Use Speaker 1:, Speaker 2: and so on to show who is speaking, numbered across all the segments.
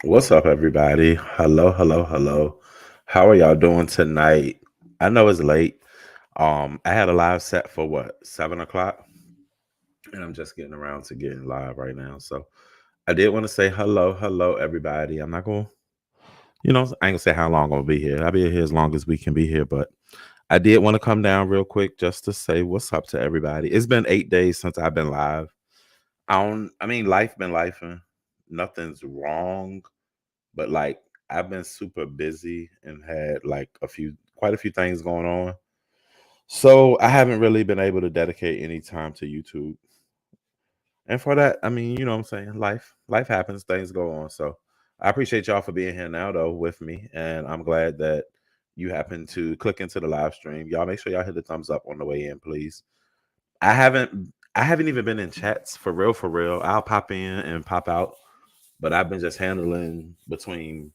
Speaker 1: What's up, everybody? Hello, hello, hello. How are y'all doing tonight? I know it's late. I had a live set for what, 7 o'clock, and I'm just getting around to getting live right now. So I did want to say hello, hello, everybody. I'm not gonna, I ain't gonna say how long I'm gonna be here. I'll be here as long as we can be here, but I did want to come down real quick just to say what's up to everybody. It's been 8 days since I've been live. Life been lifing. Nothing's wrong. But like I've been super busy and had like quite a few things going on. So I haven't really been able to dedicate any time to YouTube. And for that, you know what I'm saying? Life happens, things go on. So I appreciate y'all for being here now though with me. And I'm glad that you happen to click into the live stream. Y'all make sure y'all hit the thumbs up on the way in, please. I haven't even been in chats for real, for real. I'll pop in and pop out, but I've been just handling between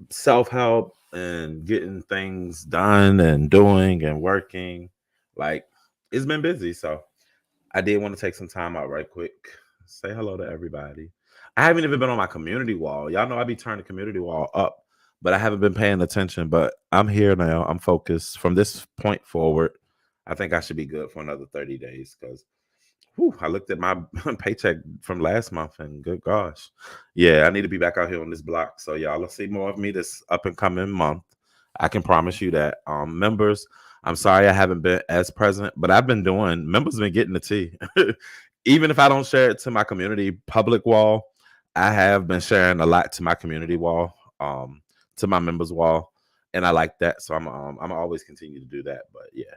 Speaker 1: self-help and getting things done and doing and working. Like it's been busy. So I did want to take some time out right quick. Say hello to everybody. I haven't even been on my community wall. Y'all know I be turning the community wall up, but I haven't been paying attention. But I'm here now. I'm focused. From this point forward, I think I should be good for another 30 days because I looked at my paycheck from last month and good gosh. Yeah, I need to be back out here on this block. So y'all will see more of me this up and coming month. I can promise you that. Members, I'm sorry I haven't been as present, but I've been doing members been getting the tea. Even if I don't share it to my community public wall, I have been sharing a lot to my community wall, to my members wall. And I like that. So I'm always continue to do that. But yeah.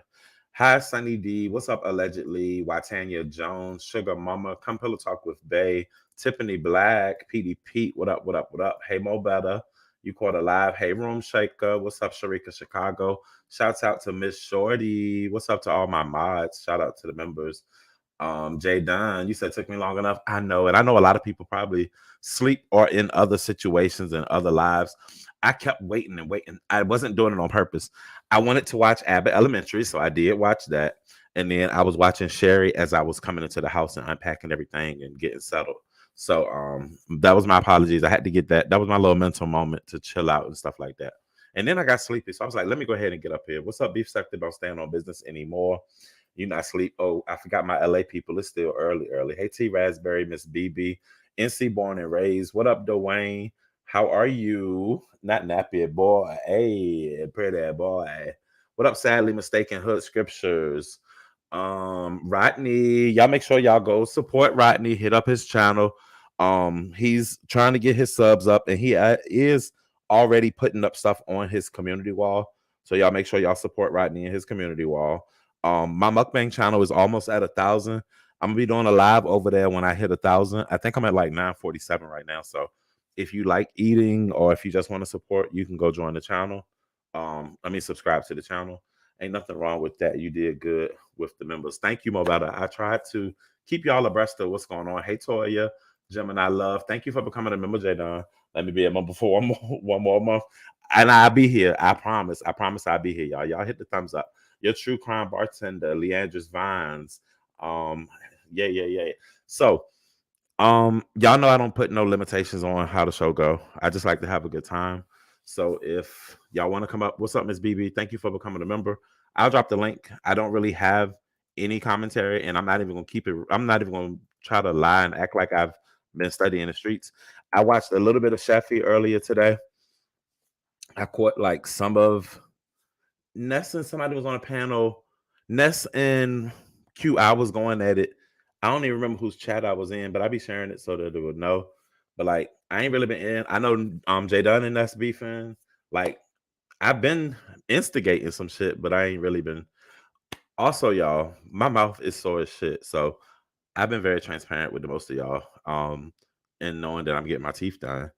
Speaker 1: Hi, Sunny D. What's up, allegedly? Watanya Jones, Sugar Mama, Come Pillow Talk with Bay, Tiffany Black, PD Pete. What up, what up, what up? Hey, Mo Better. You caught alive. Hey, Room Shaker. What's up, Sharika Chicago? Shouts out to Miss Shorty. What's up to all my mods? Shout out to the members. Jay Dunn, you said it took me long enough. I know, and I know a lot of people probably sleep or in other situations and other lives. I kept waiting and waiting. I wasn't doing it on purpose. I wanted to watch Abbott Elementary, so I did watch that. And then I was watching Sherry as I was coming into the house and unpacking everything and getting settled. So that was my apologies. I had to get that. That was my little mental moment to chill out and stuff like that. And then I got sleepy. So I was like, let me go ahead and get up here. What's up, Beef Sector? Don't stand on business anymore. You not sleep. Oh, I forgot my LA people. It's still early. Hey, T Raspberry, Miss BB, NC born and raised. What up, Dwayne? How are you? Not nappy boy. Hey, pretty boy. What up, sadly mistaken hood scriptures? Rodney, y'all make sure y'all go support Rodney. Hit up his channel. He's trying to get his subs up, and he is already putting up stuff on his community wall. So y'all make sure y'all support Rodney in his community wall. My mukbang channel is almost at 1,000. I'm gonna be doing a live over there when I hit 1,000. I think I'm at like 947 right now. So if you like eating or if you just want to support, you can go join the channel. Subscribe to the channel. Ain't nothing wrong with that. You did good with the members. Thank you, Mobile. I tried to keep y'all abreast of what's going on. Hey, Toya, Gemini Love. Thank you for becoming a member, J-Don. Let me be a member for one more month. And I'll be here. I promise. I promise I'll be here, y'all. Y'all hit the thumbs up. Your true crime bartender, Leandris Vines. Yeah. So, y'all know I don't put no limitations on how the show go. I just like to have a good time. So if y'all want to come up, what's up, Miss BB? Thank you for becoming a member. I'll drop the link. I don't really have any commentary, and I'm not even gonna keep it. I'm not even gonna try to lie and act like I've been studying the streets. I watched a little bit of Sheffy earlier today. I caught like some of Ness and somebody was on a panel. Ness and Q, I was going at it. I don't even remember whose chat I was in, but I be sharing it so that they would know. But like, I ain't really been in. I know J Dunn and Ness beefing. Like, I've been instigating some shit, but I ain't really been. Also, y'all, my mouth is sore as shit. So I've been very transparent with the most of y'all. And knowing that I'm getting my teeth done.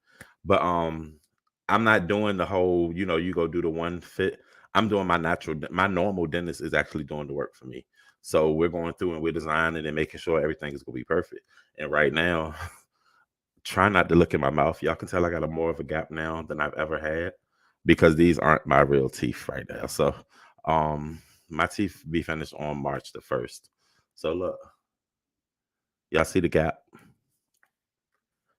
Speaker 1: But I'm not doing the whole, you go do the one fit. I'm doing my normal dentist is actually doing the work for me. So we're going through and we're designing and making sure everything is gonna be perfect. And right now, try not to look in my mouth. Y'all can tell I got more of a gap now than I've ever had because these aren't my real teeth right now. So my teeth be finished on March the 1st. So look, y'all see the gap.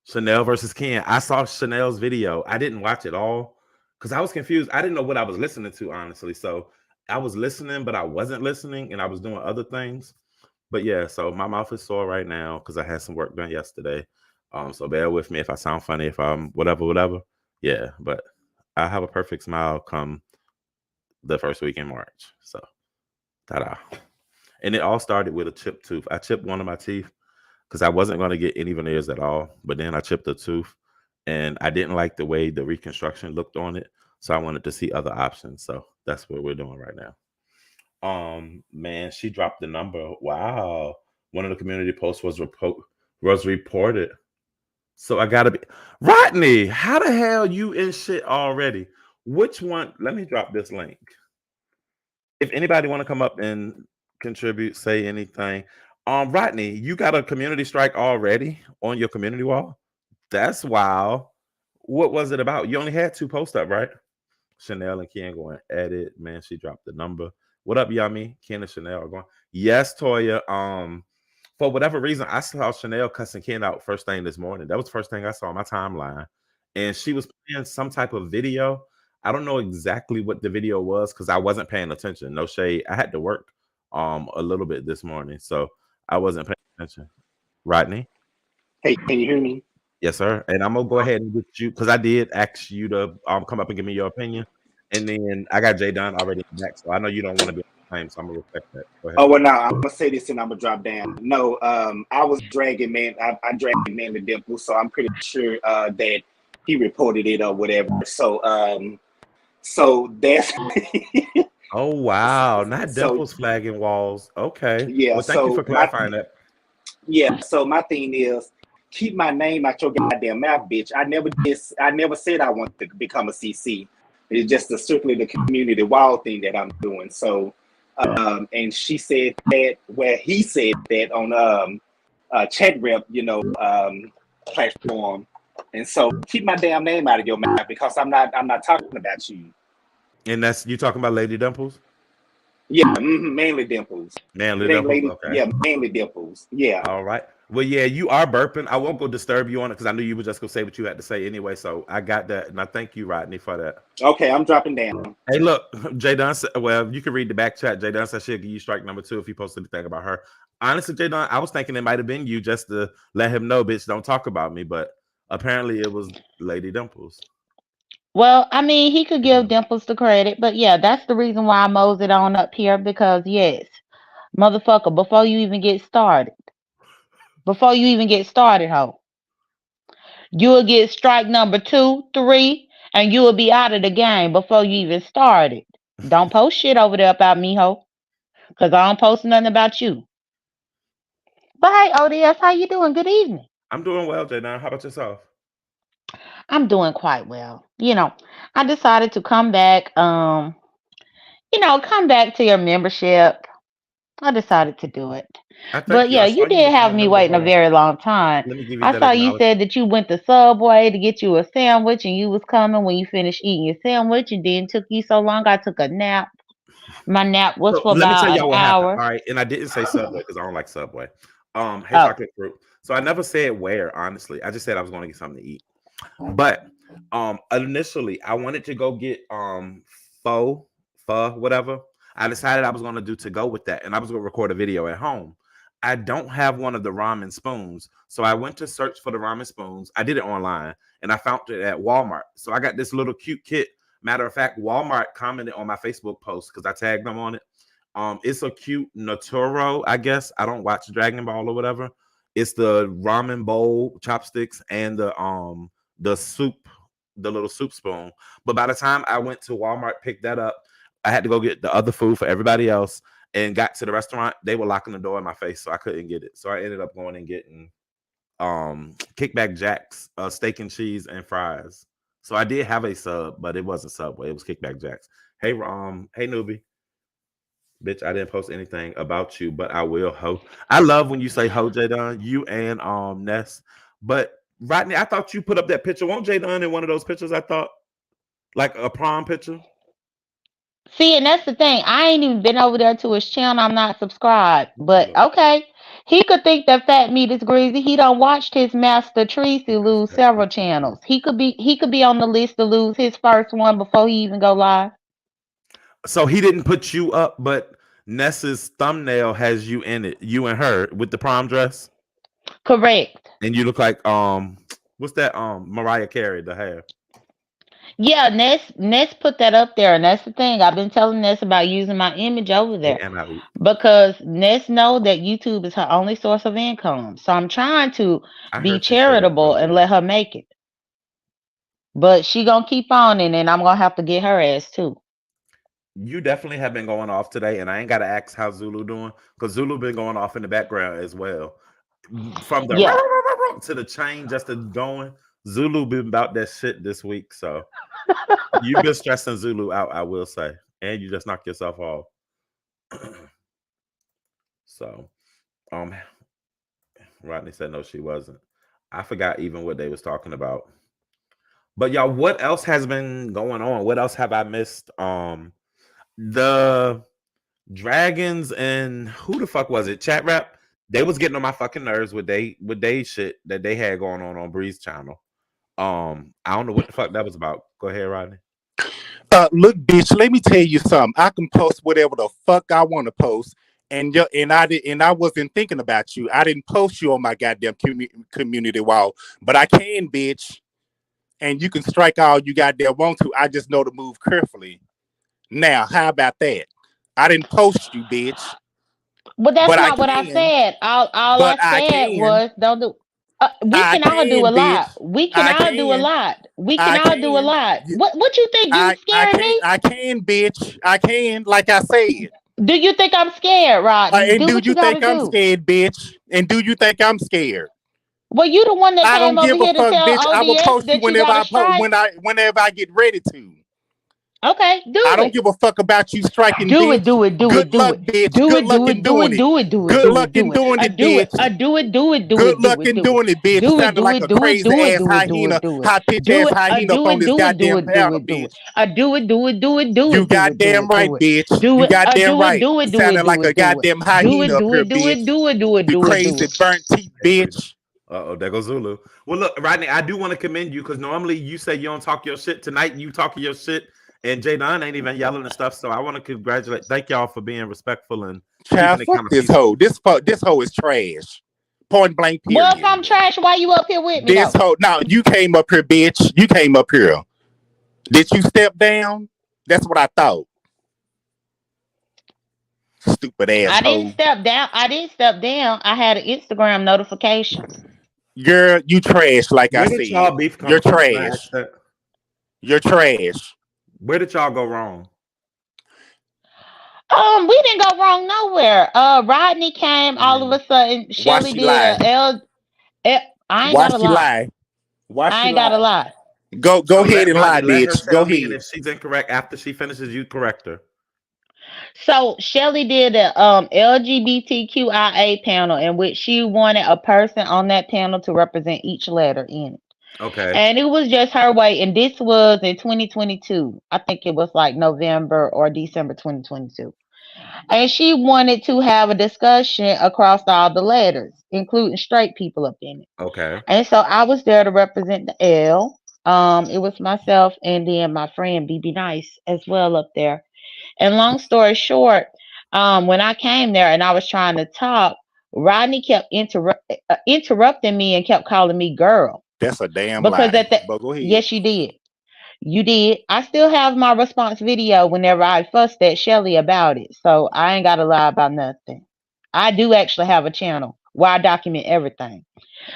Speaker 1: Chanel versus Ken. I saw Chanel's video. I didn't watch it all because I was confused. I didn't know what I was listening to, honestly. So I was listening, but I wasn't listening and I was doing other things. But yeah, so my mouth is sore right now because I had some work done yesterday. So bear with me if I sound funny, if I'm whatever. Yeah, but I have a perfect smile come the first week in March. So ta-da. And it all started with a chipped tooth. I chipped one of my teeth because I wasn't going to get any veneers at all. But then I chipped a tooth and I didn't like the way the reconstruction looked on it. So I wanted to see other options. So that's what we're doing right now. Man, she dropped the number. Wow. One of the community posts was reported. So I gotta be Rodney, how the hell you in shit already? Which one? Let me drop this link. If anybody want to come up and contribute, say anything. Rodney, you got a community strike already on your community wall? That's wild. What was it about? You only had 2 posts up, right? Chanel and Ken going edit. Man, she dropped the number. What up, Yummy? Ken and Chanel are going. Yes, Toya. For whatever reason, I saw Chanel cussing Ken out first thing this morning. That was the first thing I saw on my timeline. And she was playing some type of video. I don't know exactly what the video was because I wasn't paying attention. No shade. I had to work a little bit this morning. So I wasn't paying attention. Rodney?
Speaker 2: Hey, can you hear me?
Speaker 1: Yes, sir. And I'm gonna go ahead and with you because I did ask you to come up and give me your opinion. And then I got Jay Dunn already back, so I know you don't want to be on the claim, so I'm gonna respect that. Go ahead.
Speaker 2: Oh well, now I'm gonna say this and I'm gonna drop down. No, I was dragging man. I dragged man the dimple, so I'm pretty sure that he reported it or whatever. So that's
Speaker 1: Oh wow, not
Speaker 2: so
Speaker 1: Dimples flagging walls. Okay.
Speaker 2: yeah.
Speaker 1: Well, thank you for clarifying that.
Speaker 2: So my thing is keep my name out your goddamn mouth, bitch. I never said I wanted to become a CC. It's just strictly the community wall thing that I'm doing. So and she said that where he said that on chat rep, platform. And so keep my damn name out of your mouth because I'm not talking about you.
Speaker 1: And that's you talking about Lady Dimples?
Speaker 2: Yeah, mainly dimples.
Speaker 1: Man,
Speaker 2: It
Speaker 1: Lady
Speaker 2: ain't
Speaker 1: Dimples.
Speaker 2: lady.
Speaker 1: Okay.
Speaker 2: Yeah, mainly dimples. Yeah.
Speaker 1: All right. Well, yeah, you are burping. I won't go disturb you on it because I knew you were just gonna say what you had to say anyway. So I got that, and I thank you, Rodney, for that.
Speaker 2: Okay, I'm dropping down.
Speaker 1: Hey, look, Jay Dunn said, well, you can read the back chat. Jay Dunn said she'll give you strike number 2 if you post anything about her. Honestly, Jay Dunn, I was thinking it might have been you just to let him know, bitch, don't talk about me. But apparently it was Lady Dimples.
Speaker 3: Well, I mean, he could give Dimples the credit, but yeah, that's the reason why I moseyed on up here because yes, motherfucker, before you even get started, ho, you will get strike number 2, 3, and you will be out of the game before you even started. Don't post shit over there about me, ho, because I don't post nothing about you. But hey, O.D.S, how you doing? Good evening.
Speaker 1: I'm doing well, Jay Dunn. How about yourself?
Speaker 3: I'm doing quite well. I decided to come back, come back to your membership. I decided to do it.
Speaker 1: I thank
Speaker 3: But
Speaker 1: you.
Speaker 3: yeah,
Speaker 1: I saw
Speaker 3: you
Speaker 1: you
Speaker 3: did
Speaker 1: become a
Speaker 3: have me
Speaker 1: member.
Speaker 3: waiting a
Speaker 1: Hold on.
Speaker 3: very long time.
Speaker 1: Let me give you
Speaker 3: I
Speaker 1: that
Speaker 3: saw you
Speaker 1: acknowledgement.
Speaker 3: said that you went to Subway to get you a sandwich and you was coming when you finished eating your sandwich and then took you so long. I took a nap. My nap was
Speaker 1: So
Speaker 3: for
Speaker 1: let me tell
Speaker 3: about an
Speaker 1: y'all what happened.
Speaker 3: hour.
Speaker 1: All right. And I didn't say Subway because I don't like Subway. Hey
Speaker 3: Oh,
Speaker 1: chocolate fruit. So I never said where, honestly. I just said I was going to get something to eat. But initially I wanted to go get pho, whatever. I decided I was going to do to go with that and I was going to record a video at home. I don't have one of the ramen spoons. So I went to search for the ramen spoons. I did it online and I found it at Walmart. So I got this little cute kit. Matter of fact, Walmart commented on my Facebook post because I tagged them on it. It's a cute Naturo, I guess. I don't watch Dragon Ball or whatever. It's the ramen bowl, chopsticks, and the soup, the little soup spoon. But by the time I went to Walmart, picked that up, I had to go get the other food for everybody else and got to the restaurant. They were locking the door in my face, so I couldn't get it. So I ended up going and getting Kickback Jacks, steak and cheese and fries. So I did have a sub, but it wasn't Subway. It was Kickback Jacks. Hey newbie, bitch. I didn't post anything about you, but I will. Ho, I love when you say ho, J Don. You and Ness. But Rodney, I thought you put up that picture. Won't J Don in one of those pictures? I thought like a prom picture.
Speaker 3: see, and that's the thing. I ain't even been over there to his channel. I'm not subscribed.
Speaker 1: Let me
Speaker 3: But
Speaker 1: go look
Speaker 3: okay, he could think that fat meat is greasy. He done watched his master Tracy lose
Speaker 1: at
Speaker 3: several
Speaker 1: that.
Speaker 3: channels. He could be on the list to lose his first one before he even go live.
Speaker 1: So he didn't put you up, but Ness's thumbnail has you in it. You and her with the prom dress.
Speaker 3: Correct.
Speaker 1: And you look like what's that Mariah Carey the hair.
Speaker 3: Yeah, Ness put that up there, and that's the thing. I've been telling Ness about using my image over
Speaker 1: Hey,
Speaker 3: there
Speaker 1: and I eat.
Speaker 3: because Ness know that YouTube is her only source of income. So I'm trying to
Speaker 1: I
Speaker 3: be
Speaker 1: heard you say that
Speaker 3: charitable and
Speaker 1: earlier.
Speaker 3: let her make it. But she gonna keep on and I'm gonna have to get her ass too.
Speaker 1: You definitely have been going off today, and I ain't gotta ask how Zulu doing because Zulu been going off in the background as well. From the
Speaker 3: Yeah.
Speaker 1: to the chain just to going, Zulu been about that shit this week. So you've been stressing Zulu out, I will say, and you just knocked yourself off. So, um, Rodney said no, she wasn't. I forgot even what they was talking about. But y'all, what else has been going on? What else have I missed? The Dragons and who the fuck was it? Chat rap. They was getting on my fucking nerves with they shit that they had going on Breeze channel. I don't know what the fuck that was about. Go ahead, Rodney.
Speaker 4: Look, bitch. Let me tell you something. I can post whatever the fuck I want to post, and I wasn't thinking about you. I didn't post you on my goddamn community wall, but I can, bitch. And you can strike all you goddamn want to. I just know to move carefully. Now, how about that? I didn't post you, bitch,
Speaker 3: But that's
Speaker 4: but I
Speaker 3: not what I
Speaker 4: can.
Speaker 3: said. All I
Speaker 4: But I
Speaker 3: said
Speaker 4: can.
Speaker 3: was don't do. We
Speaker 4: I
Speaker 3: can all do
Speaker 4: can,
Speaker 3: a
Speaker 4: bitch.
Speaker 3: lot. We can
Speaker 4: I
Speaker 3: all do a
Speaker 4: can.
Speaker 3: lot. We can
Speaker 4: I
Speaker 3: all do a
Speaker 4: can.
Speaker 3: lot. What you think? You
Speaker 4: I
Speaker 3: scaring
Speaker 4: can.
Speaker 3: me?
Speaker 4: I can, bitch. I can. Like I said.
Speaker 3: Do you think I'm scared, Rodney?
Speaker 4: And
Speaker 3: Do
Speaker 4: do
Speaker 3: what you
Speaker 4: you
Speaker 3: gotta
Speaker 4: think I'm
Speaker 3: do.
Speaker 4: scared, bitch? And do you think I'm scared?
Speaker 3: Well, you the one that
Speaker 4: I
Speaker 3: came
Speaker 4: don't
Speaker 3: over
Speaker 4: give a
Speaker 3: here to
Speaker 4: fuck,
Speaker 3: tell
Speaker 4: bitch. I will
Speaker 3: O.D.S
Speaker 4: post you
Speaker 3: that you got a strike.
Speaker 4: whenever I get ready to.
Speaker 3: Okay,
Speaker 4: I
Speaker 3: do
Speaker 4: don't
Speaker 3: it.
Speaker 4: give a fuck about you striking,
Speaker 3: Do it,
Speaker 4: bitch.
Speaker 3: do it, do
Speaker 4: Good
Speaker 3: it, do
Speaker 4: luck,
Speaker 3: it.
Speaker 4: bitch.
Speaker 3: Do
Speaker 4: Good
Speaker 3: it,
Speaker 4: luck
Speaker 3: do
Speaker 4: in
Speaker 3: it, do
Speaker 4: doing
Speaker 3: it,
Speaker 4: it.
Speaker 3: do it, do it,
Speaker 4: Good
Speaker 3: do
Speaker 4: luck
Speaker 3: it,
Speaker 4: in
Speaker 3: do it.
Speaker 4: doing
Speaker 3: I
Speaker 4: it,
Speaker 3: do it.
Speaker 4: bitch.
Speaker 3: I do it, do it, do
Speaker 4: Good
Speaker 3: it, do
Speaker 4: luck
Speaker 3: it,
Speaker 4: in
Speaker 3: do it.
Speaker 4: doing it, bitch.
Speaker 3: Do it,
Speaker 4: Sounding
Speaker 3: do
Speaker 4: like
Speaker 3: it,
Speaker 4: a
Speaker 3: do it,
Speaker 4: crazy
Speaker 3: do it,
Speaker 4: ass
Speaker 3: do it, do it,
Speaker 4: hyena,
Speaker 3: do it.
Speaker 4: high pitch
Speaker 3: Do
Speaker 4: ass
Speaker 3: it,
Speaker 4: hyena up
Speaker 3: do
Speaker 4: on
Speaker 3: it,
Speaker 4: this
Speaker 3: do it, do
Speaker 4: goddamn
Speaker 3: it, do
Speaker 4: panel,
Speaker 3: it, do it.
Speaker 4: bitch.
Speaker 3: I do it, do it, do it, do
Speaker 4: You
Speaker 3: it, do it, do
Speaker 4: goddamn
Speaker 3: it,
Speaker 4: right,
Speaker 3: do it.
Speaker 4: bitch.
Speaker 3: Do
Speaker 4: You
Speaker 3: it,
Speaker 4: goddamn
Speaker 3: do it,
Speaker 4: right.
Speaker 3: do it, do it,
Speaker 4: Sounding
Speaker 3: do
Speaker 4: like a
Speaker 3: it, do it.
Speaker 4: goddamn
Speaker 3: Do
Speaker 4: hyena
Speaker 3: it,
Speaker 4: up
Speaker 3: do
Speaker 4: here,
Speaker 3: it, do it,
Speaker 4: bitch.
Speaker 3: do it, do it,
Speaker 4: You
Speaker 3: do it, do
Speaker 4: crazy
Speaker 3: it.
Speaker 4: burnt teeth, bitch.
Speaker 1: Uh-oh, there goes Zulu. Well, look, Rodney, I do want to commend you because normally you say you don't talk your shit. Tonight, you talking your shit, and Jay Don ain't even yelling and stuff. So I want to thank y'all for being respectful and keeping
Speaker 4: Child,
Speaker 1: it
Speaker 4: fuck
Speaker 1: kind of
Speaker 4: this
Speaker 1: peaceful.
Speaker 4: hoe. This hoe is trash. Point blank,
Speaker 3: Well, if
Speaker 4: period.
Speaker 3: I'm trash, why you up here with me
Speaker 4: This
Speaker 3: though?
Speaker 4: hoe. Now you came up here, bitch. You came up here. Did you step down? That's what I thought. Stupid
Speaker 3: I didn't
Speaker 4: asshole.
Speaker 3: step down. I didn't step down. I had an Instagram notification.
Speaker 4: Girl, you trash. Like I
Speaker 1: Where did
Speaker 4: said,
Speaker 1: y'all beef
Speaker 4: you're
Speaker 1: come from? Can I ask
Speaker 4: trash.
Speaker 1: that?
Speaker 4: You're trash.
Speaker 1: Where did y'all go wrong?
Speaker 3: We didn't go wrong nowhere. Rodney came all of
Speaker 1: Mm.
Speaker 3: a sudden.
Speaker 4: Why
Speaker 3: Shelly
Speaker 4: she
Speaker 3: did
Speaker 4: lie?
Speaker 3: a L. I ain't
Speaker 4: Why
Speaker 3: gotta
Speaker 4: she
Speaker 3: lie.
Speaker 4: lie? Why
Speaker 3: I
Speaker 4: she
Speaker 3: ain't gotta
Speaker 4: lie?
Speaker 3: lie.
Speaker 4: Go
Speaker 1: So
Speaker 4: ahead
Speaker 1: let
Speaker 4: and lie,
Speaker 1: Rodney let her
Speaker 4: bitch. Go
Speaker 1: tell me, and
Speaker 4: ahead.
Speaker 1: if she's incorrect after she finishes, you correct her.
Speaker 3: So Shelly did a LGBTQIA panel in which she wanted a person on that panel to represent each letter in it.
Speaker 1: Okay.
Speaker 3: And it was just her way. And this was in 2022. I think it was like November or December 2022. And she wanted to have a discussion across all the letters, including straight people up in it.
Speaker 1: Okay.
Speaker 3: And so I was there to represent the L. It was myself and then my friend BB Nice as well up there. And long story short, when I came there and I was trying to talk, Rodney kept interrupting me and kept calling me girl
Speaker 4: That's a damn
Speaker 3: because
Speaker 4: lie.
Speaker 3: at the
Speaker 4: But go ahead.
Speaker 3: yes, you did. You did. I still have my response video whenever I fussed at Shelly about it. So I ain't got to lie about nothing. I do actually have a channel where I document everything.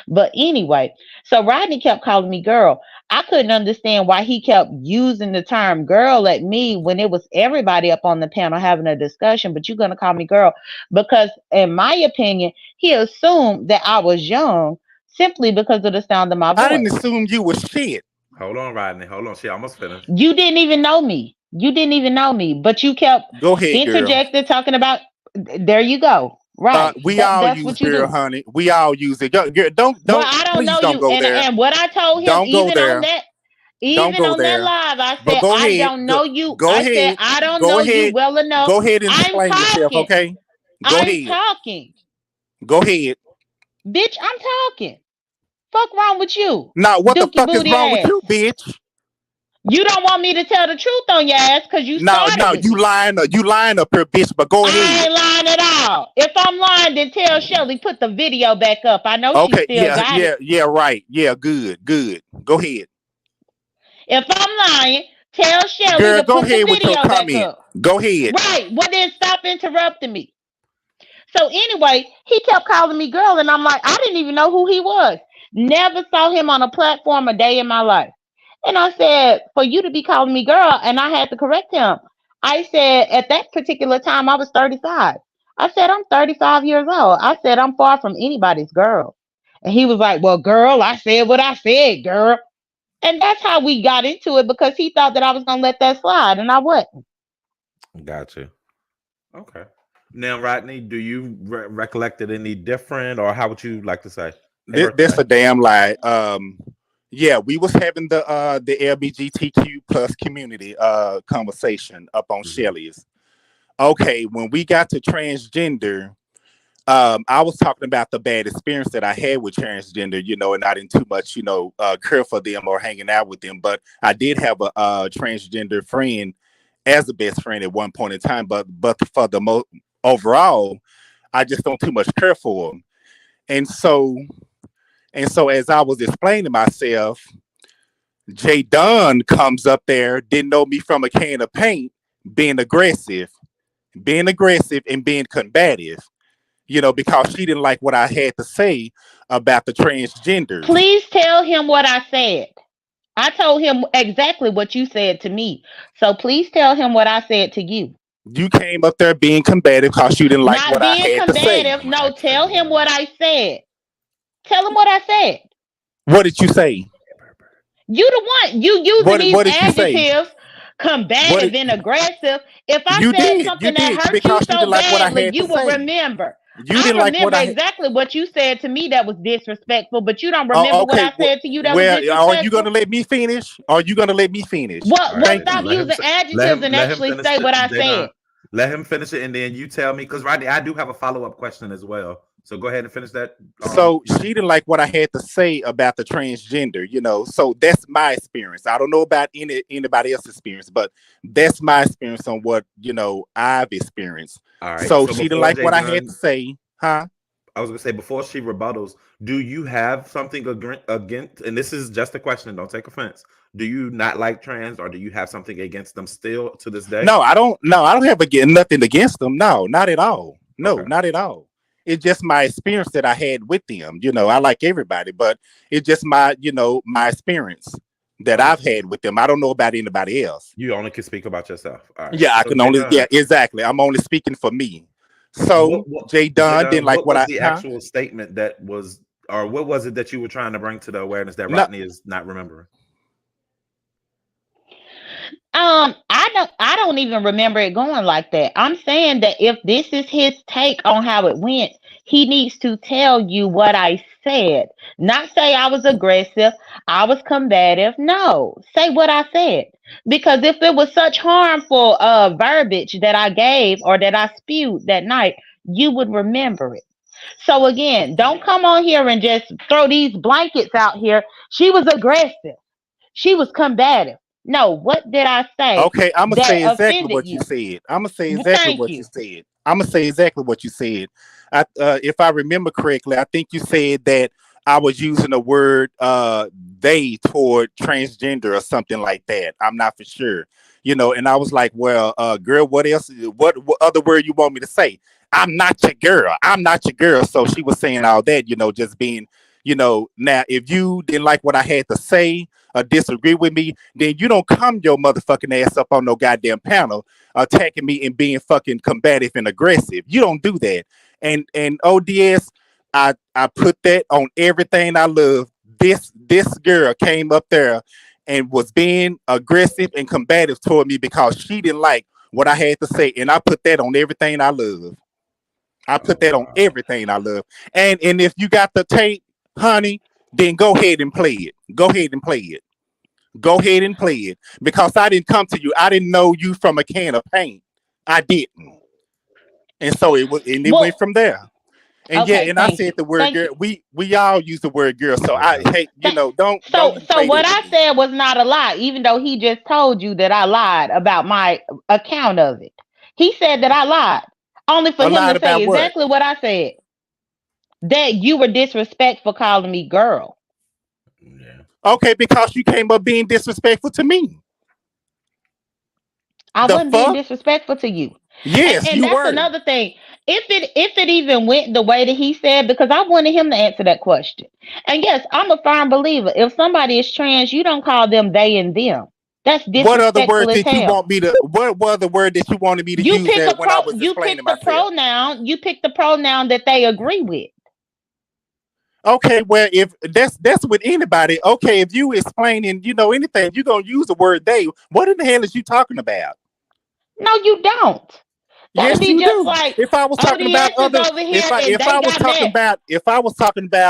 Speaker 3: But anyway, so Rodney kept calling me girl. I couldn't understand why he kept using the term girl at me when it was everybody up on the panel having a discussion, but you're going to call me girl. Because, in my opinion, he assumed that I was young simply because of the sound of my
Speaker 4: I didn't
Speaker 3: voice.
Speaker 4: assume you was shit.
Speaker 1: Hold on, Rodney. Hold on. She almost finished.
Speaker 3: You didn't even know me. You didn't even know me, but you kept
Speaker 4: Go ahead, girl.
Speaker 3: interjecting, talking about. There you go. Right.
Speaker 4: We all
Speaker 3: That's
Speaker 4: use
Speaker 3: what you
Speaker 4: girl,
Speaker 3: do.
Speaker 4: honey. We all use it. Girl,
Speaker 3: Well,
Speaker 4: don't
Speaker 3: I don't
Speaker 4: please
Speaker 3: know
Speaker 4: don't
Speaker 3: you,
Speaker 4: go there.
Speaker 3: and what I told him,
Speaker 4: Don't go there. Don't
Speaker 3: even
Speaker 4: go
Speaker 3: on that
Speaker 4: there.
Speaker 3: live, I
Speaker 4: But
Speaker 3: said
Speaker 4: go
Speaker 3: I
Speaker 4: ahead.
Speaker 3: don't know you.
Speaker 4: Go
Speaker 3: I said
Speaker 4: ahead.
Speaker 3: I don't
Speaker 4: Go
Speaker 3: know you
Speaker 4: ahead.
Speaker 3: well enough.
Speaker 4: Go ahead and
Speaker 3: I'm
Speaker 4: explain yourself,
Speaker 3: talking.
Speaker 4: okay? Go
Speaker 3: I'm
Speaker 4: ahead.
Speaker 3: talking,
Speaker 4: Go ahead.
Speaker 3: bitch. I'm talking. Fuck wrong with you,
Speaker 4: Now, what the
Speaker 3: Dookie
Speaker 4: fuck is
Speaker 3: booty
Speaker 4: wrong with
Speaker 3: ass.
Speaker 4: you, bitch?
Speaker 3: You don't want me to tell the truth on your ass because you
Speaker 4: Now,
Speaker 3: started with me.
Speaker 4: you lying up here, bitch. But go
Speaker 3: I
Speaker 4: ahead.
Speaker 3: ain't lying at all. If I'm lying, then tell Shelly put the video back up. I know she
Speaker 4: Okay,
Speaker 3: still got it.
Speaker 4: right. Yeah, good. Go ahead.
Speaker 3: If I'm lying, tell Shelly
Speaker 4: Girl,
Speaker 3: to
Speaker 4: go
Speaker 3: put the
Speaker 4: ahead with your
Speaker 3: video back
Speaker 4: comment.
Speaker 3: up.
Speaker 4: Go ahead.
Speaker 3: Right. Well, then stop interrupting me. So anyway, he kept calling me girl, and I'm like, I didn't even know who he was. Never saw him on a platform a day in my life. And I said, for you to be calling me girl, and I had to correct him. I said, at that particular time, I was 35. I said, I'm 35 years old. I said, I'm far from anybody's girl. And he was like, well, girl, I said what I said, girl. And that's how we got into it because he thought that I was going to let that slide, and I wasn't.
Speaker 1: Gotcha. Okay. Now, Rodney, do you recollect it any different, or how would you like to say? Hey,
Speaker 4: This
Speaker 1: birthday.
Speaker 4: a damn lie. Yeah, we was having the LGBTQ plus community conversation up on
Speaker 1: Mhm.
Speaker 4: Shelly's. Okay, when we got to transgender, I was talking about the bad experience that I had with transgender, and not in too much, care for them or hanging out with them. But I did have a transgender friend as a best friend at one point in time. But for the overall, I just don't too much care for them. And so as I was explaining myself, Jay Dunn comes up there, didn't know me from a can of paint, being aggressive, and being combative, because she didn't like what I had to say about the transgenders.
Speaker 3: Please tell him what I said. I told him exactly what you said to me. So please tell him what I said to you.
Speaker 4: You came up there being combative because you didn't like
Speaker 3: Not
Speaker 4: what I
Speaker 3: being
Speaker 4: had to say.
Speaker 3: combative. No, tell him what I said. Tell him what I said.
Speaker 4: What did you say?
Speaker 3: You the one. You using these
Speaker 4: What did you say?
Speaker 3: adjectives.
Speaker 4: What
Speaker 3: combative
Speaker 4: it,
Speaker 3: and aggressive. If I
Speaker 4: you
Speaker 3: said
Speaker 4: did, you
Speaker 3: something that
Speaker 4: did,
Speaker 3: hurt you
Speaker 4: because you
Speaker 3: so
Speaker 4: didn't like what I
Speaker 3: badly,
Speaker 4: had to
Speaker 3: you will
Speaker 4: say.
Speaker 3: remember.
Speaker 4: You
Speaker 3: I
Speaker 4: didn't like what
Speaker 3: remember
Speaker 4: I had.
Speaker 3: exactly what you said to me that was disrespectful, but you don't
Speaker 4: Oh,
Speaker 3: remember what
Speaker 4: okay.
Speaker 3: I said to you that was
Speaker 4: Well, are you gonna
Speaker 3: disrespectful.
Speaker 4: let me finish? Are you gonna let me finish?
Speaker 3: What?
Speaker 1: All right,
Speaker 3: Well,
Speaker 4: Thank
Speaker 1: then
Speaker 3: stop
Speaker 4: you.
Speaker 1: let him
Speaker 3: using adjectives and
Speaker 1: let him
Speaker 3: actually
Speaker 1: finish
Speaker 3: say
Speaker 1: it.
Speaker 3: what I
Speaker 1: Then
Speaker 3: said.
Speaker 1: let him finish it, and then you tell me because Rodney, I do have a follow up question as well. So go ahead and finish that.
Speaker 4: So
Speaker 1: You
Speaker 4: she didn't like what I had to say about the transgender, you know. So that's my experience. I don't know about anybody else's experience, but that's my experience on what I've experienced.
Speaker 1: all right.
Speaker 4: So
Speaker 1: So
Speaker 4: she didn't
Speaker 1: before
Speaker 4: like
Speaker 1: Jay
Speaker 4: what I had to
Speaker 1: done,
Speaker 4: say, huh?
Speaker 1: I was gonna say before she rebuttals, do you have something against? And this is just a question. Don't take offense. Do you not like trans, or do you have something against them still to this day?
Speaker 4: No, I don't. No, I don't have nothing against them. No, not at all. No,
Speaker 1: Okay.
Speaker 4: not at all. It's just my experience that I had with them. I like everybody, but it's just my experience that I've
Speaker 1: Understood.
Speaker 4: had with them. I don't know about anybody else.
Speaker 1: You only can speak about yourself. All right.
Speaker 4: Yeah, I
Speaker 1: So
Speaker 4: can
Speaker 1: Jay
Speaker 4: only. Yeah,
Speaker 1: Dunn,
Speaker 4: exactly. I'm only speaking for me. So Jay
Speaker 1: Jay
Speaker 4: Dunn didn't
Speaker 1: Dunn,
Speaker 4: like
Speaker 1: what
Speaker 4: what
Speaker 1: was
Speaker 4: I.
Speaker 1: the
Speaker 4: Huh?
Speaker 1: actual statement that was, or what was it that you were trying to bring to the awareness that
Speaker 4: No.
Speaker 1: Rodney is not remembering?
Speaker 3: I don't even remember it going like that. I'm saying that if this is his take on how it went, he needs to tell you what I said. Not say I was aggressive, I was combative. No, say what I said. Because if it was such harmful verbiage that I gave or that I spewed that night, you would remember it. So again, don't come on here and just throw these blankets out here. She was aggressive. She was combative. No, what did I say
Speaker 4: Okay, I'm gonna
Speaker 3: that
Speaker 4: say exactly
Speaker 3: offended
Speaker 4: what you
Speaker 3: you?
Speaker 4: said. I'm gonna say
Speaker 3: Well,
Speaker 4: exactly
Speaker 3: thank
Speaker 4: what you
Speaker 3: you.
Speaker 4: said. I'm gonna say exactly what you said. If I remember correctly, I think you said that I was using the word "they" toward transgender or something like that. I'm not for sure. And I was like, "Well, girl, what else? What other word you want me to say? I'm not your girl. I'm not your girl." So she was saying all that, just being, Now, if you didn't like what I had to say or disagree with me, then you don't come your motherfucking ass up on no goddamn panel attacking me and being fucking combative and aggressive. You don't do that. And O.D.S, I put that on everything I love. This girl came up there and was being aggressive and combative toward me because she didn't like what I had to say, and I put that on everything I love. I put
Speaker 1: Oh
Speaker 4: that on
Speaker 1: wow.
Speaker 4: everything I love. And if you got the tape, honey, then go ahead and play it. Go ahead and play it. Go ahead and play it because I didn't come to you. I didn't know you from a can of paint. I didn't, and so it went
Speaker 3: Well,
Speaker 4: from there. And yeah,
Speaker 3: okay,
Speaker 4: and I
Speaker 3: thank you.
Speaker 4: said the word
Speaker 3: Thank
Speaker 4: girl.
Speaker 3: you.
Speaker 4: We all use the word girl. So I
Speaker 1: Yeah.
Speaker 4: hey,
Speaker 3: Th-
Speaker 4: don't
Speaker 3: so
Speaker 4: even
Speaker 3: so
Speaker 4: play
Speaker 3: what
Speaker 4: that with
Speaker 3: I
Speaker 4: me.
Speaker 3: said was not a lie, even though he just told you that I lied about my account of it. He said that I lied. Only for
Speaker 4: A
Speaker 3: him
Speaker 4: lot
Speaker 3: to say
Speaker 4: about what?
Speaker 3: exactly what I said. That you were disrespectful calling me girl.
Speaker 1: Yeah.
Speaker 4: Okay, because you came up being disrespectful to me.
Speaker 3: I
Speaker 4: The
Speaker 3: wasn't being
Speaker 4: fuck?
Speaker 3: disrespectful to you. And
Speaker 4: Yes,
Speaker 3: and
Speaker 4: you
Speaker 3: that's
Speaker 4: were.
Speaker 3: another thing. If it even went the way that he said, because I wanted him to answer that question. And yes, I'm a firm believer. If somebody is trans, you don't call them they and them. That's
Speaker 4: What other word
Speaker 3: disrespectful as
Speaker 4: did you
Speaker 3: hell.
Speaker 4: want me to? What other word that you wanted me to use that when I was
Speaker 3: You
Speaker 4: explaining
Speaker 3: pick the
Speaker 4: myself?
Speaker 3: pronoun, you pick the pronoun that they agree with.
Speaker 4: Okay, well, if that's with anybody, okay, if you explaining, anything, you're gonna use the word they. What in the hell is you talking about?
Speaker 3: No, you don't. That'll
Speaker 4: Yes,
Speaker 3: be
Speaker 4: you
Speaker 3: just
Speaker 4: do.
Speaker 3: like
Speaker 4: If I was talking about
Speaker 3: ODS is
Speaker 4: other,
Speaker 3: over here and
Speaker 4: if
Speaker 3: they
Speaker 4: I was
Speaker 3: got
Speaker 4: talking
Speaker 3: mad.
Speaker 4: about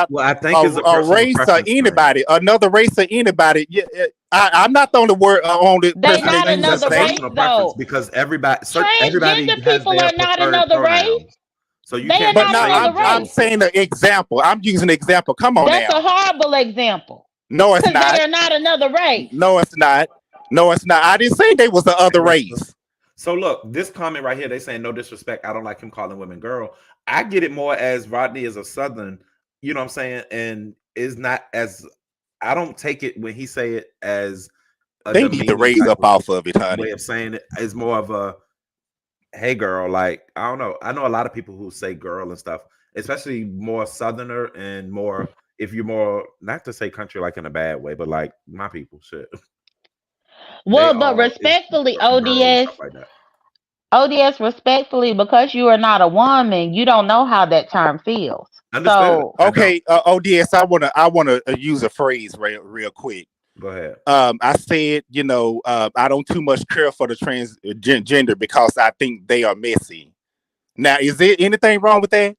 Speaker 1: Well, I think it's a
Speaker 4: a
Speaker 1: personal
Speaker 4: race or
Speaker 1: preference thing.
Speaker 4: anybody, another race or anybody, yeah, I'm not the only word only
Speaker 3: They
Speaker 4: person
Speaker 1: I
Speaker 3: not
Speaker 4: that
Speaker 1: think
Speaker 4: uses
Speaker 3: another
Speaker 1: that's
Speaker 4: they.
Speaker 3: race
Speaker 1: personal preference
Speaker 3: though.
Speaker 1: because everybody
Speaker 3: Transgender
Speaker 1: has
Speaker 3: people
Speaker 1: their
Speaker 3: are not
Speaker 1: preferred
Speaker 3: another race.
Speaker 1: pronouns. So you
Speaker 3: They are
Speaker 1: can't
Speaker 4: But
Speaker 1: just
Speaker 3: not
Speaker 4: now
Speaker 1: say
Speaker 3: another
Speaker 4: I'm
Speaker 3: race.
Speaker 1: both.
Speaker 4: saying an example. I'm using an example. Come on
Speaker 3: That's a
Speaker 4: now.
Speaker 3: horrible example.
Speaker 4: No, it's
Speaker 3: Because they
Speaker 4: not.
Speaker 3: are not another race.
Speaker 4: No, it's not. No, it's not. I didn't say they was the other
Speaker 1: Listen.
Speaker 4: race.
Speaker 1: So look, this comment right here, they saying no disrespect. I don't like him calling women girl. I get it more as Rodney is a Southern, you know what I'm saying, and is not as I don't take it when he say it as a
Speaker 4: They need to
Speaker 1: demeaning
Speaker 4: raise
Speaker 1: type
Speaker 4: up
Speaker 1: of
Speaker 4: off of it,
Speaker 1: way
Speaker 4: honey.
Speaker 1: of saying it. It's more of a hey girl, like I don't know. I know a lot of people who say girl and stuff, especially more Southerner and more if you're more not to say country like in a bad way, but like my people, shit, they
Speaker 3: Well, but
Speaker 1: all is
Speaker 3: respectfully,
Speaker 1: girl and
Speaker 3: ODS,
Speaker 1: stuff like that.
Speaker 3: ODS, respectfully, because you are not a woman, you don't know how that term feels.
Speaker 1: Understood.
Speaker 3: So,
Speaker 1: I don't.
Speaker 4: Okay, ODS. I wanna use a phrase real quick.
Speaker 1: Go ahead.
Speaker 4: I said, I don't too much care for the transgender because I think they are messy. Now, is there anything wrong with that?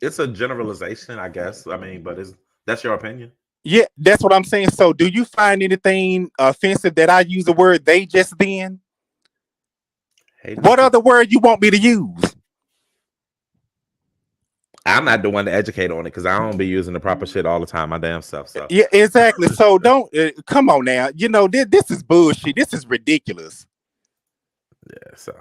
Speaker 1: It's a generalization, I guess. I mean, but it's that's your opinion.
Speaker 4: Yeah, that's what I'm saying. So, do you find anything offensive that I use the word they just then?
Speaker 1: Hey,
Speaker 4: What
Speaker 1: this is.
Speaker 4: other word you want me to use?
Speaker 1: I'm not the one to educate on it because I don't be using the proper shit all the time. My damn self. So
Speaker 4: Yeah, exactly. So, don't come on now. This is bullshit. This is ridiculous.
Speaker 1: yeah. So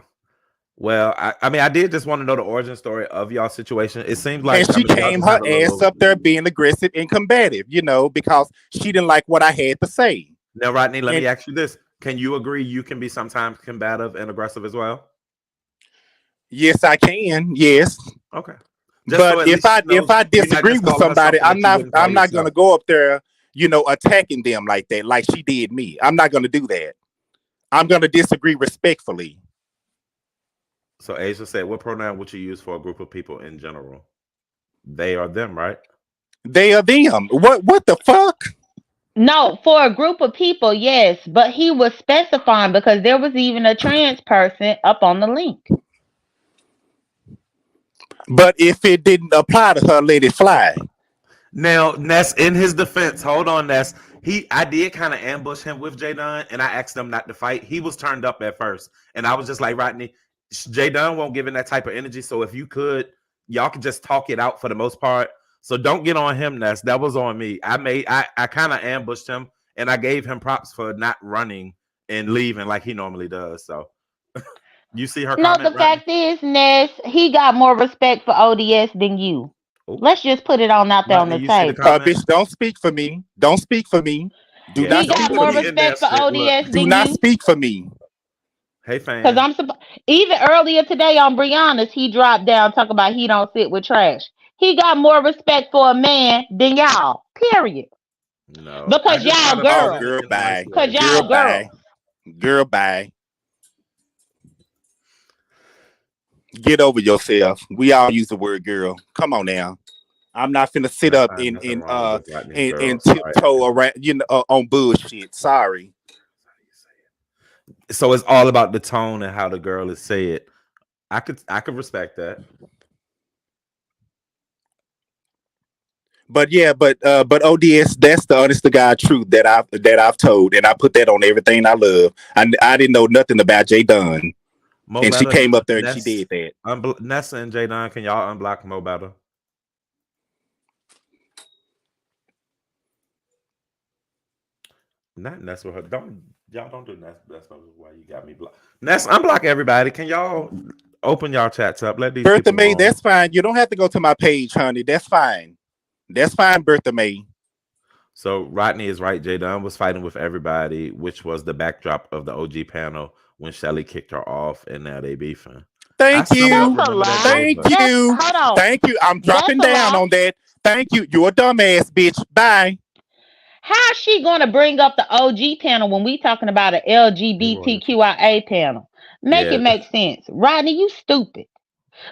Speaker 1: well, I mean, I did just want to know the origin story of y'all situation. It seems like
Speaker 4: And she
Speaker 1: some of y'all
Speaker 4: came
Speaker 1: just
Speaker 4: her
Speaker 1: have a
Speaker 4: ass
Speaker 1: little.
Speaker 4: up there being aggressive and combative, because she didn't like what I had to say.
Speaker 1: Now, Rodney, let
Speaker 4: And
Speaker 1: me ask you this: can you agree you can be sometimes combative and aggressive as well?
Speaker 4: yes, I can. Yes.
Speaker 1: Okay. Just so
Speaker 4: But
Speaker 1: at
Speaker 4: if
Speaker 1: least
Speaker 4: I
Speaker 1: she
Speaker 4: if
Speaker 1: knows
Speaker 4: I
Speaker 1: you're not
Speaker 4: disagree
Speaker 1: just
Speaker 4: with
Speaker 1: calling her
Speaker 4: somebody,
Speaker 1: something
Speaker 4: I'm
Speaker 1: that you
Speaker 4: not
Speaker 1: wouldn't call
Speaker 4: I'm not gonna
Speaker 1: yourself.
Speaker 4: go up there, attacking them like that, like she did me. I'm not gonna do that. I'm gonna disagree respectfully.
Speaker 1: So Asia said, what pronoun would you use for a group of people in general? They or them, right?
Speaker 4: They are them. What the fuck?
Speaker 3: No, for a group of people, yes, but he was specifying because there was even a trans person up on the link.
Speaker 4: But if it didn't apply to her, let it fly.
Speaker 1: Now, Ness, in his defense, hold on, Ness. I did kind of ambush him with Jay Dunn, and I asked him not to fight. He was turned up at first, and I was just like, Rodney, Jay Dunn won't give in that type of energy. So if you could, y'all could just talk it out for the most part. So don't get on him, Ness. That was on me. I kind of ambushed him, and I gave him props for not running and leaving like he normally does. So you see her
Speaker 3: No,
Speaker 1: comment,
Speaker 3: the
Speaker 1: Rodney?
Speaker 3: fact is, Ness, he got more respect for ODS than you.
Speaker 1: Oh,
Speaker 3: Let's just put it on out there on
Speaker 1: Rodney,
Speaker 3: the
Speaker 1: you see the
Speaker 3: table.
Speaker 1: comment?
Speaker 4: Bitch, don't speak for me. Don't speak for me. Do
Speaker 1: Yeah,
Speaker 3: He
Speaker 4: not
Speaker 1: don't
Speaker 3: got
Speaker 4: speak
Speaker 1: put
Speaker 4: for
Speaker 3: more
Speaker 1: me
Speaker 4: me.
Speaker 1: in that
Speaker 3: respect for
Speaker 1: shit. Look,
Speaker 3: ODS
Speaker 4: Do
Speaker 3: than
Speaker 4: not
Speaker 3: you.
Speaker 4: speak for me.
Speaker 1: hey,
Speaker 3: Cause
Speaker 1: fan.
Speaker 3: even earlier today on Brianna's, he dropped down talking about he don't sit with trash. He got more respect for a man than y'all. Period.
Speaker 1: No, I
Speaker 3: Because
Speaker 1: just try
Speaker 3: y'all
Speaker 1: to
Speaker 4: Oh,
Speaker 1: present
Speaker 3: girls.
Speaker 1: it
Speaker 4: girl,
Speaker 1: in a nice
Speaker 4: bye.
Speaker 3: Cause
Speaker 1: way.
Speaker 4: Girl,
Speaker 3: y'all
Speaker 4: bye.
Speaker 3: girls.
Speaker 4: Girl, bye. Get over yourself. We all use the word girl. Come on now. I'm not finna sit
Speaker 1: I
Speaker 4: up
Speaker 1: find
Speaker 4: in
Speaker 1: nothing wrong with Rodney's girl.
Speaker 4: and
Speaker 1: Sorry.
Speaker 4: tiptoe around, on bullshit. Sorry.
Speaker 1: So it's all about the tone and how the girl is said. I could respect that.
Speaker 4: But yeah, but ODS, that's the honest to God truth that I've told, and I put that on everything I love. I didn't know nothing about Jay Dunn,
Speaker 1: Mo
Speaker 4: and she
Speaker 1: Better,
Speaker 4: came up there and she
Speaker 1: Ness,
Speaker 4: did that.
Speaker 1: Nessa and Jadon, can y'all unblock Mo Better? Not Ness with her. Don't do Ness. That's not why you got me blocked. Ness, unblock everybody. Can y'all open y'all chats up? Let these
Speaker 4: Bertha
Speaker 1: people
Speaker 4: May,
Speaker 1: go on.
Speaker 4: that's fine. You don't have to go to my page, honey. That's fine. That's fine, Bertha May.
Speaker 1: So Rodney is right. Jay Dunn was fighting with everybody, which was the backdrop of the OG panel when Shelly kicked her off, and now they beefing. I
Speaker 4: Thank
Speaker 1: somewhat
Speaker 4: you.
Speaker 3: That's a
Speaker 1: remember that day,
Speaker 3: lie.
Speaker 4: Thank
Speaker 1: but
Speaker 3: That's
Speaker 4: you.
Speaker 3: hold on.
Speaker 4: Thank you. I'm
Speaker 3: That's
Speaker 4: dropping
Speaker 3: a
Speaker 4: down
Speaker 3: lie.
Speaker 4: on that. Thank you. You're a dumbass bitch. Bye.
Speaker 3: How's she gonna bring up the OG panel when we talking about an
Speaker 1: hey, Roy,
Speaker 3: LGBTQIA panel? Make
Speaker 1: yeah,
Speaker 3: it make sense. Rodney, you stupid.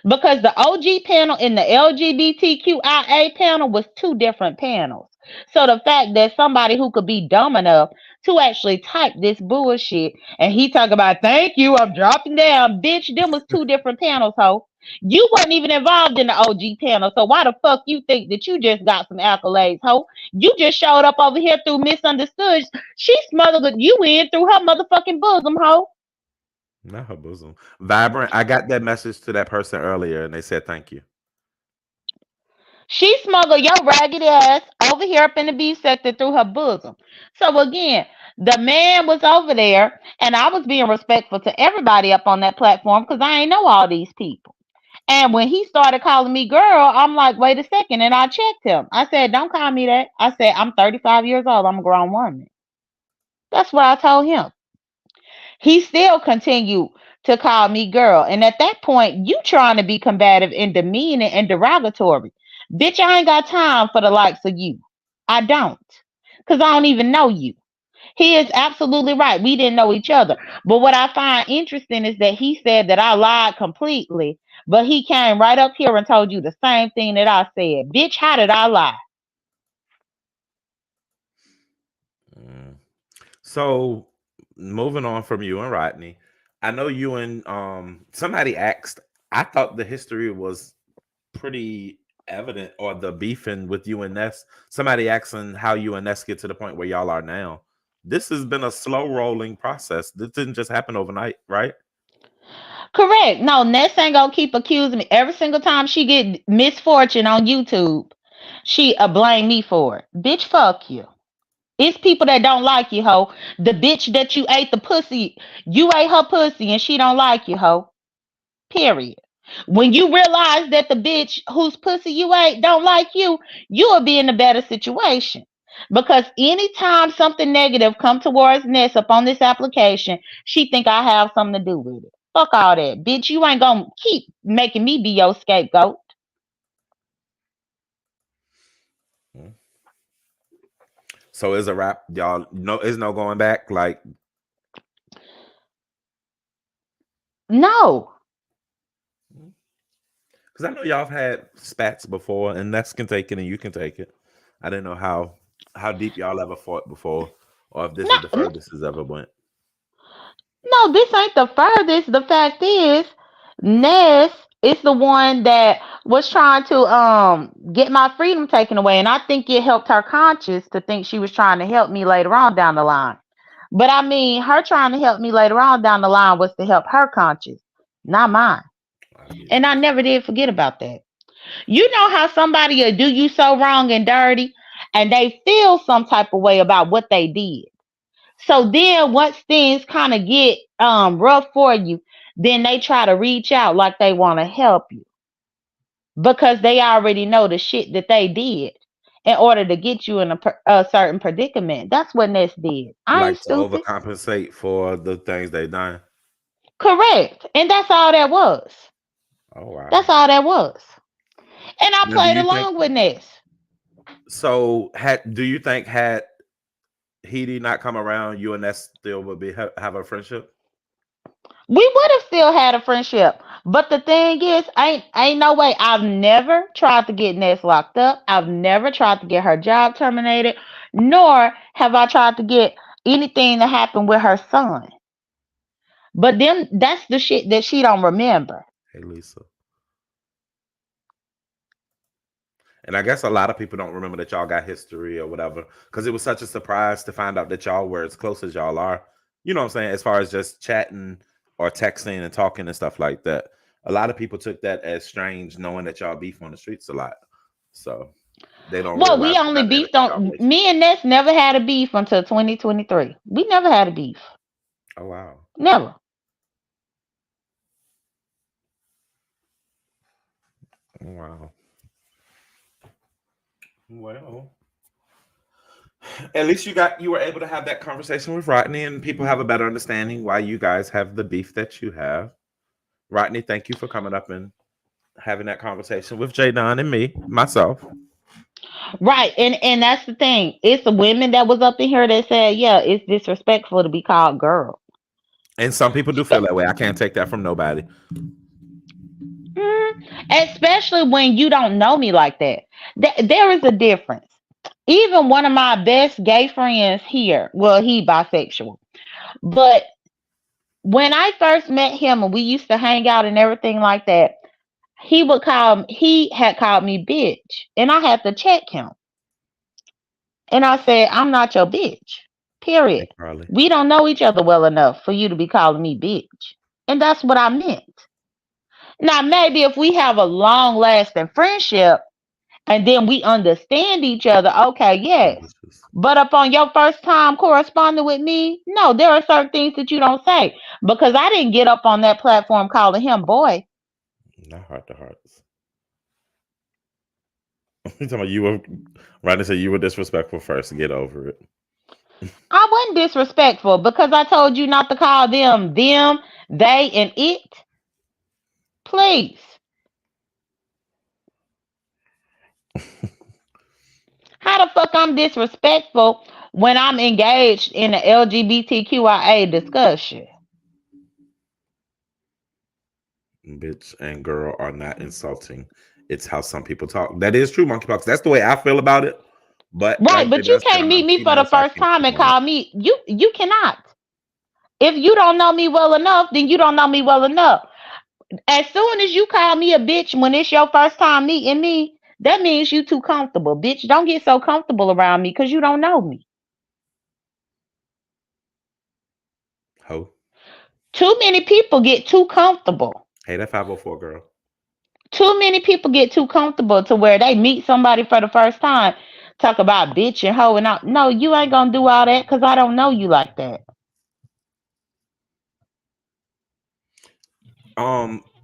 Speaker 3: Because the OG panel and the LGBTQIA panel was two different panels. So the fact that somebody who could be dumb enough to actually type this bullshit and he talk about thank you, I'm dropping down, bitch, them was two different panels, ho. You wasn't even involved in the OG panel, so why the fuck you think that you just got some accolades, ho? You just showed up over here through misunderstood. She smothered you in through her motherfucking bosom, ho.
Speaker 1: not her bosom. Vibrant. I got that message to that person earlier, and they said thank you.
Speaker 3: She smuggled your ragged ass over here up in the B sector through her bosom. So again, the man was over there, and I was being respectful to everybody up on that platform because I ain't know all these people. And when he started calling me girl, I'm like, wait a second, and I checked him. I said, don't call me that. I said, I'm 35 years old. I'm a grown woman. That's what I told him. He still continued to call me girl. And at that point, you trying to be combative and demeaning and derogatory. Bitch, I ain't got time for the likes of you. I don't. Because I don't even know you. He is absolutely right. We didn't know each other. But what I find interesting is that he said that I lied completely, but he came right up here and told you the same thing that I said. Bitch, how did I lie?
Speaker 1: So moving on from you and Rodney, I know you and somebody asked. I thought the history was pretty evident, or the beefing with you and Ness. Somebody asking how you and Ness get to the point where y'all are now. This has been a slow rolling process. This didn't just happen overnight, right?
Speaker 3: Correct. No, Ness ain't gonna keep accusing me. Every single time she get misfortune on YouTube, she blame me for it. Bitch, fuck you. It's people that don't like you, ho. The bitch that you ate the pussy, you ate her pussy and she don't like you, ho. Period. When you realize that the bitch whose pussy you ate don't like you, you will be in a better situation. Because anytime something negative come towards Ness up on this application, she think I have something to do with it. Fuck all that. Bitch, you ain't gonna keep making me be your scapegoat.
Speaker 1: Mm. So is a wrap, y'all. No, is no going back. Like,
Speaker 3: No.
Speaker 1: because I know y'all have had spats before, and Ness can take it, and you can take it. I didn't know how deep y'all ever fought before, or if this is the
Speaker 3: No,
Speaker 1: furthest it's ever went.
Speaker 3: no, this ain't the furthest. The fact is, Ness is the one that was trying to get my freedom taken away, and I think it helped her conscience to think she was trying to help me later on down the line. But I mean, her trying to help me later on down the line was to help her conscience, not mine.
Speaker 1: I get it.
Speaker 3: And I never did forget about that. You know how somebody will do you so wrong and dirty, and they feel some type of way about what they did. So then once things kind of get rough for you, then they try to reach out like they want to help you because they already know the shit that they did in order to get you in a certain predicament. That's what Ness did. I ain't
Speaker 1: Like to
Speaker 3: stupid.
Speaker 1: overcompensate for the things they done.
Speaker 3: Correct. And that's all that was.
Speaker 1: Oh wow.
Speaker 3: That's all that was. And I
Speaker 1: Now, do
Speaker 3: played
Speaker 1: you think
Speaker 3: along with Ness.
Speaker 1: so? Do you think had Heidi not come around, you and Ness still would be have a friendship?
Speaker 3: We would have still had a friendship. But the thing is, ain't no way. I've never tried to get Ness locked up. I've never tried to get her job terminated, nor have I tried to get anything to happen with her son. But then that's the shit that she don't remember.
Speaker 1: Hey Lisa. And I guess a lot of people don't remember that y'all got history or whatever, because it was such a surprise to find out that y'all were as close as y'all are. You know what I'm saying? As far as just chatting or texting and talking and stuff like that. A lot of people took that as strange, knowing that y'all beef on the streets a lot. So they don't
Speaker 3: Well,
Speaker 1: realize
Speaker 3: we
Speaker 1: the
Speaker 3: only
Speaker 1: dynamic
Speaker 3: beefed
Speaker 1: of y'all
Speaker 3: on
Speaker 1: relationship.
Speaker 3: me and Ness never had a beef until 2023. We never had a beef.
Speaker 1: Oh wow.
Speaker 3: Never.
Speaker 1: Wow. Well, at least you were able to have that conversation with Rodney, and people have a better understanding why you guys have the beef that you have. Rodney, thank you for coming up and having that conversation with Jay Don and me, myself.
Speaker 3: Right. And that's the thing. It's the women that was up in here that said, yeah, it's disrespectful to be called girl.
Speaker 1: And some people do feel that way. I can't take that from nobody.
Speaker 3: Mm, especially when you don't know me like that. There is a difference. Even one of my best gay friends here, well, he bisexual, but when I first met him and we used to hang out and everything like that, he had called me bitch, and I had to check him. And I said, I'm not your bitch.
Speaker 1: Hey,
Speaker 3: Period.
Speaker 1: Carly.
Speaker 3: We don't know each other well enough for you to be calling me bitch. And that's what I meant. Now, maybe if we have a long lasting friendship and then we understand each other, okay, yes. But upon your first time corresponding with me, no, there are certain things that you don't say because I didn't get up on that platform calling him boy.
Speaker 1: Not heart to hearts. You talking about you were Rodney said you were disrespectful first. Get over it.
Speaker 3: I wasn't disrespectful because I told you not to call them, they, and it. Please. How the fuck I'm disrespectful when I'm engaged in an LGBTQIA discussion?
Speaker 1: Bitch and girl are not insulting. It's how some people talk. That is true, monkeypox. That's the way I feel about it. But
Speaker 3: Right,
Speaker 1: like they
Speaker 3: but you
Speaker 1: done said,
Speaker 3: can't
Speaker 1: I'm
Speaker 3: meet
Speaker 1: not
Speaker 3: me
Speaker 1: cheating
Speaker 3: for the
Speaker 1: on, so I
Speaker 3: first
Speaker 1: can't
Speaker 3: time
Speaker 1: speak
Speaker 3: and
Speaker 1: on it.
Speaker 3: call me. You cannot. If you don't know me well enough, then you don't know me well enough. As soon as you call me a bitch when it's your first time meeting me, that means you too comfortable. Bitch, don't get so comfortable around me because you don't know me.
Speaker 1: Ho.
Speaker 3: Too many people get too comfortable.
Speaker 1: Hey, that 504 girl.
Speaker 3: Too many people get too comfortable to where they meet somebody for the first time, talk about bitch and hoe and all. No, you ain't gonna do all that because I don't know you like that.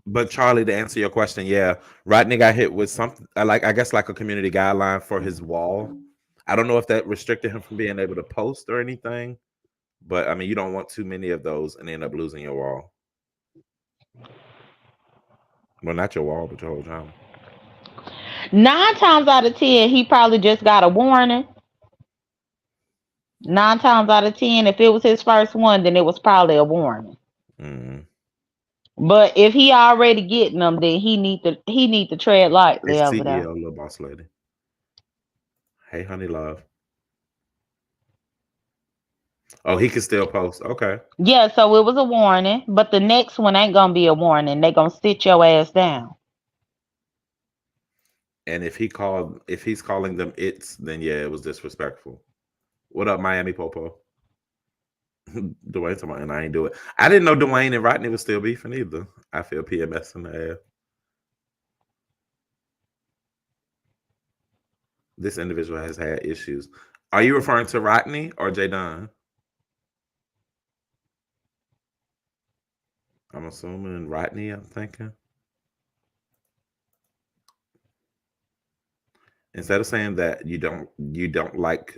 Speaker 1: But Charlie, to answer your question, yeah, Rodney got hit with something like I guess like a community guideline for his wall. I don't know if that restricted him from being able to post or anything, but I mean, you don't want too many of those and end up losing your wall. Well, not your wall, but your whole channel.
Speaker 3: 9 times out of 10, he probably just got a warning. 9 times out of 10, if it was his first one, then it was probably a warning.
Speaker 1: Mm.
Speaker 3: But if he already getting them, then he need to tread
Speaker 1: Hey,
Speaker 3: lightly over there.
Speaker 1: CEO, little boss lady. Hey, honey love. Oh, he can still post. Okay.
Speaker 3: Yeah, so it was a warning, but the next one ain't gonna be a warning. They gonna sit your ass down.
Speaker 1: And if he's calling them it's, then yeah, it was disrespectful. What up, Miami Popo? Dwayne talking about, and I ain't do it. I didn't know Dwayne and Rodney was still beefing either. I feel PMS in the air. This individual has had issues. Are you referring to Rodney or Jadon? I'm assuming Rodney, I'm thinking. Instead of saying that you don't like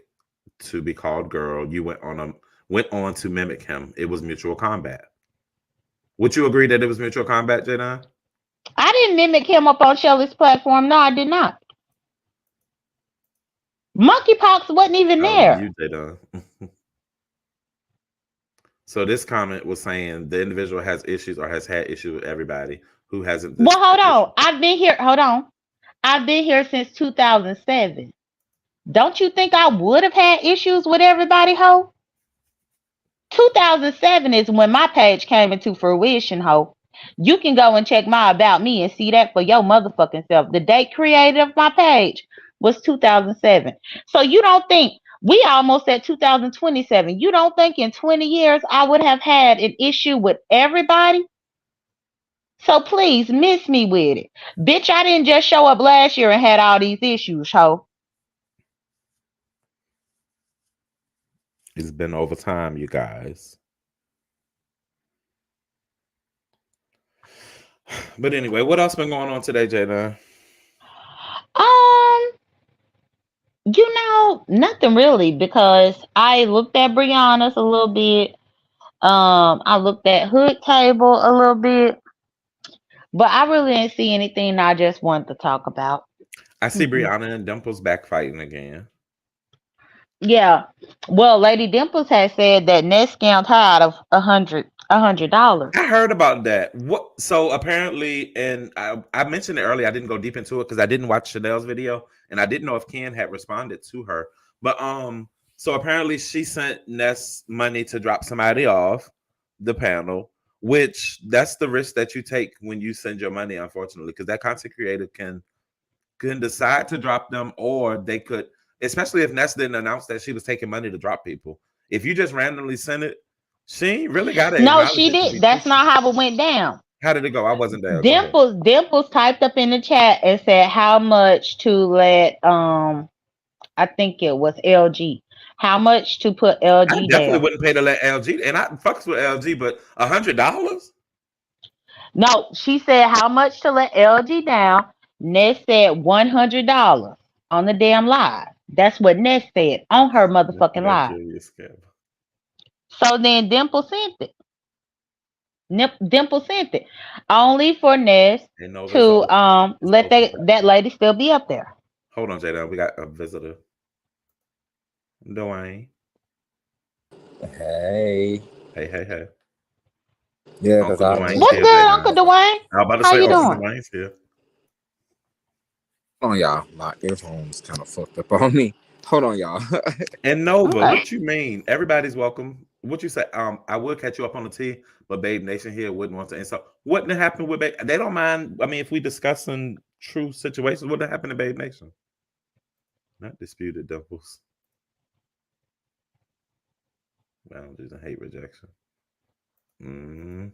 Speaker 1: to be called girl, you went on to mimic him. It was mutual combat. Would you agree that it was mutual combat, Jadon?
Speaker 3: I didn't mimic him up on Shelly's platform. No, I did not. Monkeypox wasn't even there.
Speaker 1: You, Jadon. So this comment was saying the individual has issues or has had issues with everybody who hasn't
Speaker 3: Well, hold
Speaker 1: this issue.
Speaker 3: on. I've been here. Hold on. I've been here since 2007. Don't you think I would have had issues with everybody, ho? 2007 is when my page came into fruition, ho. You can go and check my about me and see that for your motherfucking self. The date created of my page was 2007. So you don't think we almost at 2027? You don't think in 20 years I would have had an issue with everybody? So please miss me with it. Bitch, I didn't just show up last year and had all these issues, ho.
Speaker 1: It's been over time, you guys. But anyway, what else been going on today, Jada?
Speaker 3: Um, nothing really because I looked at Brianna's a little bit. I looked at Hood Table a little bit, but I really didn't see anything I just wanted to talk about.
Speaker 1: I see
Speaker 3: Mm-mm.
Speaker 1: Brianna and Dimples back fighting again.
Speaker 3: Yeah. Well, Lady Dimples has said that Ness scammed her out of $100.
Speaker 1: I heard about that. What? So apparently, and I mentioned it earlier. I didn't go deep into it because I didn't watch Chanel's video, and I didn't know if Ken had responded to her. But so apparently she sent Ness money to drop somebody off the panel, which that's the risk that you take when you send your money, unfortunately, because that content creator can decide to drop them, or they could, especially if Ness didn't announce that she was taking money to drop people. If you just randomly send it, she ain't really got to
Speaker 3: No,
Speaker 1: acknowledge
Speaker 3: she
Speaker 1: it to
Speaker 3: did.
Speaker 1: be
Speaker 3: That's
Speaker 1: truthful.
Speaker 3: not how it went down.
Speaker 1: How did it go? I wasn't there. Go ahead.
Speaker 3: Dimples typed up in the chat and said how much to let I think it was LG. How much to put
Speaker 1: I
Speaker 3: LG
Speaker 1: definitely
Speaker 3: down?
Speaker 1: wouldn't pay to let LG, and I fucks with LG, but $100?
Speaker 3: No, she said how much to let LG down. Ness said $100 on the damn live. That's what Ness said on her motherfucking
Speaker 1: That
Speaker 3: live.
Speaker 1: curious scam.
Speaker 3: So then Dimple sent it. Dimple sent it only for Ness
Speaker 1: Ain't no
Speaker 3: to
Speaker 1: result. It's
Speaker 3: let
Speaker 1: open
Speaker 3: that lady still be up there.
Speaker 1: Hold on, Jada. We got a visitor. Dwayne.
Speaker 5: Hey.
Speaker 1: Hey, hey, hey.
Speaker 5: Yeah, because
Speaker 1: Uncle
Speaker 5: I don't
Speaker 1: Dwayne's
Speaker 3: What's
Speaker 1: here,
Speaker 3: good,
Speaker 1: Jada.
Speaker 3: Uncle
Speaker 5: know.
Speaker 3: Dwayne?
Speaker 1: I was about to
Speaker 3: How
Speaker 1: say
Speaker 3: you
Speaker 1: Uncle
Speaker 3: doing?
Speaker 1: Dwayne's here.
Speaker 5: Hold on, y'all. My earphones kind of fucked up on me. Hold on, y'all.
Speaker 1: And Nova,
Speaker 3: Okay.
Speaker 1: what you mean? Everybody's welcome. What you say? I will catch you up on the tea, but Babe Nation here wouldn't want to insult. What did happen with Babe? They don't mind. I mean, if we discussing true situations, what did happen to Babe Nation? Not disputed dimples. Boundaries and hate rejection. Mm.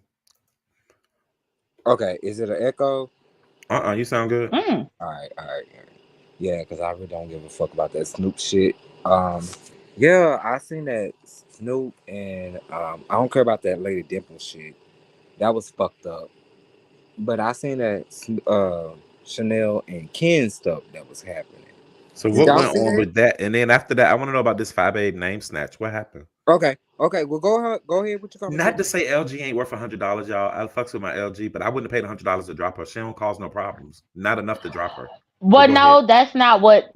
Speaker 5: Okay, is it an echo?
Speaker 1: You sound good.
Speaker 3: Mm.
Speaker 5: All right, all right. Yeah, because I really don't give a fuck about that Snoop shit. Um, yeah, I seen that Snoop and I don't care about that Lady Dimple shit. That was fucked up. But I seen that Chanel and Ken stuff that was happening.
Speaker 1: So
Speaker 5: Did
Speaker 1: what
Speaker 5: y'all
Speaker 1: went
Speaker 5: see
Speaker 1: on
Speaker 5: that?
Speaker 1: with that? And then after that, I want to know about this 5A name snatch. What happened?
Speaker 5: Okay, okay. Well, go ahead with your
Speaker 1: Not to
Speaker 5: conversation.
Speaker 1: say LG ain't worth $100, y'all. I fucks with my LG, but I wouldn't have paid $100 to drop her. She don't cause no problems. Not enough to drop her. But
Speaker 3: Well,
Speaker 1: go ahead.
Speaker 3: no, that's not what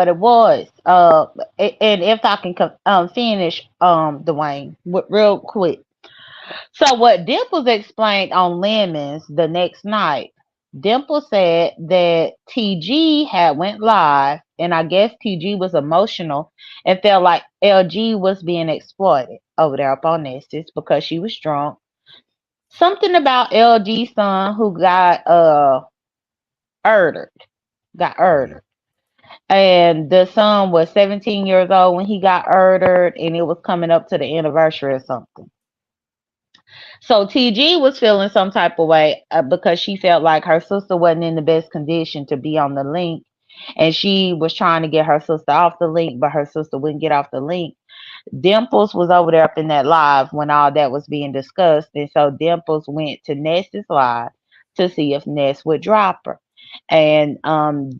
Speaker 3: it was. And if I can finish, Dwayne, real quick. So what Dimples explained on Lemons the next night, Dimple said that TG had went live, and I guess TG was emotional and felt like LG was being exploited over there up on Nessus because she was drunk. Something about LG's son who got murdered, got
Speaker 1: Mhm.
Speaker 3: murdered. And the son was 17 years old when he got murdered, and it was coming up to the anniversary or something. So TG was feeling some type of way because she felt like her sister wasn't in the best condition to be on the link, and she was trying to get her sister off the link, but her sister wouldn't get off the link. Dimples was over there up in that live when all that was being discussed, and so Dimples went to Ness's live to see if Ness would drop her, and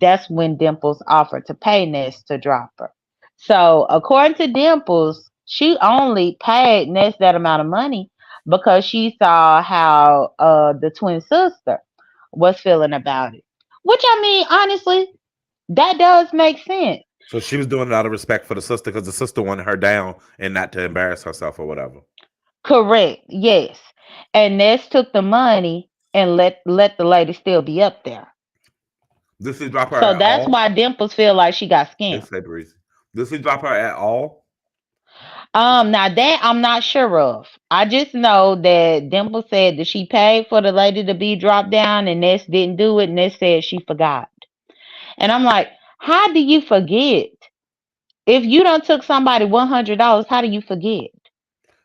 Speaker 3: that's when Dimples offered to pay Ness to drop her. So according to Dimples, she only paid Ness that amount of money because she saw how the twin sister was feeling about it. Which I mean, honestly, that does make sense.
Speaker 1: So she was doing it out of respect for the sister because the sister wanted her down and not to embarrass herself or whatever.
Speaker 3: Correct. Yes. And Ness took the money and let the lady still be up there.
Speaker 1: Did she drop her
Speaker 3: So
Speaker 1: at
Speaker 3: that's
Speaker 1: all?
Speaker 3: why Dimples feel like she got
Speaker 1: They
Speaker 3: scammed.
Speaker 1: say breezy. Did she drop her at all?
Speaker 3: Now that I'm not sure of. I just know that Dimple said that she paid for the lady to be dropped down and Ness didn't do it. Ness said she forgot. And I'm like, how do you forget? If you don't took somebody $100, how do you forget?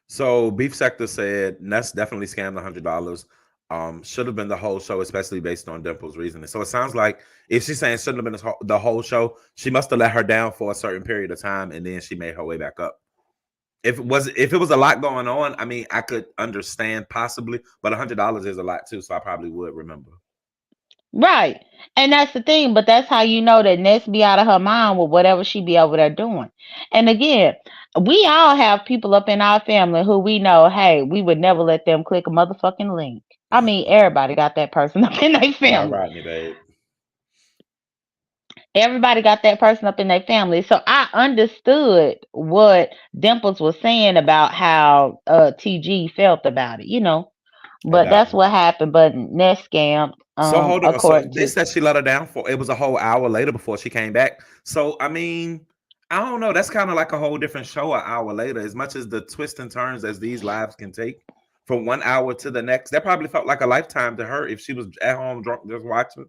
Speaker 1: So Beef Sector said Ness definitely scammed $100. Should have been the whole show, especially based on Dimple's reasoning. So it sounds like if she's saying shouldn't have been the whole show, she must have let her down for a certain period of time, and then she made her way back up. If it was a lot going on, I mean, I could understand possibly, but $100 is a lot too, so I probably would remember.
Speaker 3: Right. And that's the thing, but that's how you know that Ness be out of her mind with whatever she be over there doing. And again, we all have people up in our family who we know, hey, we would never let them click a motherfucking link. I mean, everybody got that person up in their
Speaker 1: Y'all
Speaker 3: family.
Speaker 1: ride me, babe.
Speaker 3: Everybody got that person up in their family. So I understood what Dimples was saying about how TG felt about it.
Speaker 1: I
Speaker 3: But
Speaker 1: got
Speaker 3: that's
Speaker 1: you.
Speaker 3: what happened. But Ness scammed,
Speaker 1: So hold on. So
Speaker 3: according
Speaker 1: they
Speaker 3: to.
Speaker 1: said she let her down for it was a whole hour later before she came back. So I mean, I don't know. That's kind of like a whole different show an hour later. As much as the twists and turns as these lives can take from 1 hour to the next, that probably felt like a lifetime to her if she was at home drunk just watching.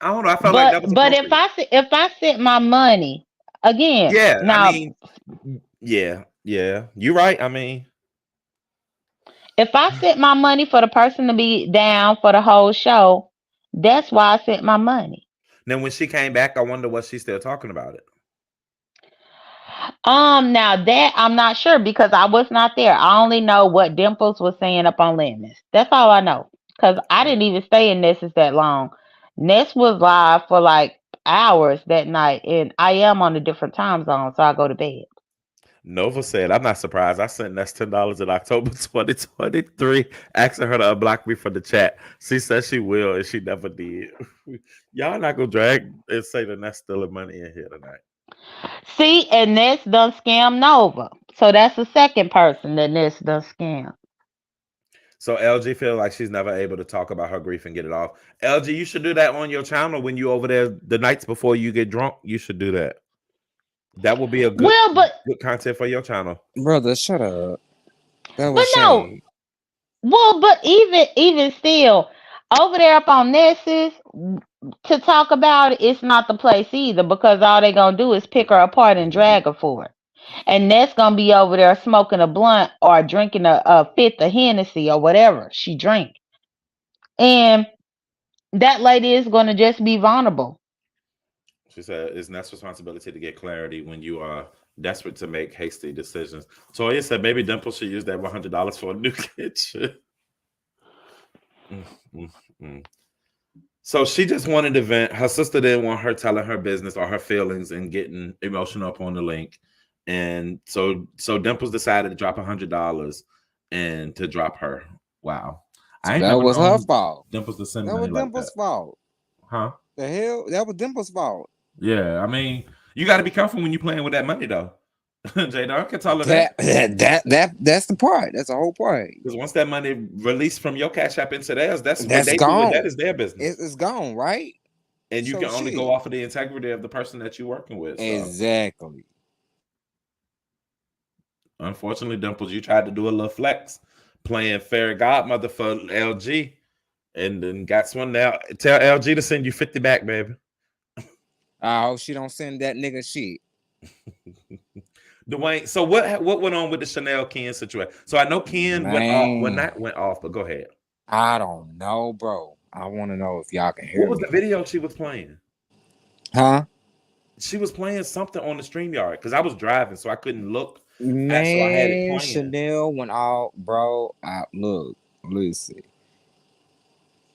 Speaker 1: I don't know. I felt like
Speaker 3: But
Speaker 1: that was
Speaker 3: but if
Speaker 1: appropriate.
Speaker 3: I sent my money again
Speaker 1: Yeah, I
Speaker 3: now,
Speaker 1: mean, yeah. You're right. I mean,
Speaker 3: if I sent my money for the person to be down for the whole show, that's why I sent my money.
Speaker 1: then when she came back, I wonder was she still talking about it.
Speaker 3: Now that I'm not sure because I was not there. I only know what Dimples was saying up on Lemons. That's all I know. Cause I didn't even stay in Ness's that long. Ness was live for like hours that night, and I am on a different time zone, so I go to bed.
Speaker 1: Nova said, I'm not surprised. I sent Ness $10 in October 2023, asking her to unblock me from the chat. She said she will, and she never did. Y'all not gonna drag and say that Ness stealing money in here tonight.
Speaker 3: See, and Ness done scam Nova. So that's the second person that Ness done scam.
Speaker 1: So LG feel like she's never able to talk about her grief and get it off. LG, you should do that on your channel when you over there the nights before you get drunk. You should do that. That will be a
Speaker 3: Well,
Speaker 1: good content for your channel.
Speaker 5: Brother, shut up. That
Speaker 3: but
Speaker 5: was
Speaker 3: no.
Speaker 5: shade.
Speaker 3: Well, but even still, over there up on Nessus, to talk about it, it's not the place either because all they gonna do is pick her apart and drag her for it. And that's gonna be over there smoking a blunt or drinking a fifth of Hennessy or whatever she drink. And that lady is gonna just be vulnerable.
Speaker 1: She said it's Ness' responsibility to get clarity when you are desperate to make hasty decisions. So he said maybe Dimple should use that $100 for a new kitchen. Mm, mm, mm. So she just wanted to vent. Her sister didn't want her telling her business or her feelings and getting emotional up on the link. And so Dimples decided to drop $100 and to drop her. Wow.
Speaker 5: So
Speaker 1: I ain't
Speaker 5: that
Speaker 1: never
Speaker 5: was her
Speaker 1: known
Speaker 5: fault.
Speaker 1: Dimples to send
Speaker 5: That was
Speaker 1: money like that.
Speaker 5: Dimple's fault.
Speaker 1: Huh?
Speaker 5: The hell? That was Dimple's fault.
Speaker 1: Yeah, I mean, you got to be careful when you're playing with that money, though. J Dog can tell her
Speaker 5: That's the part. That's the whole part.
Speaker 1: because once that money released from your cash app into theirs, that's what
Speaker 5: That's
Speaker 1: they do with that
Speaker 5: gone.
Speaker 1: is their business,
Speaker 5: It's gone, right?
Speaker 1: and you
Speaker 5: So
Speaker 1: can only
Speaker 5: shit.
Speaker 1: go off of the integrity of the person that you're working with. So,
Speaker 5: Exactly.
Speaker 1: unfortunately, Dimples, you tried to do a little flex, playing fairy godmother for LG, and then got one now. Tell LG to send you 50 back, baby.
Speaker 5: I hope she don't send that nigga shit.
Speaker 1: Dwayne, so what went on with the Chanel Ken situation? So I know Ken went off. Well,
Speaker 5: Man,
Speaker 1: not went off, but go ahead.
Speaker 5: I don't know, bro. I want to know if y'all can hear
Speaker 1: What was
Speaker 5: me.
Speaker 1: the video she was playing?
Speaker 5: Huh?
Speaker 1: She was playing something on the StreamYard because I was driving, so I couldn't look. So I had it
Speaker 5: Man,
Speaker 1: playing.
Speaker 5: Chanel went all, bro. Look, listen.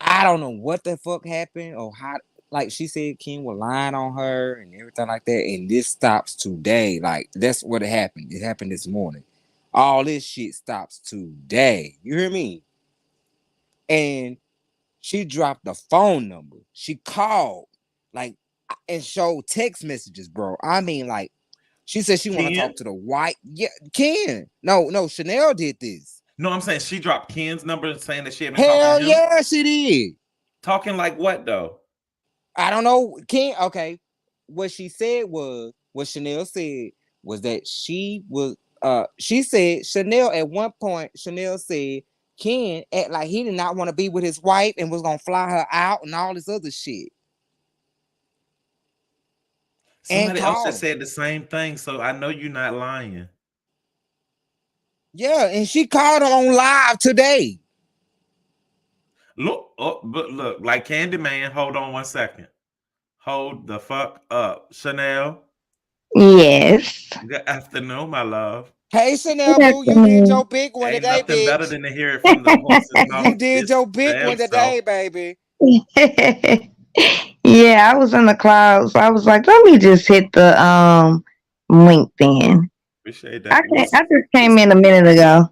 Speaker 5: I don't know what the fuck happened or how. Like she said, Ken was lying on her and everything like that. And this stops today. Like that's what it happened. It happened this morning. All this shit stops today. You hear me? And she dropped the phone number. She called, like, and showed text messages, bro. I mean, like, she said she want to
Speaker 1: Ken?
Speaker 5: talk to the white. Yeah, Ken. No, Chanel did this.
Speaker 1: No, I'm saying she dropped Ken's number saying that she had been talking
Speaker 5: Hell
Speaker 1: to him.
Speaker 5: yeah, she did.
Speaker 1: Talking like what though?
Speaker 5: I don't know. Ken, okay. What she said was, what Chanel said was that she said Chanel at one point, Chanel said Ken act like he did not want to be with his wife and was gonna fly her out and all this other shit. And
Speaker 1: Somebody else
Speaker 5: called
Speaker 1: just
Speaker 5: him.
Speaker 1: said the same thing, so I know you're not lying.
Speaker 5: Yeah, and she called him on live today.
Speaker 1: Look, but look, like Candyman. Hold on 1 second. Hold the fuck up, Chanel.
Speaker 3: Yes.
Speaker 1: Good afternoon, my love.
Speaker 5: Hey Chanel
Speaker 3: Good
Speaker 5: Boo, you did
Speaker 3: afternoon.
Speaker 5: your big one
Speaker 1: Ain't
Speaker 5: today,
Speaker 1: nothing better
Speaker 5: bitch.
Speaker 1: than to hear it from the horse's mouth.
Speaker 5: You did
Speaker 1: It's
Speaker 5: your big
Speaker 1: damn
Speaker 5: one
Speaker 1: self.
Speaker 5: today, baby.
Speaker 3: Yeah, I was in the clouds. I was like, let me just hit the link then.
Speaker 1: Appreciate
Speaker 3: I
Speaker 1: that.
Speaker 3: can't, I just came in a minute ago.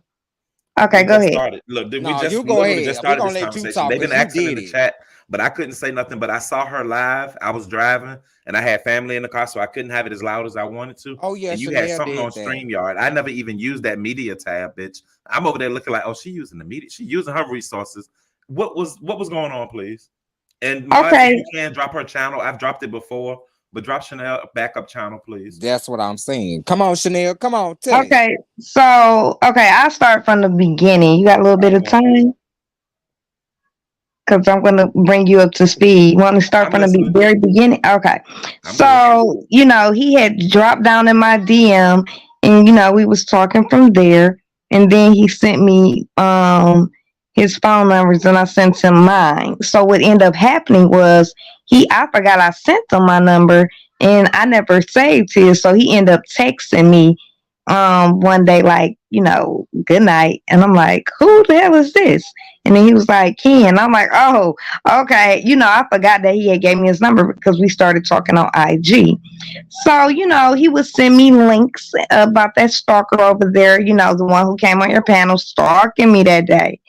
Speaker 3: Okay,
Speaker 1: We
Speaker 3: go
Speaker 1: just
Speaker 3: ahead.
Speaker 1: started. Look, we
Speaker 5: No,
Speaker 1: just
Speaker 5: you go
Speaker 1: literally just
Speaker 5: ahead. We're
Speaker 1: started
Speaker 5: gonna
Speaker 1: this
Speaker 5: let you
Speaker 1: conversation.
Speaker 5: talk
Speaker 1: They've been
Speaker 5: because you
Speaker 1: asking in
Speaker 5: did
Speaker 1: the
Speaker 5: it.
Speaker 1: chat, but I couldn't say nothing. But I saw her live. I was driving and I had family in the car, so I couldn't have it as loud as I wanted to.
Speaker 5: Oh yeah,
Speaker 1: And you had
Speaker 5: Chanel
Speaker 1: something on
Speaker 5: did that.
Speaker 1: StreamYard. I never even used that media tab, bitch. I'm over there looking like, oh, she using the media. She using her resources. What was going on, please? And Mars, if
Speaker 3: Okay,
Speaker 1: you can drop her channel, I've dropped it before, but drop Chanel a backup channel, please.
Speaker 5: That's what I'm saying. Come on, Chanel. Come on, tell it.
Speaker 3: okay. So, okay, I'll start from the beginning. You got a little bit of time? Because I'm going to bring you up to speed. You want to start
Speaker 1: I'm
Speaker 3: from the
Speaker 1: listening.
Speaker 3: very beginning? Okay.
Speaker 1: I'm ready.
Speaker 3: So, he had dropped down in my DM and, we was talking from there. And then he sent me his phone numbers and I sent him mine. So what ended up happening was I forgot I sent him my number and I never saved his. So he ended up texting me one day like, good night. And I'm like, who the hell is this? And then he was like, Ken. I'm like, oh, okay. I forgot that he had gave me his number because we started talking on IG. So, he would send me links about that stalker over there, the one who came on your panel stalking me that day.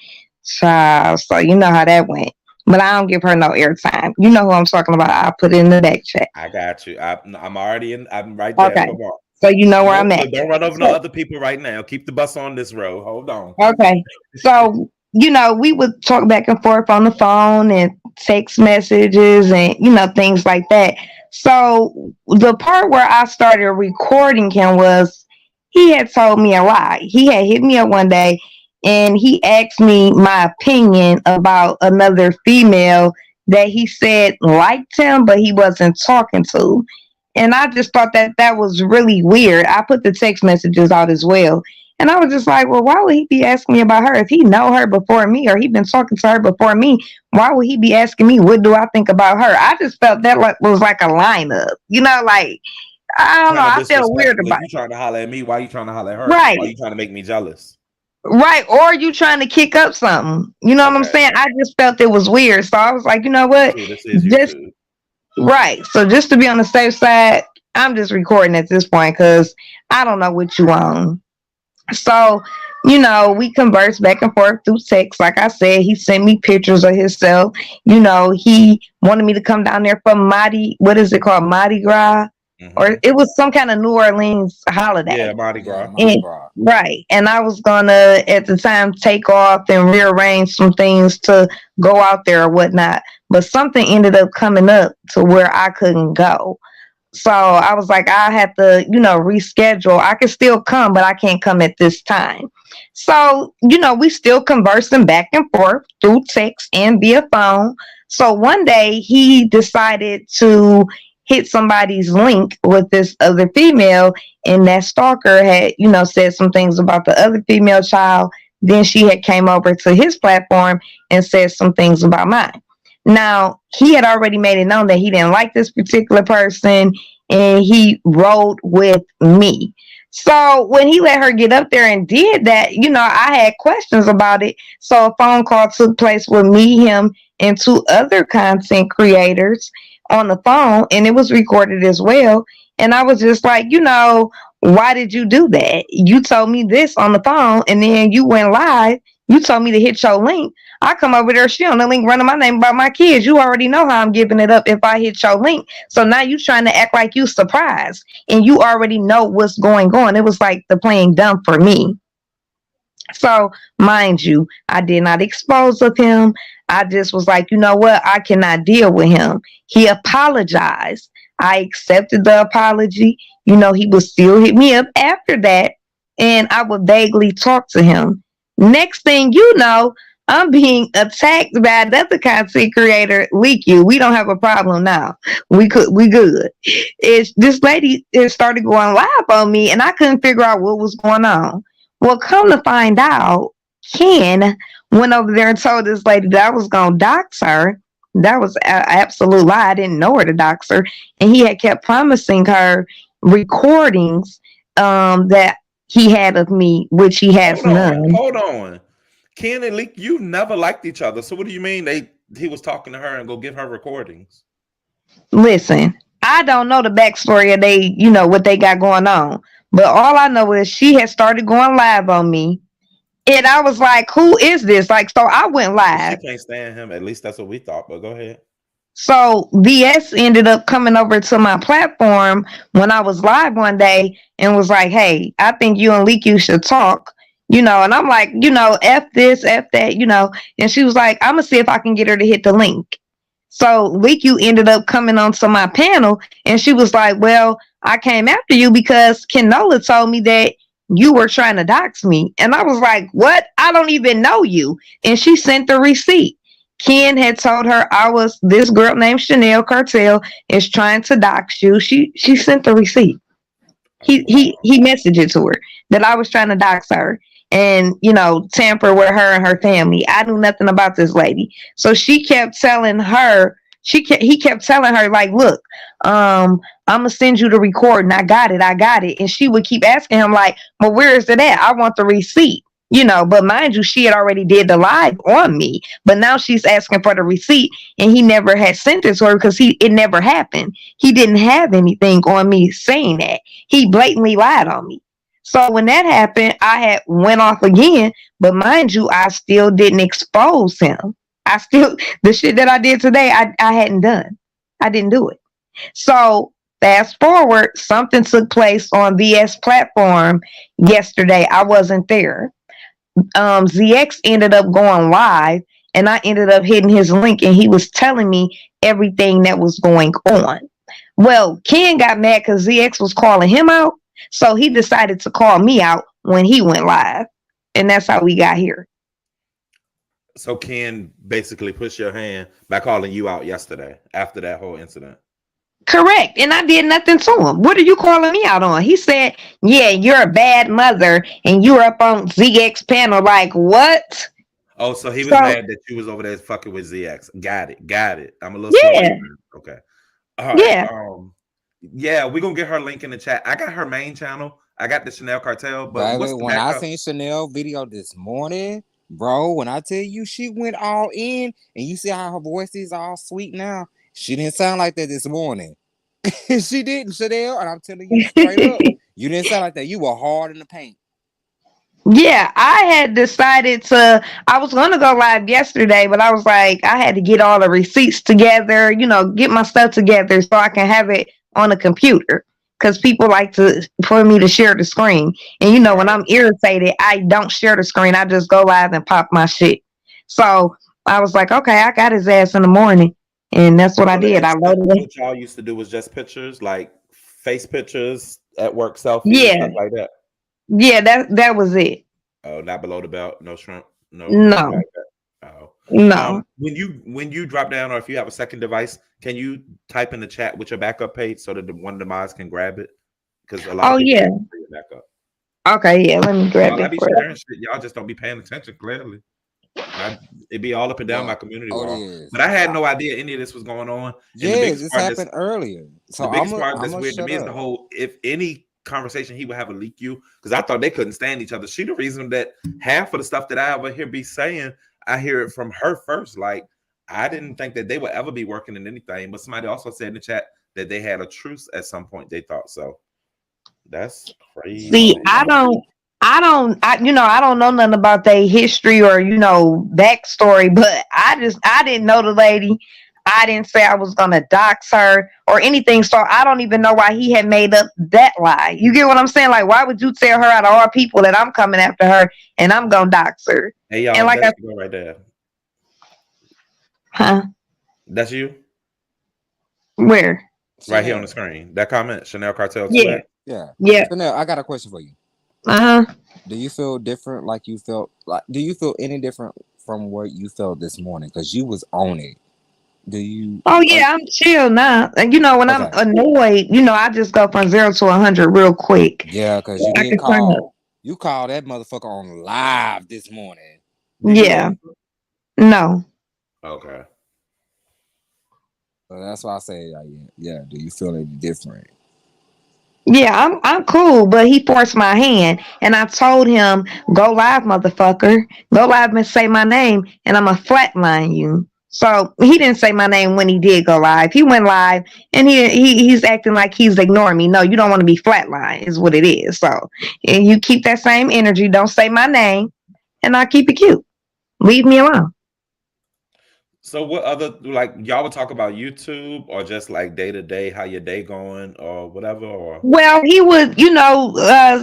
Speaker 3: So you know how that went. But I don't give her no airtime. You know who I'm talking about. I'll put it in the back chat.
Speaker 1: I got you. I'm already in. I'm right there
Speaker 3: Okay.
Speaker 1: for Mark.
Speaker 3: So you know where
Speaker 1: Nope,
Speaker 3: I'm at.
Speaker 1: but don't run over no
Speaker 3: So,
Speaker 1: other people right now. Keep the bus on this road. Hold on.
Speaker 3: okay. So, we would talk back and forth on the phone and text messages and, things like that.
Speaker 6: So the part where I started recording him was he had told me a lie. He had hit me up one day and he asked me my opinion about another female that he said liked him, but he wasn't talking to. And I just thought that that was really weird. I put the text messages out as well. And I was just like, well, why would he be asking me about her? If he know her before me or he been talking to her before me, why would he be asking me what do I think about her? I just felt that was like a lineup. Like I don't know.
Speaker 1: Kind of
Speaker 6: I felt weird
Speaker 1: disrespectful. If
Speaker 6: about
Speaker 1: you trying to holler at me, why you trying to holler at
Speaker 6: it.
Speaker 1: her? Why
Speaker 6: Right.
Speaker 1: you trying to make me jealous?
Speaker 6: Right. Or you trying to kick up something. You know what I'm
Speaker 1: Okay.
Speaker 6: saying? I just felt it was weird. So I was like, you know what?
Speaker 1: True, this is
Speaker 6: Just
Speaker 1: YouTube.
Speaker 6: right. So just to be on the safe side, I'm just recording at this point because I don't know what you on. So, we converse back and forth through text. Like I said, he sent me pictures of himself. He wanted me to come down there for what is it called? Mardi Gras? Or
Speaker 1: Hmm.
Speaker 6: it was some kind of New Orleans holiday.
Speaker 1: Yeah, Mardi
Speaker 5: Yeah,
Speaker 1: Gras.
Speaker 5: Mardi
Speaker 6: And
Speaker 5: Gras.
Speaker 6: right. And I was gonna at the time take off and rearrange some things to go out there or whatnot. But something ended up coming up to where I couldn't go. So I was like, I have to, reschedule. I can still come, but I can't come at this time. So, we still conversing back and forth through text and via phone. So one day he decided to hit somebody's link with this other female, and that stalker had, said some things about the other female child. Then she had came over to his platform and said some things about mine. Now, he had already made it known that he didn't like this particular person and he rode with me. So when he let her get up there and did that, I had questions about it. So a phone call took place with me, him, and two other content creators on the phone, and it was recorded as well. And I was just like, why did you do that? You told me this on the phone, and then you went live. You told me to hit your link. I come over there, she on the link running my name about my kids. You already know how I'm giving it up if I hit your link. So now you trying to act like you surprised and you already know what's going on. It was like the playing dumb for me. So, mind you, I did not expose of him. I just was like, you know what? I cannot deal with him. He apologized. I accepted the apology. He would still hit me up after that, and I would vaguely talk to him. Next thing you know, I'm being attacked by another content creator, Leak You. We don't have a problem now. We good. This lady it started going live on me, and I couldn't figure out what was going on. Well, come to find out, Ken went over there and told this lady that I was going to dox her. That was an absolute lie. I didn't know her to dox her. And he had kept promising her recordings that he had of me, which he has
Speaker 1: Hold on,
Speaker 6: none.
Speaker 1: hold on. Ken and Leak, you never liked each other. So what do you mean he was talking to her and go give her recordings?
Speaker 6: Listen, I don't know the backstory of what they got going on. But all I know is she had started going live on me. And I was like, who is this? Like, so I went
Speaker 1: Well, she
Speaker 6: live.
Speaker 1: can't stand him. At least that's what we thought. But go ahead.
Speaker 6: So O.D.S ended up coming over to my platform when I was live one day and was like, hey, I think you and Leak you should talk. And I'm like, F this, F that, And she was like, I'm gonna see if I can get her to hit the link. So Leak you ended up coming onto my panel and she was like, well, I came after you because Kenola told me that you were trying to dox me. And I was like, what? I don't even know you. And she sent the receipt. Ken had told her I was this girl named Chanel Cartel is trying to dox you. She sent the receipt.
Speaker 1: Oh wow.
Speaker 6: He messaged it to her that I was trying to dox her and tamper with her and her family. I knew nothing about this lady, so she kept telling her. He kept telling her like, look, I'm gonna send you the recording. I got it. And she would keep asking him like, well, where is it at? I want the receipt. But mind you, she had already did the live on me, but now she's asking for the receipt, and he never had sent it to her because it never happened. He didn't have anything on me saying that. He blatantly lied on me. So when that happened, I had went off again, but mind you, I still didn't expose him. I still the shit that I did today, I hadn't done. I didn't do it. So fast forward, something took place on VS platform yesterday. I wasn't there. ZX ended up going live and I ended up hitting his link and he was telling me everything that was going on. Well, Ken got mad because ZX was calling him out. So he decided to call me out when he went live. And that's how we got here.
Speaker 1: So Ken basically pushed your hand by calling you out yesterday after that whole incident.
Speaker 6: Correct. And I did nothing to him. What are you calling me out on? He said, yeah, you're a bad mother and you're up on ZX panel. Like, what?
Speaker 1: Oh, so he was
Speaker 6: So,
Speaker 1: mad that you was over there fucking with ZX. Got it. Got it. I'm a little slow to
Speaker 6: yeah,
Speaker 1: learn. Okay. All right.
Speaker 6: yeah.
Speaker 1: Yeah, we're gonna get her link in the chat. I got her main channel. I got the Chanel Cartel, but
Speaker 5: Baby,
Speaker 1: what's the
Speaker 5: when I
Speaker 1: backup?
Speaker 5: seen Chanel video this morning, bro, when I tell you she went all in, and you see how her voice is all sweet now, she didn't sound like that this morning. She didn't, Chanel, and I'm telling you straight up, you didn't sound like that. You were hard in the paint.
Speaker 6: Yeah, I had decided to. I was going to go live yesterday, but I was like, I had to get all the receipts together, get my stuff together so I can have it on a computer. Because people like for me to share the screen. And when
Speaker 1: Right.
Speaker 6: I'm irritated, I don't share the screen. I just go live and pop my shit. So I was like, okay, I got his ass in the morning. And that's what I
Speaker 1: So the
Speaker 6: did. I
Speaker 1: incident,
Speaker 6: loaded it.
Speaker 1: what y'all used to do was just pictures, like face pictures at work, selfies,
Speaker 6: Yeah,
Speaker 1: stuff like that.
Speaker 6: yeah, that was it.
Speaker 1: Oh, not below the belt, no shrimp, no nothing
Speaker 6: No,
Speaker 1: like that. Oh.
Speaker 6: no.
Speaker 1: When you drop down or if you have a second device, can you type in the chat with your backup page so that one of the mods can grab it? Because a lot of
Speaker 6: Oh,
Speaker 1: people
Speaker 6: yeah.
Speaker 1: don't see your backup.
Speaker 6: Okay, yeah, let me grab
Speaker 1: I
Speaker 6: it
Speaker 1: be
Speaker 6: for
Speaker 1: sharing shit. Y'all just don't be paying attention, clearly. It be all up and down my
Speaker 5: But
Speaker 1: community wall.
Speaker 5: O.D.S.
Speaker 1: But I had no idea any of this was going on. And the
Speaker 5: Yes,
Speaker 1: biggest
Speaker 5: this
Speaker 1: part that's
Speaker 5: happened earlier.
Speaker 1: the
Speaker 5: So
Speaker 1: biggest
Speaker 5: I'm
Speaker 1: part that's
Speaker 5: gonna
Speaker 1: weird to
Speaker 5: shut
Speaker 1: me is the
Speaker 5: up.
Speaker 1: whole if any conversation he would have a leak you because I thought they couldn't stand each other. She the reason that half of the stuff that I ever hear be saying, I hear it from her first. Like I didn't think that they would ever be working in anything. But somebody also said in the chat that they had a truce at some point. They thought so. That's
Speaker 6: See,
Speaker 1: crazy.
Speaker 6: I don't know nothing about their history or backstory, but I didn't know the lady. I didn't say I was gonna dox her or anything, so I don't even know why he had made up that lie. You get what I'm saying? Like, why would you tell her out of all people that I'm coming after her and I'm gonna dox her?
Speaker 1: Hey
Speaker 6: And
Speaker 1: y'all,
Speaker 6: like
Speaker 1: that's
Speaker 6: I,
Speaker 1: you go right there.
Speaker 6: huh?
Speaker 1: That's you
Speaker 6: Where?
Speaker 1: right here on the
Speaker 5: Chanel.
Speaker 1: screen. That comment, Chanel Cartel
Speaker 6: Yeah,
Speaker 1: 2X.
Speaker 5: Yeah.
Speaker 6: yeah.
Speaker 5: Chanel, I got a question for you.
Speaker 6: Uh huh.
Speaker 5: Do you feel different like you felt do you feel any different from what you felt this morning? Because you was on it. Do you
Speaker 6: Oh
Speaker 5: are,
Speaker 6: yeah, I'm chill now. And when I'm
Speaker 5: okay.
Speaker 6: annoyed, I just go from 0 to 100 real quick.
Speaker 5: Yeah, because you
Speaker 6: I
Speaker 5: did
Speaker 6: can turn up.
Speaker 5: you called that motherfucker on live this morning.
Speaker 1: Did you
Speaker 6: Yeah.
Speaker 1: answer?
Speaker 6: No.
Speaker 1: Okay.
Speaker 5: So that's why I say yeah, do you feel any different?
Speaker 6: Yeah, I'm cool, but he forced my hand, and I told him, "Go live, motherfucker. Go live and say my name, and I'ma flatline you." So he didn't say my name when he did go live. He went live, and he's acting like he's ignoring me. No, you don't want to be flatlined, is what it is. So, and you keep that same energy. Don't say my name, and I'll keep it cute. Leave me alone.
Speaker 1: So what other like y'all would talk about YouTube or just like day to day, how your day going or whatever or
Speaker 6: Well, he would,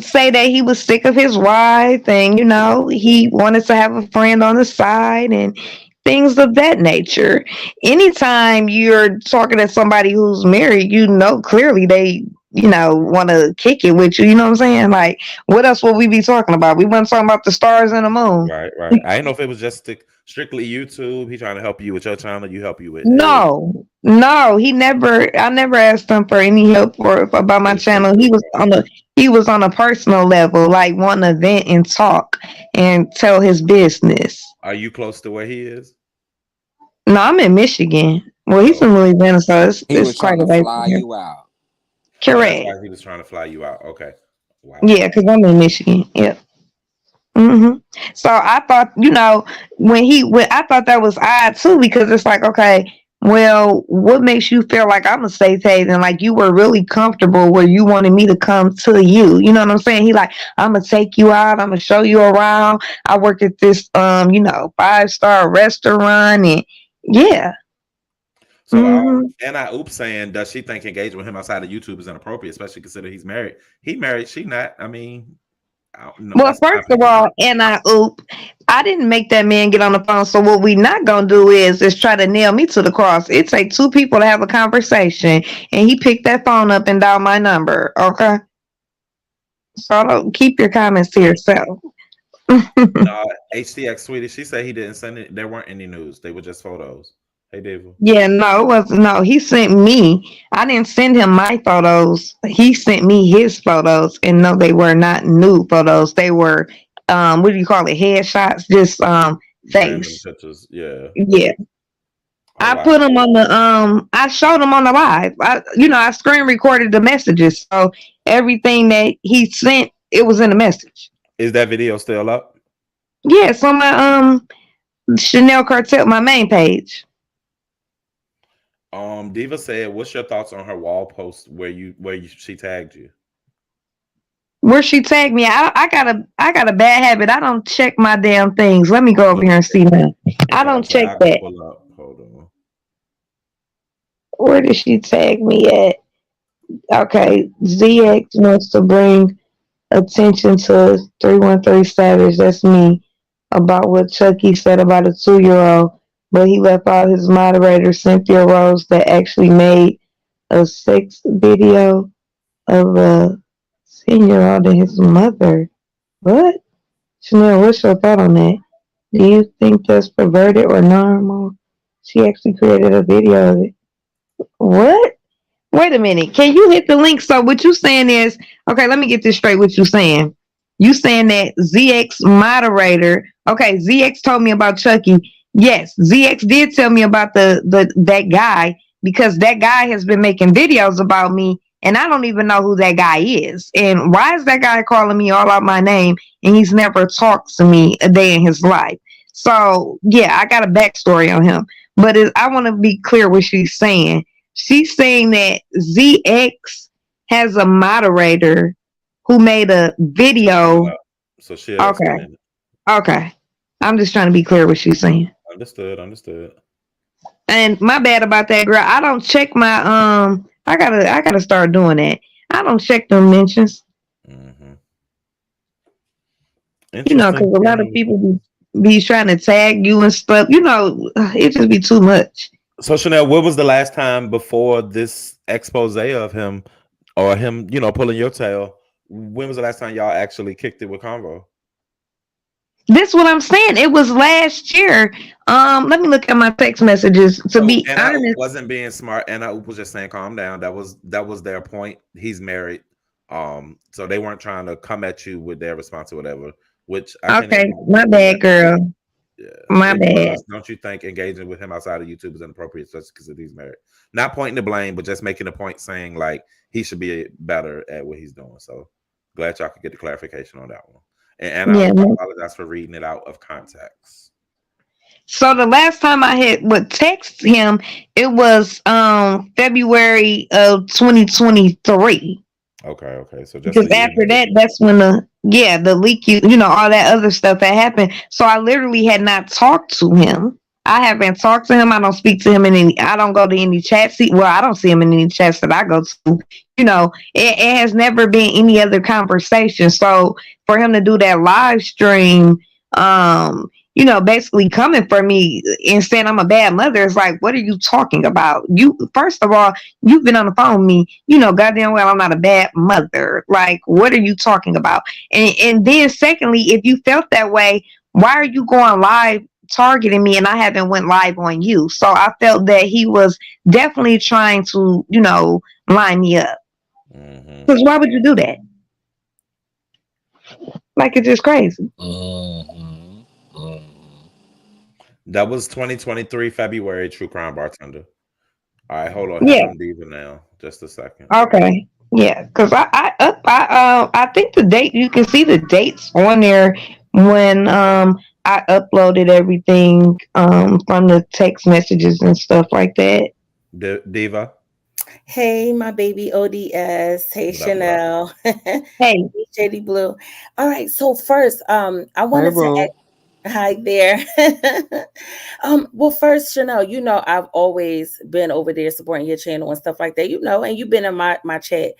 Speaker 6: say that he was sick of his wife and, he wanted to have a friend on the side and things of that nature. Anytime you're talking to somebody who's married, clearly they, want to kick it with you. You know what I'm saying? Like, what else would we be talking about? We weren't talking about the stars and the moon.
Speaker 1: right. I didn't know if it was just strictly YouTube. He trying to help you with your channel, you help you with his.
Speaker 6: No, no, I never asked him for any help about
Speaker 1: It
Speaker 6: my
Speaker 1: was strictly
Speaker 6: channel.
Speaker 1: okay.
Speaker 6: He was on a personal level, like wanting to vent and talk and tell his business.
Speaker 1: Are you close to where he is?
Speaker 6: No, I'm in Michigan. Well, he's
Speaker 1: Oh,
Speaker 6: in Louisiana, so
Speaker 5: He
Speaker 6: it's
Speaker 5: was
Speaker 6: quite
Speaker 5: trying to
Speaker 6: a way from
Speaker 5: fly
Speaker 6: here.
Speaker 5: you out.
Speaker 1: oh, that's
Speaker 6: Correct.
Speaker 1: why he was trying to fly you out. Okay. Wow.
Speaker 6: Yeah, because I'm in Michigan. Yep. So I thought, when I thought that was odd too, because it's like, okay, well, what makes you feel like I'm a safe haven? Like you were really comfortable where you wanted me to come to you. You know what I'm saying? He like, I'm gonna take you out. I'm gonna show you around. I work at this, 5-star restaurant, and yeah.
Speaker 1: So
Speaker 6: hmm
Speaker 1: Anna Oops saying, does she think engaging with him outside of YouTube is inappropriate, especially considering he's married? He married, she not. I mean, No,
Speaker 6: Well,
Speaker 1: that's my
Speaker 6: first of
Speaker 1: opinion.
Speaker 6: all, I didn't make that man get on the phone. So what we not gonna do is try to nail me to the cross. It takes two people to have a conversation, and he picked that phone up and dialed my number. Okay, so don't keep your comments to yourself.
Speaker 1: No, HTX sweetie, she said he didn't send it. There weren't any news. They were just photos. Hey, David.
Speaker 6: Yeah, no, it was no. He sent me. I didn't send him my photos. He sent me his photos, and no, they were not nude photos. They were, what do you call it? Headshots, just
Speaker 1: Random
Speaker 6: face.
Speaker 1: pictures. Yeah.
Speaker 6: Yeah,
Speaker 1: Oh
Speaker 6: I
Speaker 1: wow.
Speaker 6: put him on the I showed him on the live. I screen recorded the messages, so everything that he sent, it was in the message.
Speaker 1: Is that video still up?
Speaker 6: Yeah, it's on my Chanel Cartel, my main page.
Speaker 1: Diva said, "What's your thoughts on her wall post where she tagged you?"
Speaker 6: Where she tagged me, I got a bad habit. I don't check my damn things. Let me go over
Speaker 1: Let
Speaker 6: here
Speaker 1: me
Speaker 6: and
Speaker 1: see.
Speaker 6: see now. I
Speaker 1: Okay,
Speaker 6: don't
Speaker 1: so
Speaker 6: check
Speaker 1: I can
Speaker 6: that.
Speaker 1: pull up. Hold on.
Speaker 6: Where did she tag me at? Okay, ZX wants to bring attention to 313 Savage. That's me about what Chucky said about a 2-year-old, but he left out his moderator Cynthia Rose that actually made a sex video of a 10-year-old and his mother. What? Chanel, what's your thought on that? Do you think that's perverted or normal? She actually created a video of it. What? Wait a minute. Can you hit the link? So what you saying is, okay, let me get this straight. What you saying? You saying that ZX moderator? Okay, ZX told me about Chucky. Yes, ZX did tell me about the that guy because that guy has been making videos about me, and I don't even know who that guy is. And why is that guy calling me all out my name? And he's never talked to me a day in his life. So yeah, I got a backstory on him. But I want to be clear what she's saying. She's saying that ZX has a moderator who made a
Speaker 1: It's coming
Speaker 6: video.
Speaker 1: up. So she'll
Speaker 6: Okay,
Speaker 1: explain it.
Speaker 6: okay. I'm just trying to be clear what she's saying.
Speaker 1: Understood. Understood.
Speaker 6: And my bad about that, girl. I don't check my I gotta start doing that. I don't check them mentions.
Speaker 1: Hmm.
Speaker 6: Because
Speaker 1: Interesting
Speaker 6: a lot of
Speaker 1: thing.
Speaker 6: people be trying to tag you and stuff. It just be too much.
Speaker 1: So Chanel, what was the last time before this expose of him or him, pulling your tail? When was the last time y'all actually kicked it with Convo?
Speaker 6: This what I'm saying. It was last year. Let me look at my text messages. To
Speaker 1: So
Speaker 6: be
Speaker 1: Anna
Speaker 6: honest,
Speaker 1: wasn't being smart. Anna was just saying, "Calm down." That was their point. He's married, so they weren't trying to come at you with their response or whatever. Which I can't
Speaker 6: okay,
Speaker 1: even
Speaker 6: my
Speaker 1: believe
Speaker 6: bad,
Speaker 1: that.
Speaker 6: girl.
Speaker 1: Yeah,
Speaker 6: My bad.
Speaker 1: because don't you think engaging with him outside of YouTube is inappropriate just because he's married? Not pointing the blame, but just making a point saying like he should be better at what he's doing. So glad y'all could get the clarification on that one. And I
Speaker 6: Yeah.
Speaker 1: apologize for reading it out of context.
Speaker 6: So the last time I had would text him, it was February of 2023.
Speaker 1: Okay. So just
Speaker 6: Because
Speaker 1: a year
Speaker 6: after
Speaker 1: later.
Speaker 6: that, that's when the leak, all that other stuff that happened. So I literally had not talked to him. I haven't talked to him. I don't speak to him in any. I don't go to any chats. Well, I don't see him in any chats that I go to. It has never been any other conversation. So for him to do that live stream, basically coming for me and saying I'm a bad mother, is like, what are you talking about? You first of all, you've been on the phone with me. You know goddamn well I'm not a bad mother. Like, what are you talking about? And then secondly, if you felt that way, why are you going live targeting me and I haven't went live on you? So I felt that he was definitely trying to, line me up.
Speaker 1: Hmm.
Speaker 6: Because why would you do that? Like, it's just crazy.
Speaker 5: Mm-hmm. Mm-hmm.
Speaker 1: That was 2023 February. True crime bartender. All right, hold on. Here
Speaker 6: Yeah.
Speaker 1: come Diva now. Just a second.
Speaker 6: Okay. Yeah. Because I think the date, you can see the dates on there when I uploaded everything from the text messages and stuff like that.
Speaker 1: Diva.
Speaker 7: Hey, my baby O.D.S. Hey,
Speaker 1: What up? What up?
Speaker 7: Chanel. Hey,
Speaker 6: Hey.
Speaker 7: Shady Blue. All right. So first, I
Speaker 5: Hey,
Speaker 7: wanted to
Speaker 5: boo.
Speaker 7: hi there. Well, first, Chanel, I've always been over there supporting your channel and stuff like that, and you've been in my chat.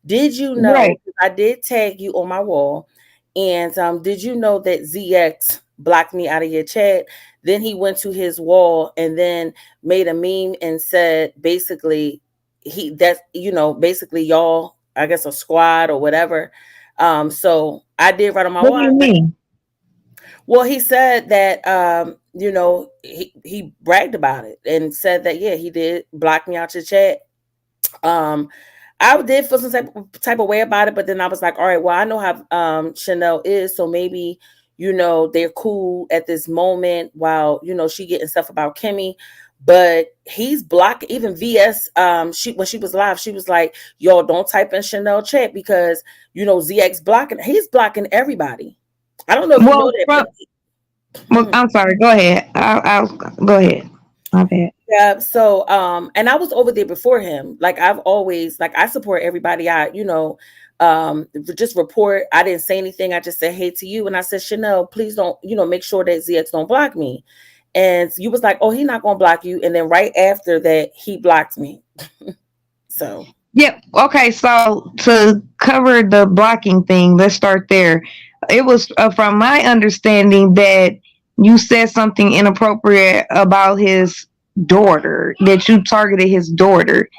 Speaker 7: Did you know?
Speaker 6: Right.
Speaker 7: I did tag you on my wall. And did you know that ZX blocked me out of your chat? Then he went to his wall and then made a meme and said basically basically y'all, I guess a squad or whatever. So I did write on my
Speaker 6: What do
Speaker 7: wall.
Speaker 6: you mean?
Speaker 7: Well, he said that he bragged about it and said that yeah, he did block me out your chat. Um, I did feel some type of way about it, but then I was like, all right, well, I know how Chanel is, so maybe they're cool at this moment while she getting stuff about Kimmy. But he's blocking even VS. She when she was live, she was like, "Yo, don't type in Chanel chat because ZX blocking. He's blocking everybody. I don't know if you know
Speaker 6: Well,
Speaker 7: that,
Speaker 6: from, well,
Speaker 7: but
Speaker 6: I'm sorry. Go ahead. I'll go ahead. My bad.
Speaker 7: yeah, so and I was over there before him. Like I've always I support everybody just report. I didn't say anything. I just said hey to you and I said, Chanel, please don't, make sure that ZX don't block me. And you was like, "Oh, he's not going to block you." And then right after that, he blocked me. So,
Speaker 6: Yep. Okay. So to cover the blocking thing, let's start there. It was from my understanding that you said something inappropriate about his daughter, that you targeted his daughter,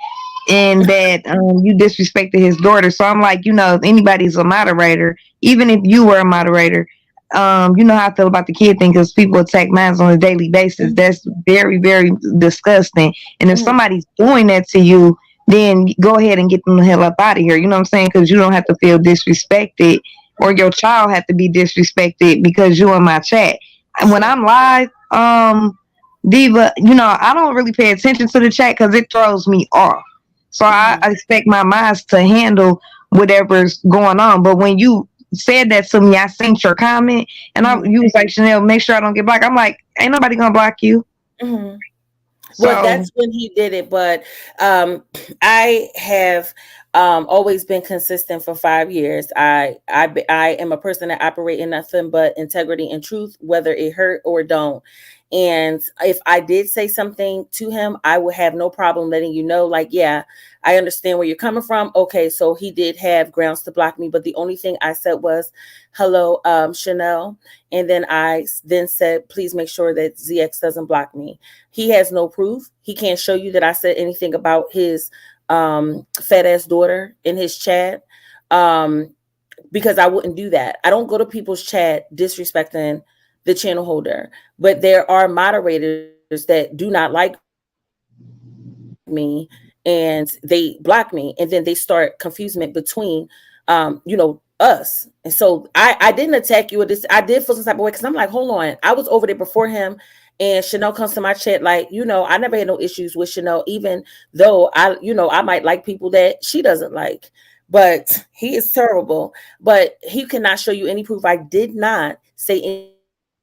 Speaker 6: and that you disrespected his daughter. So I'm like, if anybody's a moderator, even if you were a moderator, you know how I feel about the kid thing because people attack minds on a daily basis. That's very, very disgusting. And if
Speaker 7: mhm,
Speaker 6: somebody's doing that to you, then go ahead and get them the hell up out of here. You know what I'm saying? Because you don't have to feel disrespected or your child have to be disrespected because you in my chat. When
Speaker 7: sure.
Speaker 6: I'm live, Diva, I don't really pay attention to the chat because it throws me off. So
Speaker 7: Mhm,
Speaker 6: I expect my minds to handle whatever's going on. But when you said that to me, I seen your comment and
Speaker 7: mhm,
Speaker 6: you was like, Chanel, make sure I don't get blocked. I'm like, ain't nobody gonna block you.
Speaker 7: mhm. Well,
Speaker 6: So
Speaker 7: that's when he did it, but um, I have always been consistent for 5 years. I am a person that operate in nothing but integrity and truth, whether it hurt or don't. And if I did say something to him, I would have no problem letting you know. Like, yeah, I understand where you're coming from. Okay, so he did have grounds to block me, but the only thing I said was, "Hello, Chanel," and then I then said, "Please make sure that ZX doesn't block me." He has no proof. He can't show you that I said anything about his fat ass daughter in his chat because I wouldn't do that. I don't go to people's chat disrespecting the channel holder, but there are moderators that do not like me and they block me, and then they start confusement between us. And so I didn't attack you. I did feel some type of way because I'm like, hold on, I was over there before him. And Chanel comes to my chat like, I never had no issues with Chanel, even though I might like people that she doesn't like. But he is terrible. But he cannot show you any proof. I did not say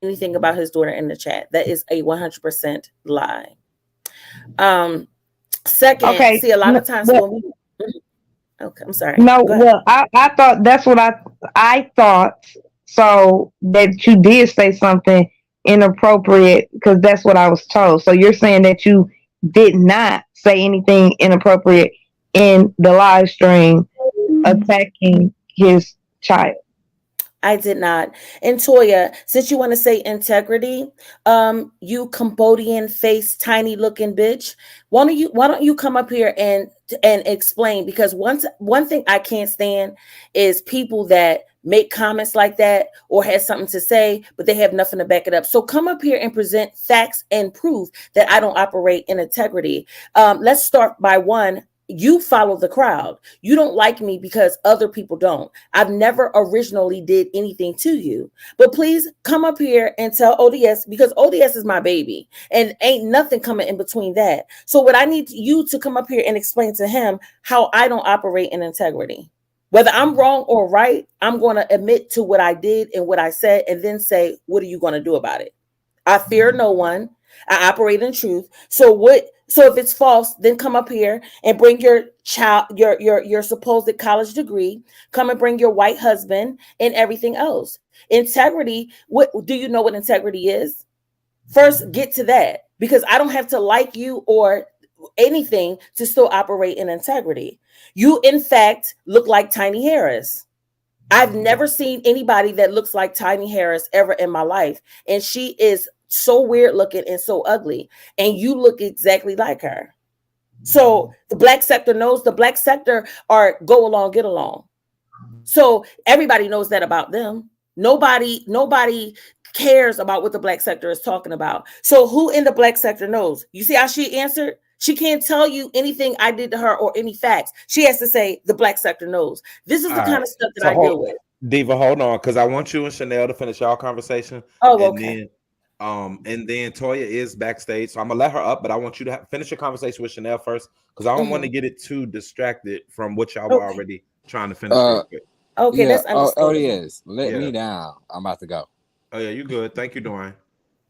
Speaker 7: anything about his daughter in the chat. That is a 100% lie. Um, Second, see, a lot of times when we,
Speaker 6: well,
Speaker 7: okay, I'm sorry. Go
Speaker 6: no,
Speaker 7: ahead.
Speaker 6: well, I thought that's what I thought. So that you did say something inappropriate because that's what I was told. So you're saying that you did not say anything inappropriate in the live stream attacking his child.
Speaker 7: I did not. And Toya, since you want to say integrity, you Cambodian face, tiny looking bitch, why don't you come up here and explain? Because one thing I can't stand is people that make comments like that or has something to say, but they have nothing to back it up. So come up here and present facts and proof that I don't operate in integrity. Let's start by one. You follow the crowd. You don't like me because other people don't. I've never originally did anything to you. But please come up here and tell ODS because ODS is my baby and ain't nothing coming in between that. So what I need you to come up here and explain to him how I don't operate in integrity. Whether I'm wrong or right, I'm going to admit to what I did and what I said and then say, what are you going to do about it? I fear no one. I operate in truth. So if it's false, then come up here and bring your child, your supposed college degree. Come and bring your white husband and everything else. Integrity. What do you know what integrity is? First, get to that because I don't have to like you or anything to still operate in integrity. You, in fact, look like Tiny Harris. I've never seen anybody that looks like Tiny Harris ever in my life. And she is so weird looking and so ugly. And you look exactly like her. So the black sector knows the black sector are go along, get along. So everybody knows that about them. Nobody cares about what the black sector is talking about. So who in the black sector knows? You see how she answered? She can't tell you anything I did to her or any facts. She has to say the black sector knows. This is
Speaker 1: All
Speaker 7: the kind
Speaker 1: right.
Speaker 7: of stuff that
Speaker 1: So
Speaker 7: I deal with.
Speaker 1: Diva, hold on, because I want you and Chanel to finish y'all conversation,
Speaker 7: Oh,
Speaker 1: and
Speaker 7: okay.
Speaker 1: then Toya is backstage, so I'm gonna let her up, but I want you to finish your conversation with Chanel first, because I don't want to get it too distracted from what y'all were
Speaker 7: Okay.
Speaker 1: already trying to finish real quick.
Speaker 7: Okay,
Speaker 5: Yeah.
Speaker 7: that's understandable.
Speaker 5: O.D.S. Let
Speaker 1: Yeah.
Speaker 5: me down. I'm about to go.
Speaker 1: Oh yeah, you good. Thank you, Dwayne.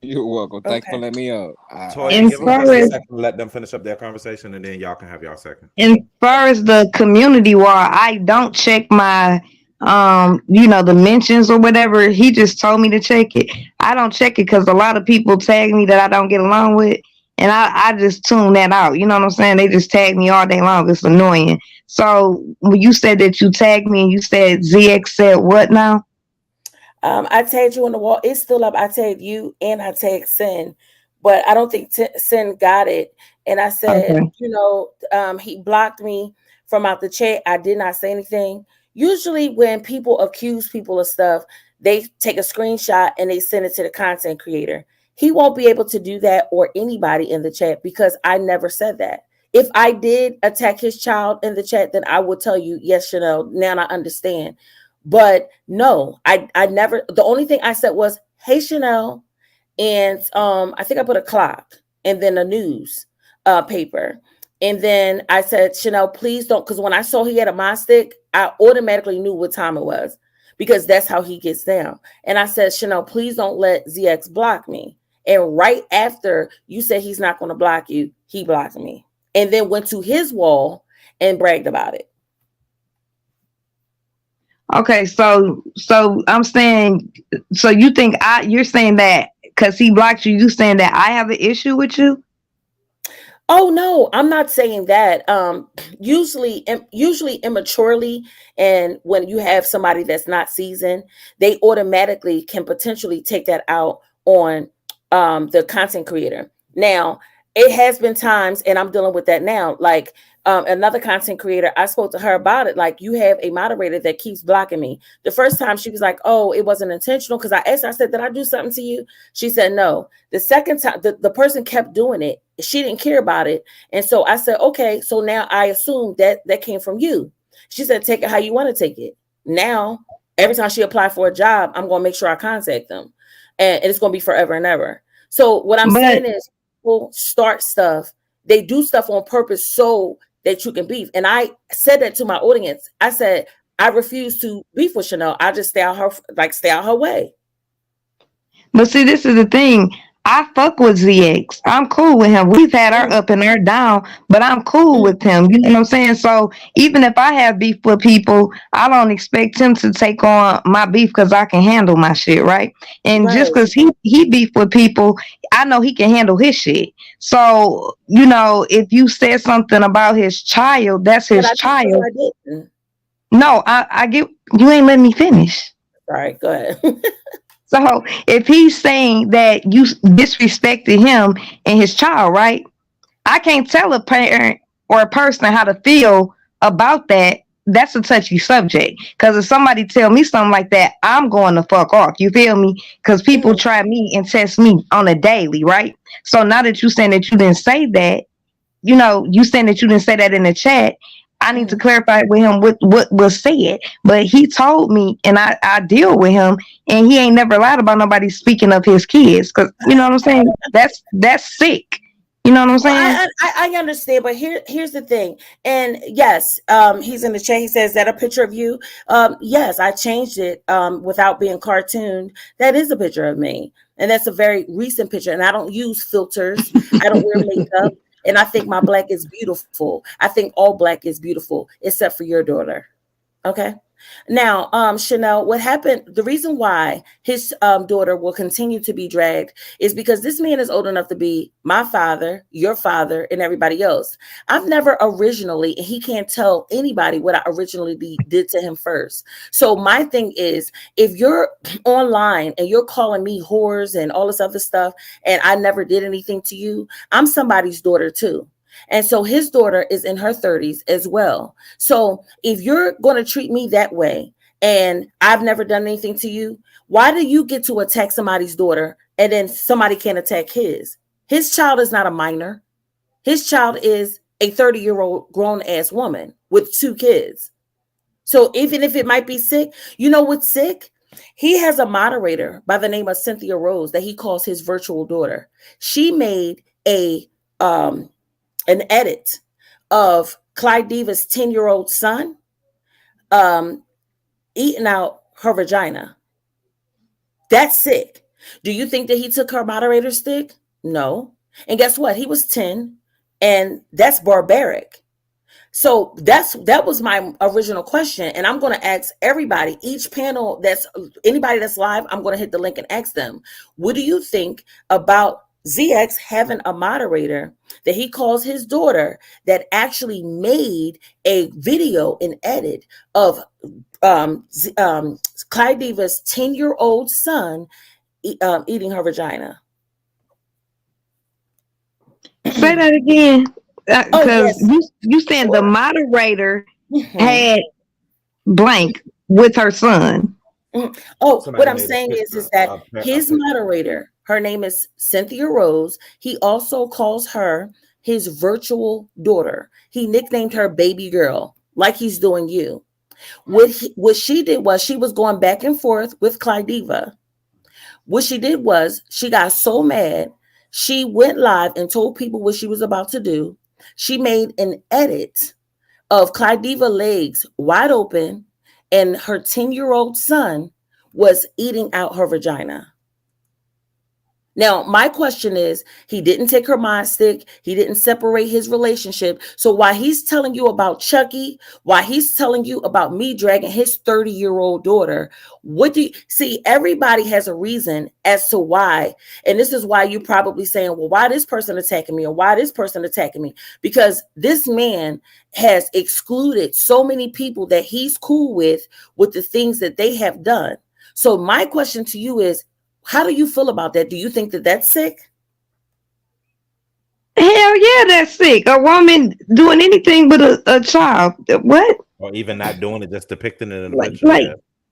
Speaker 5: You're welcome. Thank you for
Speaker 7: Okay.
Speaker 5: letting me up. I
Speaker 1: Toya,
Speaker 6: As
Speaker 1: give them
Speaker 5: appreciate
Speaker 6: far
Speaker 1: just a
Speaker 6: as
Speaker 5: that.
Speaker 1: second to let them finish up their conversation, and then y'all can have y'all second.
Speaker 6: the community wall, I don't check my the mentions or whatever. He just told me to check it. I don't check it because a lot of people tag me that I don't get along with, and I just tune that out. You know what I'm saying? They just tag me all day long. It's annoying. So when you said that you tagged me and you said ZX said what now?
Speaker 7: I tagged you on the wall. It's still up. I tagged you and I tagged Sin, but I don't think Sin got it. And I said,
Speaker 6: Okay.
Speaker 7: he blocked me from out the chat. I did not say anything. Usually, when people accuse people of stuff, they take a screenshot and they send it to the content creator. He won't be able to do that or anybody in the chat because I never said that. If I did attack his child in the chat, then I will tell you, yes, Chanel, now I understand. But no, I never. The only thing I said was, "Hey Chanel," and I think I put a clock and then a news paper, and then I said, "Chanel, please don't," because when I saw he had a mod stick, I automatically knew what time it was because that's how he gets down. And I said, "Chanel, please don't let ZX block me." And right after you said he's not going to block you, he blocked me, and then went to his wall and bragged about it.
Speaker 6: Okay, so I'm saying, so you think you're saying that because he blocked you, you saying that I have an issue with you?
Speaker 7: Oh no, I'm not saying that. Usually immaturely, and when you have somebody that's not seasoned, they automatically can potentially take that out on the content creator. Now, it has been times, and I'm dealing with that now. Like another content creator, I spoke to her about it. Like, you have a moderator that keeps blocking me. The first time she was like, "Oh, it wasn't intentional," because I asked her, I said, "Did I do something to you?" She said no. The second time, the person kept doing it. She didn't care about it. And so I said, okay, so now I assume that came from you. She said, take it how you want to take it. Now, every time she apply for a job, I'm going to make sure I contact them. And it's going to be forever and ever. So what I'm
Speaker 6: But
Speaker 7: saying is, people start stuff. They do stuff on purpose so that you can beef. And I said that to my audience. I said, I refuse to beef with Chanel. I just stay out her way.
Speaker 6: see, this is the thing. I fuck with ZX. I'm cool with him. We've had our
Speaker 7: Mm,
Speaker 6: up and our down, but I'm cool
Speaker 7: mm,
Speaker 6: with him. You know what I'm saying? So even if I have beef with people, I don't expect him to take on my beef because I can handle my shit, right? And just
Speaker 7: right.
Speaker 6: because he beef with people, I know he can handle his shit. So if you said something about his child, that's
Speaker 7: But
Speaker 6: his
Speaker 7: I just said
Speaker 6: child.
Speaker 7: I didn't.
Speaker 6: No, I get you ain't letting me finish.
Speaker 7: All right, go ahead.
Speaker 6: So if he's saying that you disrespected him and his child, right? I can't tell a parent or a person how to feel about that. That's a touchy subject. Because if somebody tell me something like that, I'm going to fuck off. You feel me? Because people
Speaker 7: Mhm.
Speaker 6: try me and test me on a daily, right? So now that you saying that you didn't say that, you saying that you didn't say that in the chat. I need to
Speaker 7: Mhm.
Speaker 6: clarify with him what was said. But he told me, and I deal with him, and he ain't never lied about nobody speaking of his kids. Cause you know what I'm saying? That's sick. You know what I'm
Speaker 7: Well,
Speaker 6: saying?
Speaker 7: I understand, but here's the thing. And yes, he's in the chat. He says, that a picture of you? Yes, I changed it without being cartooned. That is a picture of me, and that's a very recent picture. And I don't use filters. I don't wear makeup, and I think my black is beautiful. I think all black is beautiful, except for your daughter. Okay. Now, Chanel, what happened? The reason why his daughter will continue to be dragged is because this man is old enough to be my father, your father, and everybody else. I've never originally, and he can't tell anybody what I originally did to him first. So my thing is, if you're online and you're calling me whores and all this other stuff, and I never did anything to you, I'm somebody's daughter too. And so his daughter is in her 30s as well. So if you're going to treat me that way and I've never done anything to you, why do you get to attack somebody's daughter and then somebody can't attack his? His child is not a minor. His child is a 30-year-old grown ass woman with 2 kids. So even if it might be sick, you know what's sick? He has a moderator by the name of Cynthia Rose that he calls his virtual daughter. She made an edit of Clyde Diva's 10-year-old son eating out her vagina. That's sick. Do you think that he took her moderator stick? No. And guess what? He was 10, and that's barbaric. So that was my original question, and I'm going to ask everybody, each panel, that's anybody that's live, I'm going to hit the link and ask them, what do you think about ZX having a moderator that he calls his daughter that actually made a video and edit of Clyde Diva's 10-year-old son eating her vagina?
Speaker 6: Say that again, because
Speaker 7: yes.
Speaker 6: you said the moderator had blank with her son.
Speaker 7: Oh,
Speaker 1: Somebody
Speaker 7: what I'm
Speaker 1: made a
Speaker 7: saying
Speaker 1: picture,
Speaker 7: is that
Speaker 1: a
Speaker 7: his
Speaker 1: picture.
Speaker 7: moderator, her name is Cynthia Rose. He also calls her his virtual daughter. He nicknamed her baby girl, like he's doing you. What she did was she was going back and forth with Clyde Diva. What she did was she got so mad, she went live and told people what she was about to do. She made an edit of Clyde Diva legs wide open, and her 10-year-old son was eating out her vagina. Now, my question is, he didn't take her mind stick. He didn't separate his relationship. So while he's telling you about Chucky, while he's telling you about me dragging his 30-year-old daughter, what do you see? Everybody has a reason as to why. And this is why you're probably saying, well, why this person attacking me, or why this person attacking me? Because this man has excluded so many people that he's cool with the things that they have done. So my question to you is, how do you feel about that? Do you think that that's sick?
Speaker 6: Hell yeah, that's sick. A woman doing anything but a child. What?
Speaker 1: Or even not doing it, just depicting it in a
Speaker 6: Like,
Speaker 1: picture.
Speaker 6: like,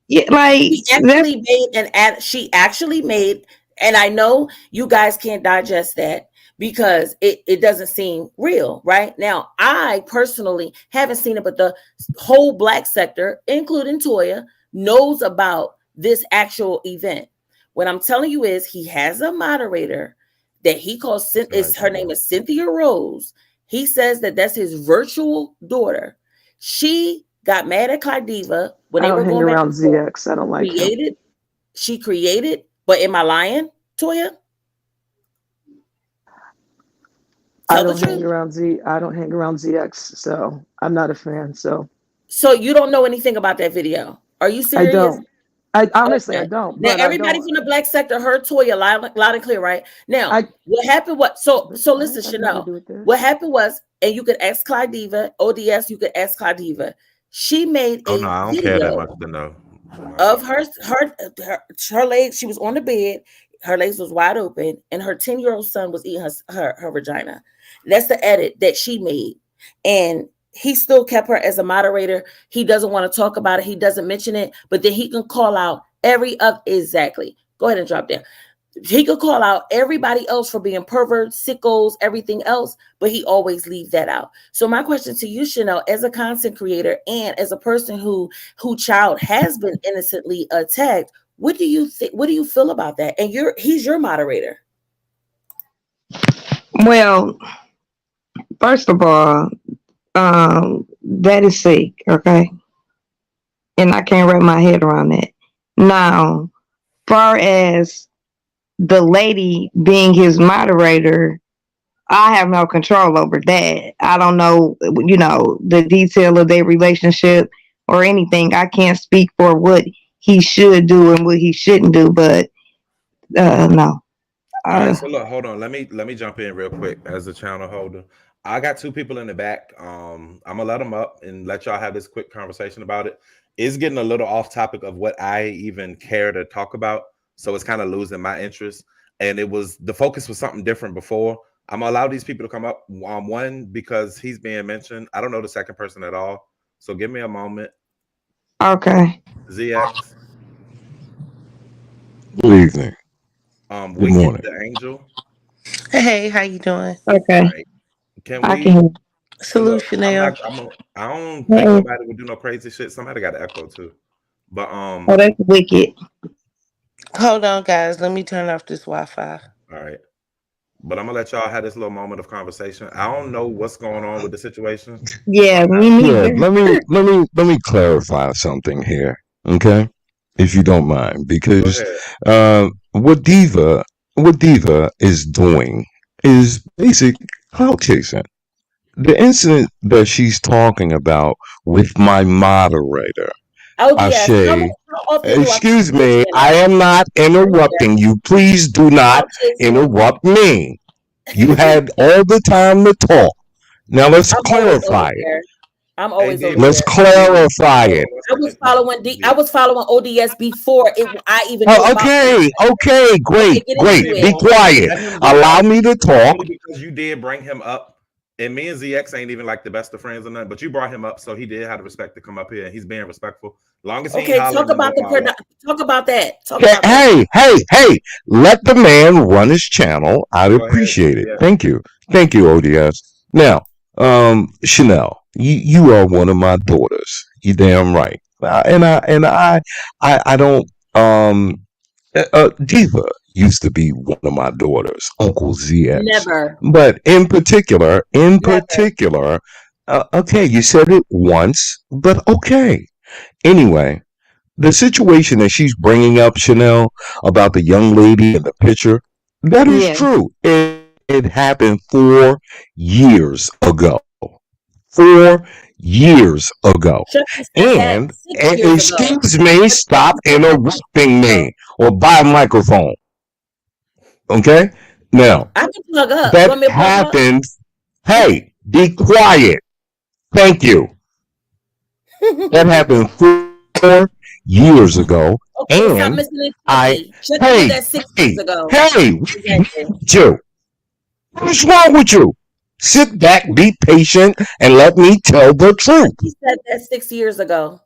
Speaker 1: Yeah.
Speaker 6: yeah, like
Speaker 7: She
Speaker 6: that's
Speaker 7: actually made an ad. She actually made, and I know you guys can't digest that because it doesn't seem real right now. I personally haven't seen it, but the whole Black sector, including Toya, knows about this actual event. What I'm telling you is he has a moderator that he calls, her name is Cynthia Rose. He says that that's his virtual daughter. She got mad at Clyde Diva when
Speaker 8: I
Speaker 7: they
Speaker 8: don't
Speaker 7: were
Speaker 8: hang
Speaker 7: going back
Speaker 8: around
Speaker 7: and forth.
Speaker 8: ZX. I don't like him.
Speaker 7: She created, but am I lying, Toya?
Speaker 8: I
Speaker 7: Tell the
Speaker 8: don't hang
Speaker 7: truth.
Speaker 8: around I don't hang around ZX, so I'm not a fan. So
Speaker 7: You don't know anything about that video. Are you
Speaker 8: I
Speaker 7: serious?
Speaker 8: don't. I honestly I
Speaker 7: Okay.
Speaker 8: don't.
Speaker 7: Now
Speaker 8: But I
Speaker 7: everybody
Speaker 8: don't.
Speaker 7: from the Black sector heard Toya loud and clear, right? Now,
Speaker 8: I.
Speaker 7: what happened?
Speaker 8: But
Speaker 7: So
Speaker 8: why
Speaker 7: listen,
Speaker 8: does that have anything to
Speaker 7: Chanel.
Speaker 8: do with
Speaker 7: What
Speaker 8: this?
Speaker 7: happened was, and you could ask Clyde Diva, O.D.S, you could ask Clyde Diva. She made
Speaker 1: Oh no,
Speaker 7: a
Speaker 1: I don't care that
Speaker 7: video
Speaker 1: much to know.
Speaker 7: of her legs. She was on the bed, her legs was wide open, and her 10-year-old son was eating her vagina. That's the edit that she made. And he still kept her as a moderator. He doesn't want to talk about it. He doesn't mention it, but then he can call out exactly. Go ahead and drop down. He could call out everybody else for being perverts, sickos, everything else, but he always leave that out. So my question to you, Chanel, as a content creator and as a person who child has been innocently attacked, what do you think? What do you feel about that? And he's your moderator.
Speaker 6: well. First of all, that is sick. Okay, and I can't wrap my head around that. Now, far as the lady being his moderator, I have no control over that. I don't know, the detail of their relationship, or anything. I can't speak for what he should do and what he shouldn't do, but no.
Speaker 1: All right,
Speaker 6: Uh,
Speaker 1: so look, hold on. Let me jump in real quick as the channel holder. I got two people in the back. I'm gonna let them up and let y'all have this quick conversation about it. It's getting a little off topic of what I even care to talk about, so it's kind of losing my interest. And it was the focus was something different before. I'm gonna allow these people to come up. One because he's being mentioned. I don't know the second person at all, so give me a moment.
Speaker 6: okay.
Speaker 1: ZX,
Speaker 9: Good evening. Good
Speaker 1: Wicked
Speaker 9: morning.
Speaker 1: the Angel.
Speaker 10: Hey, how you doing?
Speaker 1: All
Speaker 6: Okay.
Speaker 1: right, can
Speaker 6: I
Speaker 1: we?
Speaker 6: can.
Speaker 1: And look,
Speaker 10: Salute, Chanel.
Speaker 1: I don't think
Speaker 6: Hey.
Speaker 1: nobody would do no crazy shit. Somebody got an echo too. But
Speaker 6: Oh, that's wicked.
Speaker 10: Hold on, guys. Let me turn off this Wi-Fi.
Speaker 1: all right. But I'm gonna let y'all have this little moment of conversation. I don't know what's going on with the situation. So
Speaker 6: Yeah,
Speaker 1: I'm
Speaker 6: me
Speaker 9: Yeah,
Speaker 6: neither.
Speaker 9: let me clarify something here, okay? If you don't mind,
Speaker 1: go
Speaker 9: because
Speaker 1: ahead.
Speaker 9: what Diva is doing is basic clout chasing. The incident that she's talking about with my moderator,
Speaker 7: O.D.S.
Speaker 9: Ashay,
Speaker 7: How often do I come
Speaker 9: excuse
Speaker 7: to your
Speaker 9: me, I
Speaker 7: channel?
Speaker 9: am not interrupting you. Please do not
Speaker 7: Clout chasing.
Speaker 9: interrupt me. You had all the time to talk. Now let's
Speaker 7: I'm always over
Speaker 9: clarify it.
Speaker 7: here. I'm
Speaker 1: Hey
Speaker 7: always over
Speaker 1: Diva,
Speaker 9: Let's
Speaker 7: here.
Speaker 1: Diva,
Speaker 9: clarify
Speaker 1: hold
Speaker 9: it.
Speaker 1: on one
Speaker 7: I was
Speaker 1: second.
Speaker 7: following I
Speaker 1: Diva,
Speaker 7: was following ODS before I even knew
Speaker 9: Oh,
Speaker 7: about this.
Speaker 9: okay,
Speaker 7: Okay,
Speaker 9: great,
Speaker 7: get
Speaker 9: great.
Speaker 7: into
Speaker 1: Diva,
Speaker 7: it.
Speaker 9: Be quiet.
Speaker 1: let him do
Speaker 9: Allow
Speaker 1: that
Speaker 9: me to talk.
Speaker 1: only because you did bring him up. And me and ZX ain't even like the best of friends or nothing, but you brought him up, so he did have the respect to come up here, and he's being respectful. Long as he ain't
Speaker 7: Okay,
Speaker 1: hollering and doing all that.
Speaker 7: talk about that. Talk
Speaker 9: Hey,
Speaker 7: about that.
Speaker 9: hey, let the man run his channel. I'd
Speaker 1: Go ahead.
Speaker 9: appreciate it.
Speaker 1: Yeah.
Speaker 9: Thank you. Thank you, ODS. Now, Chanel, you are one of my daughters. You damn right. I don't, Diva used to be one of my daughters, Uncle ZX.
Speaker 7: Never.
Speaker 9: But in
Speaker 7: Never.
Speaker 9: particular, okay, you said it once, but okay. Anyway, the situation that she's bringing up, Chanel, about the young lady in the picture, that is
Speaker 6: Yeah.
Speaker 9: true. It happened 4 years ago. 4 years ago.
Speaker 7: Chucky said that
Speaker 9: And
Speaker 7: 6 years ago.
Speaker 9: excuse me,
Speaker 7: But Chucky
Speaker 9: stop
Speaker 7: said that 6 years
Speaker 9: interrupting
Speaker 7: ago.
Speaker 9: me or buy a microphone. Okay? Now,
Speaker 7: I can plug up. You
Speaker 9: that
Speaker 7: want me to plug up?
Speaker 9: happened. Hey, be quiet. Thank you. That happened 4 years ago.
Speaker 7: Okay, stop
Speaker 9: And
Speaker 7: missing it,
Speaker 9: I,
Speaker 7: Chucky. Chucky did
Speaker 9: hey,
Speaker 7: that 6 years
Speaker 9: hey,
Speaker 7: ago.
Speaker 9: hey,
Speaker 7: Exactly.
Speaker 9: you. What's wrong with you? Sit back, be patient, and let me tell the truth.
Speaker 7: Chucky said that 6 years ago.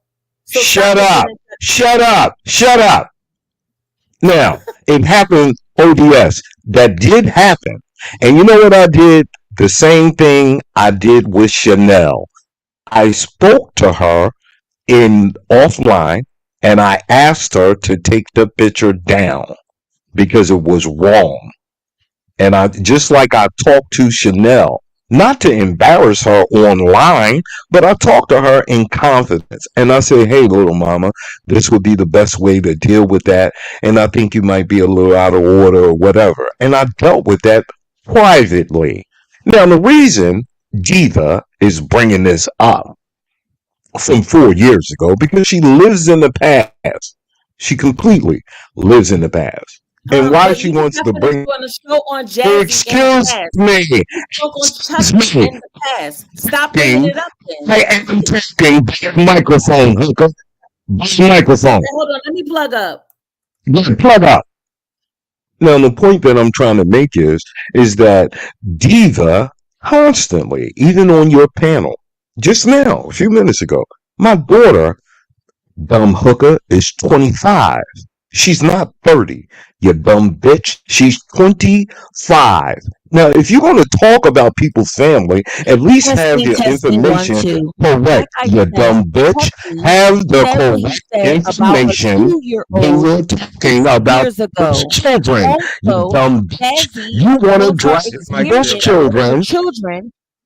Speaker 7: So stop
Speaker 9: Shut
Speaker 7: missing
Speaker 9: up.
Speaker 7: it.
Speaker 9: Shut up. Shut up. Now, it happened, ODS. That did happen. And you know what I did? The same thing I did with Chanel. I spoke to her in offline and I asked her to take the picture down because it was wrong. And I just like I talked to Chanel, not to embarrass her online, but I talked to her in confidence. And I said, hey, little mama, this would be the best way to deal with that. And I think you might be a little out of order or whatever. And I dealt with that privately. Now, the reason Diva is bringing this up from 4 years ago because she lives in the past. She completely lives in the past. And why
Speaker 7: But
Speaker 9: she
Speaker 7: you just
Speaker 9: wants
Speaker 7: got
Speaker 9: to
Speaker 7: finished
Speaker 9: bring,
Speaker 7: doing a show on Jazzy in the
Speaker 9: excuse
Speaker 7: past.
Speaker 9: me,
Speaker 7: You spoke on
Speaker 9: excuse
Speaker 7: Chucky
Speaker 9: me,
Speaker 7: in the past. Stop bringing
Speaker 9: talking,
Speaker 7: it up then.
Speaker 9: I am talking, microphone, hooker, microphone,
Speaker 7: Hold on, let me plug up.
Speaker 9: plug up. Now, the point that I'm trying to make is that Diva constantly, even on your panel, just now, a few minutes ago, my daughter dumb hooker is 25. She's not 30. You dumb bitch. She's 25. Now, if you're going to talk about people's family, at least have
Speaker 11: Testing,
Speaker 9: your
Speaker 11: testing, one,
Speaker 9: information
Speaker 11: two. Like
Speaker 9: correct.
Speaker 11: I
Speaker 9: You
Speaker 11: said,
Speaker 9: dumb bitch.
Speaker 11: Chucky
Speaker 9: Have the
Speaker 11: said what he
Speaker 9: correct
Speaker 11: said about a
Speaker 9: information when
Speaker 11: 2-year-old
Speaker 9: you're
Speaker 11: six
Speaker 9: talking about
Speaker 11: years
Speaker 9: those
Speaker 11: ago.
Speaker 9: children. You
Speaker 11: Also,
Speaker 9: dumb bitch.
Speaker 11: Jazzy
Speaker 9: You want to
Speaker 11: told her
Speaker 9: drag
Speaker 1: his mic
Speaker 9: those
Speaker 1: still
Speaker 11: experience
Speaker 1: got an
Speaker 11: with her
Speaker 1: echo.
Speaker 9: children.
Speaker 11: children.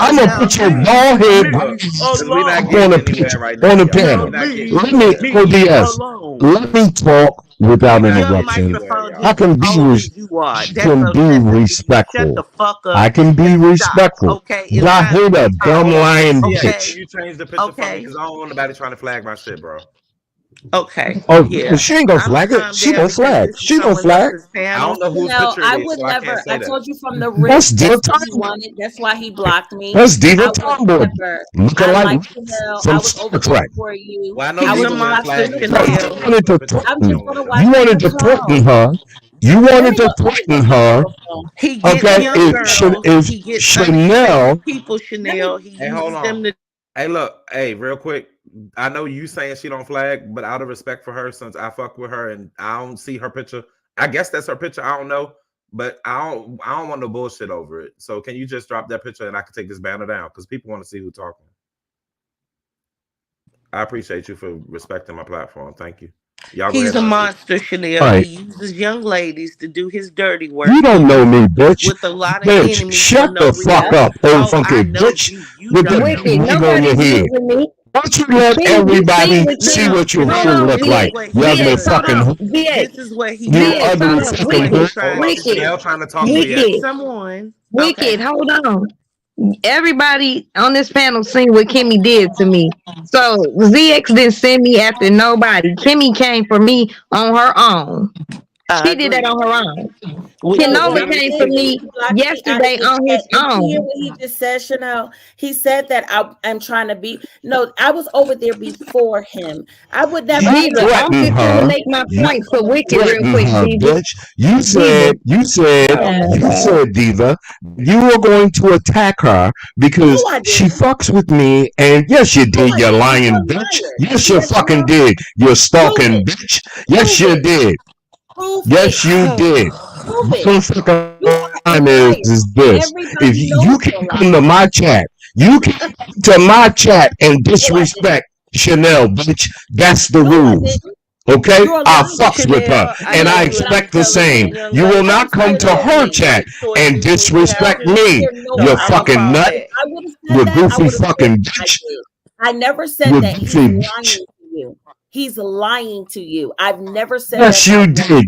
Speaker 9: I'm gonna
Speaker 8: Now
Speaker 9: put your
Speaker 8: leave
Speaker 9: bald head
Speaker 8: me
Speaker 1: Because we're not
Speaker 8: alone.
Speaker 9: on
Speaker 1: getting
Speaker 9: a
Speaker 1: anywhere
Speaker 9: picture
Speaker 1: right now,
Speaker 9: on the
Speaker 1: y'all.
Speaker 8: Now
Speaker 1: We're
Speaker 9: panel.
Speaker 1: not getting
Speaker 8: leave
Speaker 9: Let me,
Speaker 1: anywhere.
Speaker 8: me
Speaker 9: ODS,
Speaker 8: alone.
Speaker 9: let me talk. without
Speaker 1: We got
Speaker 10: Your
Speaker 1: kids
Speaker 9: interruption.
Speaker 1: everywhere,
Speaker 10: microphone
Speaker 9: I
Speaker 10: just
Speaker 1: y'all.
Speaker 10: as
Speaker 9: can be
Speaker 10: old as you are. That's
Speaker 9: can
Speaker 10: a
Speaker 9: be
Speaker 10: lesson for you. Shut the
Speaker 9: respectful.
Speaker 10: fuck
Speaker 9: I
Speaker 10: up
Speaker 9: can be
Speaker 10: and stop.
Speaker 9: respectful.
Speaker 10: Okay,
Speaker 9: But
Speaker 10: it's
Speaker 9: I
Speaker 10: time
Speaker 9: hate
Speaker 10: for you
Speaker 9: a
Speaker 10: to talk.
Speaker 9: dumb lying
Speaker 1: Can
Speaker 10: Okay,
Speaker 9: bitch.
Speaker 1: you change the picture for me?
Speaker 10: okay,
Speaker 1: Because I don't want nobody trying to flag my shit, bro.
Speaker 10: okay.
Speaker 9: Oh,
Speaker 10: Yeah,
Speaker 9: she ain't gonna
Speaker 10: I'm gonna
Speaker 9: flag it.
Speaker 10: calm
Speaker 9: She
Speaker 10: down
Speaker 9: gonna
Speaker 10: because
Speaker 9: flag.
Speaker 10: this is
Speaker 9: She gonna
Speaker 10: someone
Speaker 9: flag.
Speaker 10: else's
Speaker 1: I don't
Speaker 10: panel.
Speaker 1: know whose
Speaker 7: No,
Speaker 1: picture it
Speaker 7: I
Speaker 1: is,
Speaker 7: would
Speaker 1: so I can't
Speaker 7: never.
Speaker 1: say
Speaker 7: I
Speaker 1: that.
Speaker 7: told you from the rip.
Speaker 9: That's diva
Speaker 7: That's what he
Speaker 9: tomboy.
Speaker 7: wanted. That's why he blocked me.
Speaker 9: That's diva
Speaker 7: I would
Speaker 9: tomboy.
Speaker 7: never.
Speaker 9: Looking
Speaker 7: I
Speaker 9: like
Speaker 7: like
Speaker 9: Rex
Speaker 7: Chanel.
Speaker 9: from
Speaker 7: I was
Speaker 9: Star
Speaker 7: over there
Speaker 9: Trek.
Speaker 7: for you.
Speaker 1: Well, I know
Speaker 7: I
Speaker 10: He's
Speaker 7: was
Speaker 10: a
Speaker 1: Diva
Speaker 7: just
Speaker 1: wouldn't
Speaker 10: monster,
Speaker 7: watching
Speaker 1: flag
Speaker 7: the
Speaker 1: me, so I
Speaker 9: You
Speaker 1: don't
Speaker 10: Chanel.
Speaker 1: want to
Speaker 7: clowns.
Speaker 9: wanted
Speaker 1: put a
Speaker 9: to
Speaker 1: picture
Speaker 7: I'm
Speaker 1: if you
Speaker 9: threaten.
Speaker 7: just
Speaker 1: don't want
Speaker 7: gonna
Speaker 1: to show
Speaker 7: watch
Speaker 9: You
Speaker 1: me.
Speaker 9: wanted
Speaker 7: the
Speaker 9: to threaten
Speaker 7: clowns.
Speaker 9: her. You
Speaker 7: Let
Speaker 9: wanted
Speaker 7: me go.
Speaker 9: to
Speaker 7: Let me go
Speaker 9: threaten
Speaker 7: talk on
Speaker 9: her.
Speaker 7: the phone.
Speaker 10: He gets
Speaker 9: Okay,
Speaker 7: Let me
Speaker 10: young
Speaker 7: go
Speaker 9: if
Speaker 7: talk on
Speaker 10: girls.
Speaker 7: the phone.
Speaker 9: if
Speaker 10: He gets
Speaker 9: Chanel,
Speaker 10: unexpected people,
Speaker 7: Let me.
Speaker 10: Chanel. He
Speaker 1: Hey, hold
Speaker 10: uses
Speaker 1: on.
Speaker 10: them to.
Speaker 1: Hey, look. Hey, real quick. I know you saying she don't flag, but out of respect for her, since I fuck with her and I don't see her picture, I guess that's her picture. I don't know, but I don't want no bullshit over it. So can you just drop that picture and I can take this banner down because people want to see who talking. I appreciate you for respecting my platform. Thank you. Y'all go
Speaker 10: He's
Speaker 1: ahead
Speaker 10: a
Speaker 1: and unmute.
Speaker 10: monster, Chanel. He
Speaker 9: right?
Speaker 10: uses young ladies to do his dirty
Speaker 9: You
Speaker 10: work. He
Speaker 9: don't know
Speaker 10: gets
Speaker 9: me, bitch.
Speaker 10: with a lot of
Speaker 9: Bitch,
Speaker 10: enemies for
Speaker 9: shut
Speaker 10: no
Speaker 9: the fuck
Speaker 6: Yep.
Speaker 10: reason.
Speaker 9: up, old
Speaker 10: Oh,
Speaker 9: funky
Speaker 10: I know
Speaker 9: bitch,
Speaker 10: you. You
Speaker 9: with that
Speaker 10: don't know
Speaker 6: Wicked.
Speaker 10: me.
Speaker 9: wig on your
Speaker 6: Nobody's
Speaker 9: head.
Speaker 6: using me.
Speaker 9: Why don't you let
Speaker 6: Kimmy, you seen
Speaker 9: everybody
Speaker 6: what
Speaker 10: No,
Speaker 9: see
Speaker 6: Kimmy.
Speaker 10: no,
Speaker 9: what your
Speaker 6: Hold
Speaker 9: shoe
Speaker 10: Chanel.
Speaker 6: on,
Speaker 9: look
Speaker 10: This is
Speaker 9: like?
Speaker 6: VX.
Speaker 10: what
Speaker 9: You
Speaker 10: he
Speaker 9: ugly
Speaker 6: VX,
Speaker 10: does.
Speaker 6: hold
Speaker 9: fucking,
Speaker 6: on. VX.
Speaker 10: This is what he
Speaker 9: you
Speaker 6: VX,
Speaker 10: does.
Speaker 6: hold
Speaker 9: ugly
Speaker 10: This
Speaker 6: on.
Speaker 10: is
Speaker 9: fucking
Speaker 10: what he
Speaker 6: Wicked.
Speaker 9: bitch.
Speaker 1: Hold
Speaker 10: tries
Speaker 1: up.
Speaker 10: to do.
Speaker 6: Wicked.
Speaker 1: Chanel trying to talk
Speaker 10: He
Speaker 1: to you.
Speaker 10: gets
Speaker 6: Wicked.
Speaker 10: someone.
Speaker 6: Wicked.
Speaker 10: Okay.
Speaker 6: Hold on. Everybody on this panel seen what Kimmy did to me. So ZX didn't send me after nobody. Kimmy came for me on her own.
Speaker 10: I
Speaker 6: She did that
Speaker 10: agree.
Speaker 6: on her own.
Speaker 10: Which
Speaker 7: No,
Speaker 10: is
Speaker 7: what
Speaker 6: Kenola
Speaker 7: he
Speaker 10: very
Speaker 6: came for
Speaker 7: did is
Speaker 10: true.
Speaker 6: me
Speaker 7: he blocked me out of
Speaker 6: yesterday
Speaker 7: the
Speaker 6: on
Speaker 7: chat.
Speaker 6: his
Speaker 7: Did you hear
Speaker 6: own.
Speaker 7: what he just said, Chanel? He said that I'm trying to be. No, I was over there before him. I would never.
Speaker 9: You
Speaker 7: I
Speaker 6: Diva,
Speaker 7: know.
Speaker 6: I'm
Speaker 9: threatened
Speaker 6: just trying to
Speaker 9: her.
Speaker 6: make my
Speaker 9: You
Speaker 6: point for Wicked real
Speaker 9: threatened
Speaker 6: quick,
Speaker 9: her,
Speaker 6: Diva.
Speaker 9: bitch. You
Speaker 6: Diva.
Speaker 9: said, you said,
Speaker 6: Oh
Speaker 7: Yes.
Speaker 6: my
Speaker 9: you
Speaker 6: God.
Speaker 9: said, Diva, you were going to attack her
Speaker 7: No,
Speaker 9: because
Speaker 7: I
Speaker 9: she
Speaker 7: didn't.
Speaker 9: fucks with me. And yes, you
Speaker 7: No,
Speaker 9: did,
Speaker 7: I
Speaker 9: you
Speaker 7: didn't. You're
Speaker 9: lying
Speaker 7: a
Speaker 9: bitch.
Speaker 7: liar.
Speaker 9: Yes, you
Speaker 7: Yes,
Speaker 9: fucking
Speaker 7: Chanel.
Speaker 9: did. You
Speaker 7: Prove
Speaker 9: stalking
Speaker 7: it.
Speaker 9: bitch.
Speaker 7: Prove
Speaker 9: Yes, you
Speaker 7: it.
Speaker 9: did.
Speaker 7: Prove
Speaker 9: Yes,
Speaker 7: it.
Speaker 9: you did.
Speaker 7: Prove it.
Speaker 9: Bottom fucking
Speaker 7: You
Speaker 9: line
Speaker 7: are a
Speaker 9: is
Speaker 7: liar.
Speaker 9: this. If
Speaker 7: Everybody
Speaker 9: you
Speaker 7: knows
Speaker 9: can't
Speaker 7: you're a
Speaker 9: come to
Speaker 7: liar.
Speaker 9: my chat, you can't come to my chat and
Speaker 7: No, I didn't.
Speaker 9: disrespect Chanel, bitch. That's the
Speaker 7: No, I
Speaker 9: rules.
Speaker 7: didn't.
Speaker 9: Okay?
Speaker 7: You're a
Speaker 9: I
Speaker 7: liar.
Speaker 9: fucks with her
Speaker 10: Chanel, I
Speaker 9: and
Speaker 10: know
Speaker 9: I
Speaker 7: Yes,
Speaker 10: you
Speaker 7: but I'm
Speaker 9: expect the
Speaker 10: intelligent
Speaker 9: same.
Speaker 10: young
Speaker 9: You will
Speaker 10: lady,
Speaker 9: not
Speaker 10: but
Speaker 9: come
Speaker 10: you
Speaker 7: I'm
Speaker 9: to
Speaker 10: know
Speaker 7: telling
Speaker 9: her
Speaker 10: make
Speaker 7: you.
Speaker 9: chat
Speaker 10: great
Speaker 9: and
Speaker 10: choices when you
Speaker 7: I
Speaker 10: have
Speaker 9: disrespect
Speaker 10: to.
Speaker 7: didn't
Speaker 9: me.
Speaker 7: hear no
Speaker 10: So
Speaker 9: You
Speaker 10: I'm
Speaker 7: I
Speaker 10: gonna
Speaker 7: would
Speaker 9: fucking
Speaker 10: fall
Speaker 7: have
Speaker 9: nut.
Speaker 7: if
Speaker 10: back.
Speaker 7: I would have
Speaker 9: You
Speaker 7: said that, I
Speaker 9: goofy
Speaker 7: would have said
Speaker 9: fucking
Speaker 7: I
Speaker 9: bitch.
Speaker 7: did. I never said
Speaker 9: You
Speaker 7: that. He's
Speaker 9: goofy bitch.
Speaker 7: lying to you. He's lying to you. I've never said that
Speaker 9: Yes,
Speaker 7: not
Speaker 9: you
Speaker 7: once.
Speaker 9: did.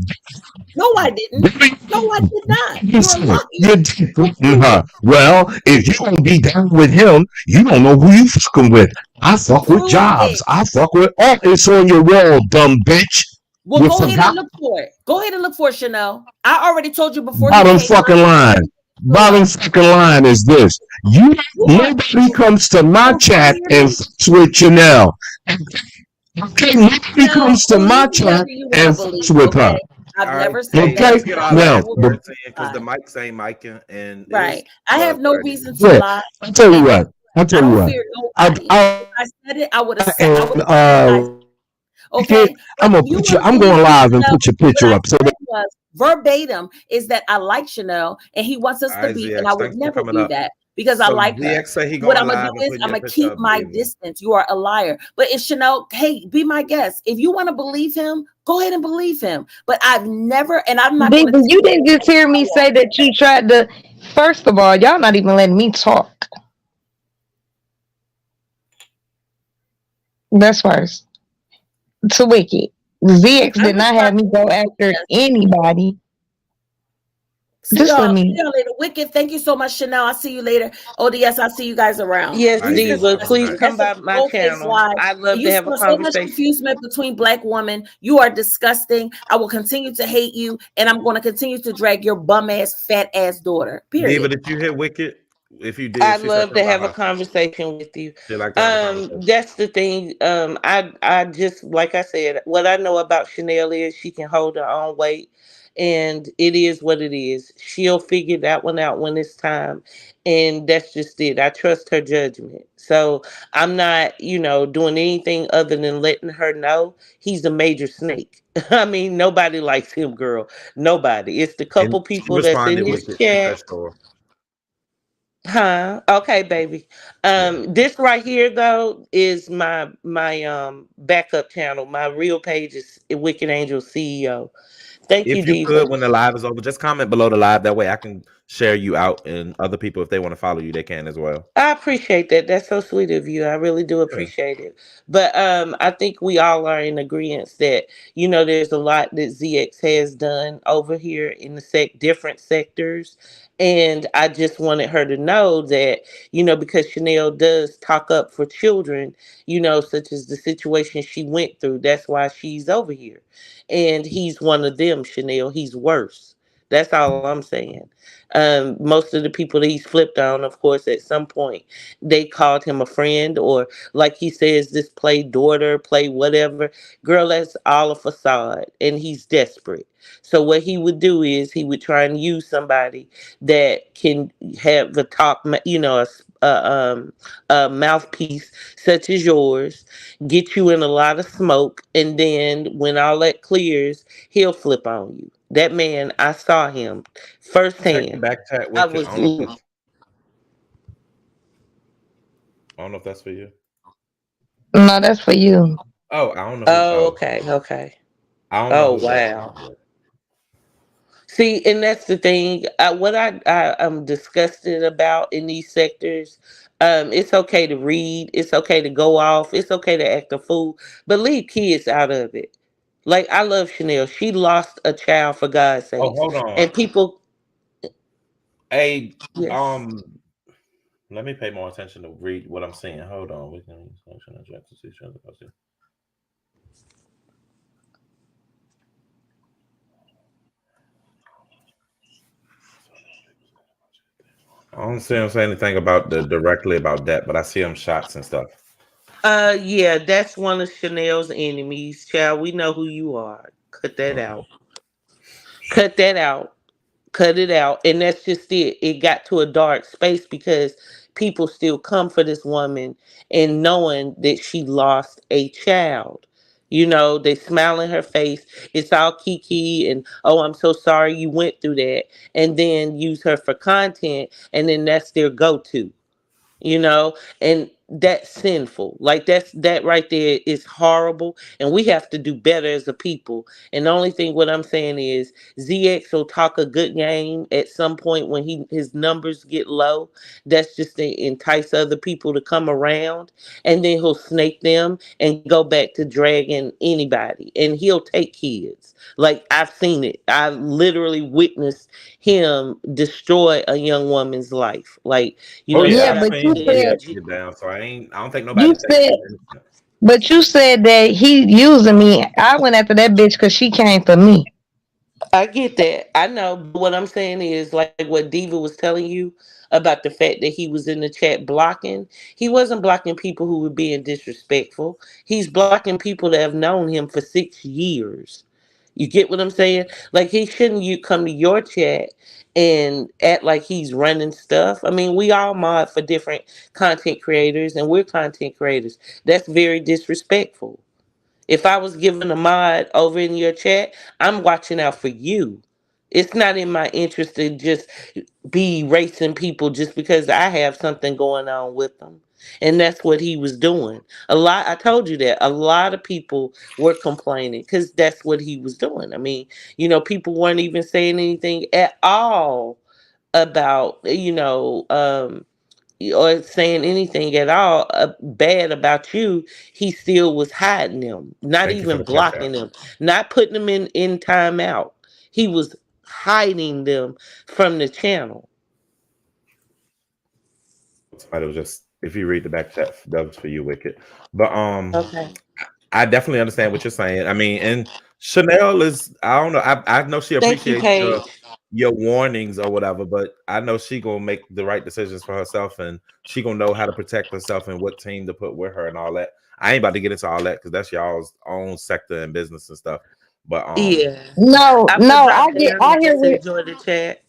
Speaker 7: No, I didn't. No, I did not.
Speaker 9: You
Speaker 7: You're a
Speaker 9: said
Speaker 7: liar.
Speaker 9: you did threaten
Speaker 7: Prove
Speaker 9: her.
Speaker 7: it.
Speaker 9: Well, if you don't be down with him, you don't know who you fucking with. I fuck with
Speaker 7: Prove
Speaker 9: jobs.
Speaker 7: it.
Speaker 9: I fuck with all. It's on your wall, dumb bitch.
Speaker 7: Well,
Speaker 9: You
Speaker 7: go ahead and
Speaker 9: forgot.
Speaker 7: look for it. Go ahead and look for it, Chanel. I already told you before he
Speaker 9: Bottom
Speaker 7: came
Speaker 9: fucking
Speaker 7: on. I
Speaker 9: line.
Speaker 7: already told
Speaker 9: Bottom
Speaker 7: you.
Speaker 9: fucking line is this. You
Speaker 7: You are
Speaker 9: nobody comes to my
Speaker 7: so
Speaker 9: chat
Speaker 7: funny to
Speaker 9: and
Speaker 7: me.
Speaker 9: fucks with Chanel. Okay, nobody
Speaker 7: Chanel,
Speaker 9: comes to my
Speaker 7: believe
Speaker 9: chat
Speaker 7: whoever you want
Speaker 9: and
Speaker 7: to
Speaker 9: fucks
Speaker 7: believe,
Speaker 9: with her.
Speaker 7: okay? I've
Speaker 1: All right.
Speaker 7: never said
Speaker 1: Hey,
Speaker 7: that,
Speaker 9: Okay,
Speaker 1: let's
Speaker 7: but
Speaker 1: get
Speaker 7: I
Speaker 1: our
Speaker 7: will
Speaker 9: now
Speaker 1: last
Speaker 7: never
Speaker 9: the
Speaker 1: words in because the
Speaker 7: lie.
Speaker 1: mics ain't micing and it
Speaker 7: Right.
Speaker 1: is
Speaker 7: I have no
Speaker 1: 12:30.
Speaker 7: reason to
Speaker 9: yeah,
Speaker 7: lie.
Speaker 9: I'll tell you
Speaker 7: And guess
Speaker 9: what. I'll
Speaker 7: what? I
Speaker 9: tell you
Speaker 7: don't
Speaker 9: what.
Speaker 7: fear
Speaker 9: I
Speaker 7: nobody.
Speaker 9: I
Speaker 7: If I said it, I would have said I would
Speaker 9: and
Speaker 7: have said it. I
Speaker 9: Wicked,
Speaker 7: okay. But
Speaker 9: I'm
Speaker 7: if
Speaker 9: gonna
Speaker 7: you
Speaker 9: put you.
Speaker 7: want to
Speaker 9: I'm
Speaker 7: believe
Speaker 9: going
Speaker 7: me,
Speaker 9: live and
Speaker 7: Chanel,
Speaker 9: put your
Speaker 7: what
Speaker 9: picture
Speaker 7: I
Speaker 9: up. So
Speaker 7: said was verbatim is that I like Chanel and he wants us
Speaker 1: All
Speaker 7: to
Speaker 1: right,
Speaker 7: be, and I
Speaker 1: ZX.
Speaker 7: would
Speaker 1: Thanks for
Speaker 7: never
Speaker 1: coming
Speaker 7: do
Speaker 1: up.
Speaker 7: that because I
Speaker 1: So
Speaker 7: like her.
Speaker 1: ZX say he
Speaker 7: What
Speaker 1: going
Speaker 7: I'm gonna do
Speaker 1: live and
Speaker 7: is
Speaker 1: putting
Speaker 7: I'm
Speaker 1: your
Speaker 7: gonna
Speaker 1: picture
Speaker 7: keep
Speaker 1: up,
Speaker 7: my
Speaker 1: Diva.
Speaker 7: distance. You are a liar. But if Chanel, hey, be my guest. If you want to believe him, go ahead and believe him. But I've never, and I'm not going to
Speaker 6: Diva,
Speaker 7: tell
Speaker 6: you
Speaker 7: you
Speaker 6: didn't just hear me
Speaker 7: how long.
Speaker 6: say that you tried to. First of all, y'all not even letting me talk. That's first. To Wicked. ZX
Speaker 7: I'm
Speaker 6: did not have me
Speaker 7: responding
Speaker 6: go
Speaker 7: to
Speaker 6: after
Speaker 7: yes.
Speaker 6: anybody.
Speaker 7: See
Speaker 6: Just let
Speaker 7: y'all. See
Speaker 6: me.
Speaker 7: y'all later. Wicked. Thank you so much, Chanel. I'll see you later. ODS. I'll see you guys around.
Speaker 10: Yes,
Speaker 1: All right,
Speaker 7: He's
Speaker 1: Diva.
Speaker 10: Diva.
Speaker 1: Have a good
Speaker 10: Please
Speaker 7: disgusting.
Speaker 1: night.
Speaker 10: come
Speaker 7: That's a
Speaker 10: by my
Speaker 7: bold-faced
Speaker 10: channel.
Speaker 7: lie.
Speaker 10: I'd love
Speaker 7: And
Speaker 10: to
Speaker 7: you
Speaker 10: have a
Speaker 7: saw so much
Speaker 10: conversation.
Speaker 7: confusement between black women. You are disgusting. I will continue to hate you, and I'm going to continue to drag your bum ass, fat ass daughter.
Speaker 1: Diva,
Speaker 7: Period.
Speaker 1: did you hit Wicked? If you did,
Speaker 10: I'd
Speaker 1: she said
Speaker 10: love
Speaker 1: something
Speaker 10: to
Speaker 1: about
Speaker 10: have a
Speaker 1: her.
Speaker 10: conversation with you.
Speaker 1: She'd like to have a conversation.
Speaker 10: That's the thing. I just like I said, what I know about Chanel is she can hold her own weight, and it is what it is. She'll figure that one out when it's time, and that's just it. I trust her judgment. So I'm not, doing anything other than letting her know he's a major snake. I mean, nobody likes him, girl. Nobody. It's the
Speaker 1: And
Speaker 10: couple
Speaker 1: she
Speaker 10: people that's in
Speaker 1: responded
Speaker 10: his
Speaker 1: with it. She said
Speaker 10: chat.
Speaker 1: sure.
Speaker 10: Huh? Okay, baby.
Speaker 1: Yeah.
Speaker 10: This right here though is my backup channel. My real page is Wicked Angel CEO. Thank you,
Speaker 1: If you
Speaker 10: Diva.
Speaker 1: could, when the live is over, just comment below the live. That way I can share you out, and other people, if they want to follow you, they can as well.
Speaker 10: I appreciate that. That's so sweet of you. I really do
Speaker 1: Yeah.
Speaker 10: appreciate it. But I think we all are in agreement that there's a lot that ZX has done over here in the different sectors, and I just wanted her to know that because Chanel does talk up for children, such as the situation she went through. That's why she's over here, and he's one of them. Chanel, he's worse. That's all I'm saying. Most of the people that he's flipped on, of course, at some point they called him a friend, or like he says, this play daughter, play whatever. Girl, that's all a facade, and he's desperate. So what he would do is he would try and use somebody that can have the talk, a mouthpiece such as yours, get you in a lot of smoke, and then when all that clears, he'll flip on you. That man, I saw him
Speaker 1: Check the
Speaker 10: firsthand.
Speaker 1: back chat,
Speaker 10: I
Speaker 1: Wicked.
Speaker 10: was.
Speaker 1: I don't know if that's for you.
Speaker 6: No, that's for you.
Speaker 1: Oh, I don't know who.
Speaker 10: Oh,
Speaker 1: Oh,
Speaker 10: okay, okay.
Speaker 1: I don't know
Speaker 10: Oh,
Speaker 1: who that
Speaker 10: wow.
Speaker 1: is.
Speaker 10: See, and that's the thing. What I am disgusted about in these sectors, it's okay to read, it's okay to go off, it's okay to act a fool, but leave kids out of it. Like I love Chanel. She lost a child for God's
Speaker 1: Oh,
Speaker 10: sakes,
Speaker 1: hold on.
Speaker 10: and people.
Speaker 1: Hey,
Speaker 10: Yes.
Speaker 1: let me pay more attention to read what I'm saying. Hold on. We can I don't see him say anything about the directly about that, but I see him shots and stuff.
Speaker 10: Yeah, that's one of Chanel's enemies, child. We know who you are. Cut that
Speaker 1: Uh,
Speaker 10: out. Cut that out. Cut it out. And that's just it. It got to a dark space because people still come for this woman and knowing that she lost a child. They smile in her face. It's all kiki and, oh, I'm so sorry you went through that. And then use her for content. And then that's their go to, and that's sinful. Like that right there is horrible, and we have to do better as a people. And the only thing what I'm saying is ZX will talk a good game at some point when his numbers get low. That's just to entice other people to come around, and then he'll snake them and go back to dragging anybody, and he'll take kids. Like I've seen it. I literally witnessed him destroy a young woman's life. Like,
Speaker 1: oh yeah,
Speaker 6: Yeah,
Speaker 10: shout
Speaker 1: I've
Speaker 10: out
Speaker 6: but
Speaker 10: to
Speaker 6: you
Speaker 1: seen
Speaker 10: the
Speaker 6: said
Speaker 1: ZX
Speaker 10: energy.
Speaker 1: get down, so I don't think
Speaker 6: you
Speaker 1: nobody thinks
Speaker 6: said
Speaker 1: he's innocent.
Speaker 6: but you said that he using me. I went after that bitch because she came for me.
Speaker 10: I get that. I know. But what I'm saying is, like what Diva was telling you about the fact that he was in the chat blocking, he wasn't blocking people who were being disrespectful. He's blocking people that have known him for 6 years. You get what I'm saying? Like he shouldn't you come to your chat and act like he's running stuff. I mean, we all mod for different content creators and we're content creators. That's very disrespectful. If I was given a mod over in your chat, I'm watching out for you. It's not in my interest to just be racing people just because I have something going on with them. And that's what he was doing. I told you that a lot of people were complaining because that's what he was doing. I mean, people weren't even saying anything at all about, or saying anything at all bad about you. He still was hiding them, not
Speaker 1: Thank you for
Speaker 10: even
Speaker 1: the cash
Speaker 10: blocking
Speaker 1: app.
Speaker 10: them, not putting them in timeout. He was hiding them from the channel.
Speaker 1: Somebody was just if you read the back chat, that was for you, Wicked. But
Speaker 10: Okay.
Speaker 1: I definitely understand what you're saying. I mean, and Chanel is I don't know. I know she
Speaker 10: Thank you,
Speaker 1: appreciates
Speaker 10: Paige.
Speaker 1: your warnings or whatever, but I know she gonna make the right decisions for herself, and she gonna know how to protect herself and what team to put with her and all that. I ain't about to get into all that because that's y'all's own sector and business and stuff. But
Speaker 10: Yeah,
Speaker 6: No,
Speaker 10: I'm gonna
Speaker 6: no,
Speaker 10: drop down
Speaker 6: I
Speaker 10: and
Speaker 6: hear
Speaker 10: just enjoy the chat.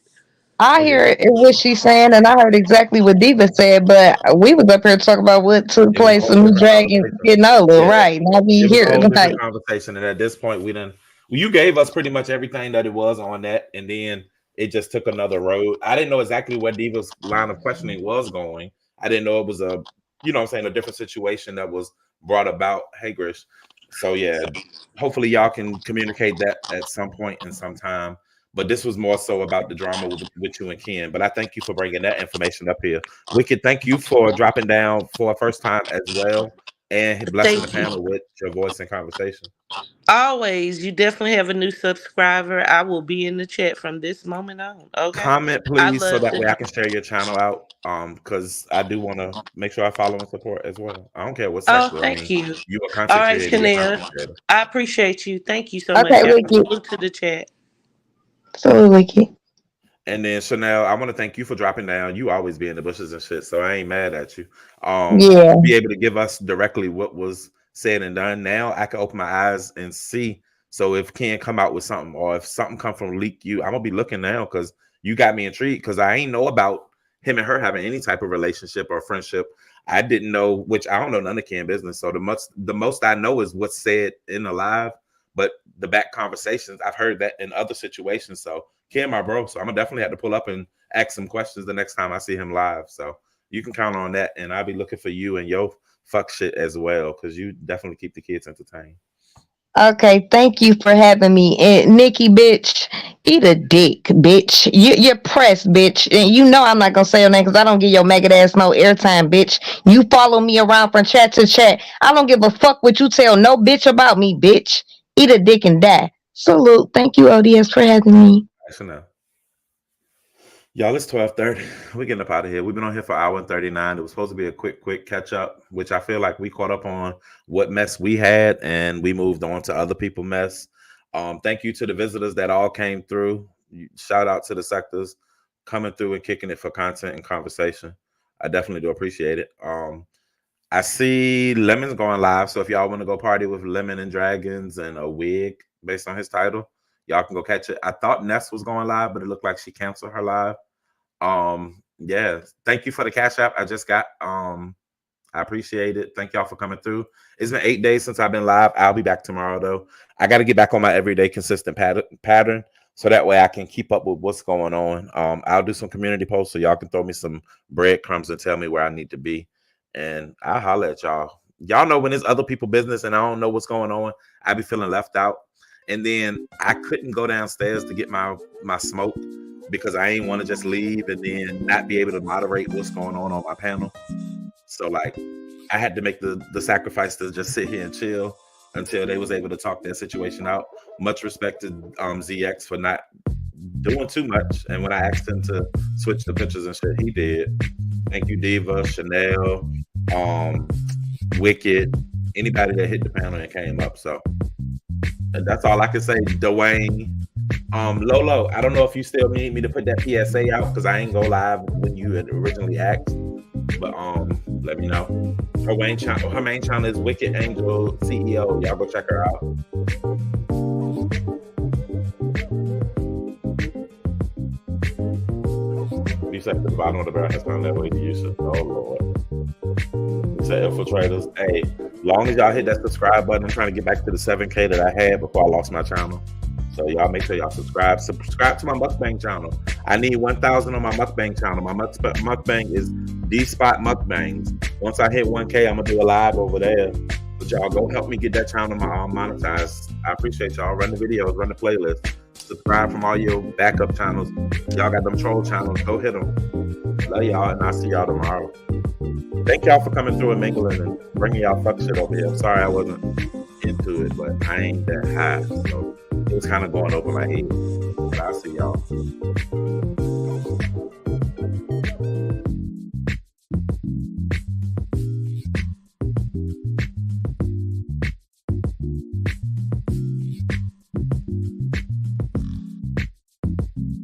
Speaker 6: I
Speaker 1: oh yeah,
Speaker 6: hear what she's saying, and I heard exactly what Diva said. But we was up here talking about what took
Speaker 1: it was a
Speaker 6: place
Speaker 1: whole
Speaker 6: when the
Speaker 1: different
Speaker 6: dragon
Speaker 1: conversation.
Speaker 6: getting over,
Speaker 1: Yeah,
Speaker 6: right? Now we
Speaker 1: it was a
Speaker 6: here,
Speaker 1: whole
Speaker 6: like
Speaker 1: different conversation, and at this point, we didn't. Well, you gave us pretty much everything that it was on that, and then it just took another road. I didn't know exactly where Diva's line of questioning was going. I didn't know it was a, you know what I'm saying, a different situation that was brought about. Hey, Grish. So yeah, hopefully y'all can communicate that at some point in some time. But this was more so about the drama with you and Ken. But I thank you for bringing that information up here. Wicked, thank you for dropping down for a first time as well and blessing the
Speaker 10: Thank you.
Speaker 1: panel with your voice and conversation.
Speaker 10: Always, you definitely have a new subscriber. I will be in the chat from this moment on. Okay.
Speaker 1: Comment,
Speaker 10: I
Speaker 1: please, so
Speaker 10: love
Speaker 1: that way I
Speaker 10: to.
Speaker 1: can share your channel out. Because I do want to make sure I follow and support as well. I don't care what
Speaker 10: Oh,
Speaker 1: sector. I
Speaker 10: thank
Speaker 1: mean,
Speaker 10: you.
Speaker 1: you a
Speaker 10: All
Speaker 1: content
Speaker 10: right,
Speaker 1: creator, you're a
Speaker 10: Chanel.
Speaker 1: content creator.
Speaker 10: I appreciate you. Thank you so much,
Speaker 6: Okay,
Speaker 10: y'all.
Speaker 6: Wicked.
Speaker 10: Salute to the chat.
Speaker 6: So Wicked.
Speaker 1: And then Chanel, I want to thank you for dropping down. You always be in the bushes and shit, so I ain't mad at you.
Speaker 6: Yeah.
Speaker 1: To be able to give us directly what was said and done. Now I can open my eyes and see. So if Ken come out with something, or if something come from Leak You, I'm gonna be looking now because you got me intrigued. Because I ain't know about him and her having any type of relationship or friendship. I didn't know, which I don't know none of Ken business. So the most I know is what's said in the live, but the back conversations I've heard that in other situations. So Ken, my bro, so I'm gonna definitely have to pull up and ask some questions the next time I see him live. So you can count on that, and I'll be looking for you and your fuck shit as well, because you definitely keep the kids entertained.
Speaker 6: Okay, thank you for having me. And Nikki, bitch, eat a dick, bitch. You're pressed, bitch. And you know I'm not gonna say your name because I don't give your maggot ass no airtime, bitch. You follow me around from chat to chat. I don't give a fuck what you tell no bitch about me, bitch. Eat a dick and die. Salute. Thank you, O.D.S, for having me.
Speaker 1: Chanel. Y'all, it's 12:30. We're getting up out of here. We've been on here for an hour and 39. It was supposed to be a quick catch up, which I feel like we caught up on what mess we had and we moved on to other people's mess. Thank you to the visitors that all came through. Shout out to the sectors coming through and kicking it for content and conversation. I definitely do appreciate it. I see Lemon's going live, so if y'all want to go party with Lemon and Dragons and a wig based on his title, y'all can go catch it. I thought Ness was going live, but it looked like she canceled her live. Yeah, thank you for the cash app I just got. I appreciate it. Thank y'all for coming through. It's been 8 days since I've been live. I'll be back tomorrow though. I got to get back on my everyday consistent pattern so that way I can keep up with what's going on. I'll do some community posts so y'all can throw me some breadcrumbs and tell me where I need to be, and I'll holler at y'all. Y'all know when it's other people business and I don't know what's going on, I be feeling left out. And then I couldn't go downstairs to get my smoke because I ain't want to just leave and then not be able to moderate what's going on my panel. So like I had to make the sacrifice to just sit here and chill until they was able to talk their situation out. Much respect to ZX for not doing too much. And when I asked him to switch the pictures and shit, he did. Thank you, Diva, Chanel, Wicked, anybody that hit the panel and came up. So and that's all I can say. Dwayne, Lolo, I don't know if you still need me to put that PSA out because I ain't go live when you had originally asked. But let me know. Her main channel is Wicked Angel CEO. Y'all go check her out. You said at the bottom of the barrel has found that way to use it. Oh Lord. You said infiltrators. Hey, long as y'all hit that subscribe button, I'm trying to get back to the 7K that I had before I lost my channel. So y'all make sure y'all subscribe. Subscribe to my mukbang channel. I need 1,000 on my mukbang channel. My mukbang is D-Spot Mukbangs. Once I hit 1K, I'm gonna do a live over there. But y'all go help me get that channel monetized. I appreciate y'all. Run the videos, run the playlist. Subscribe from all your backup channels. Y'all got them troll channels. Go hit them. Love y'all, and I'll see y'all tomorrow. Thank y'all for coming through and mingling and bringing y'all fuck shit over here. I'm sorry I wasn't into it, but I ain't that high, so it was kind of going over my head. But I'll see y'all.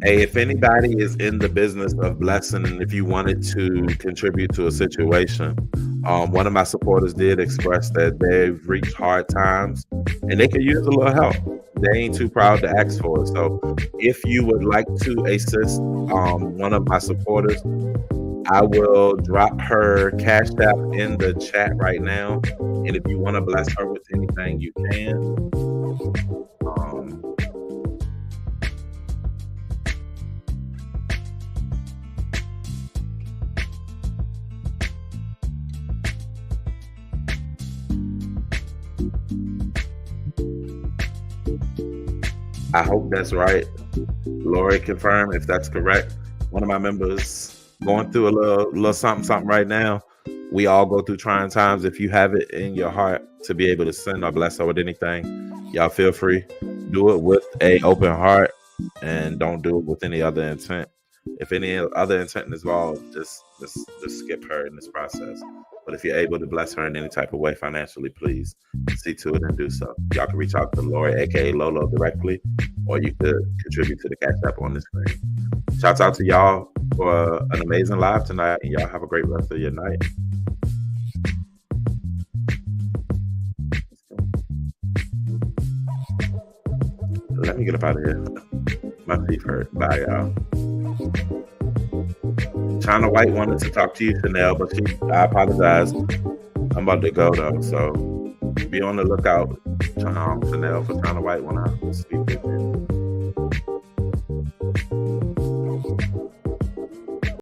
Speaker 1: Hey, if anybody is in the business of blessing, and if you wanted to contribute to a situation, one of my supporters did express that they've reached hard times and they could use a little help. They ain't too proud to ask for it. So if you would like to assist one of my supporters, I will drop her cash app in the chat right now. And if you want to bless her with anything, you can. I hope that's right. Lori, confirm if that's correct. One of my members going through a little something right now. We all go through trying times. If you have it in your heart to be able to send or bless her with anything, y'all feel free. Do it with a open heart and don't do it with any other intent. If any other intent is involved, just skip her in this process. But if you're able to bless her in any type of way financially, please see to it and do so. Y'all can reach out to Lori, aka Lolo, directly, or you could contribute to the cash app on the screen. Shouts out to y'all for an amazing live tonight, and y'all have a great rest of your night. Let me get up out of here. My feet hurt. Bye, y'all. China White wanted to talk to you, Chanel, but I apologize. I'm about to go though, so be on the lookout, Chanel, for China White when I speak.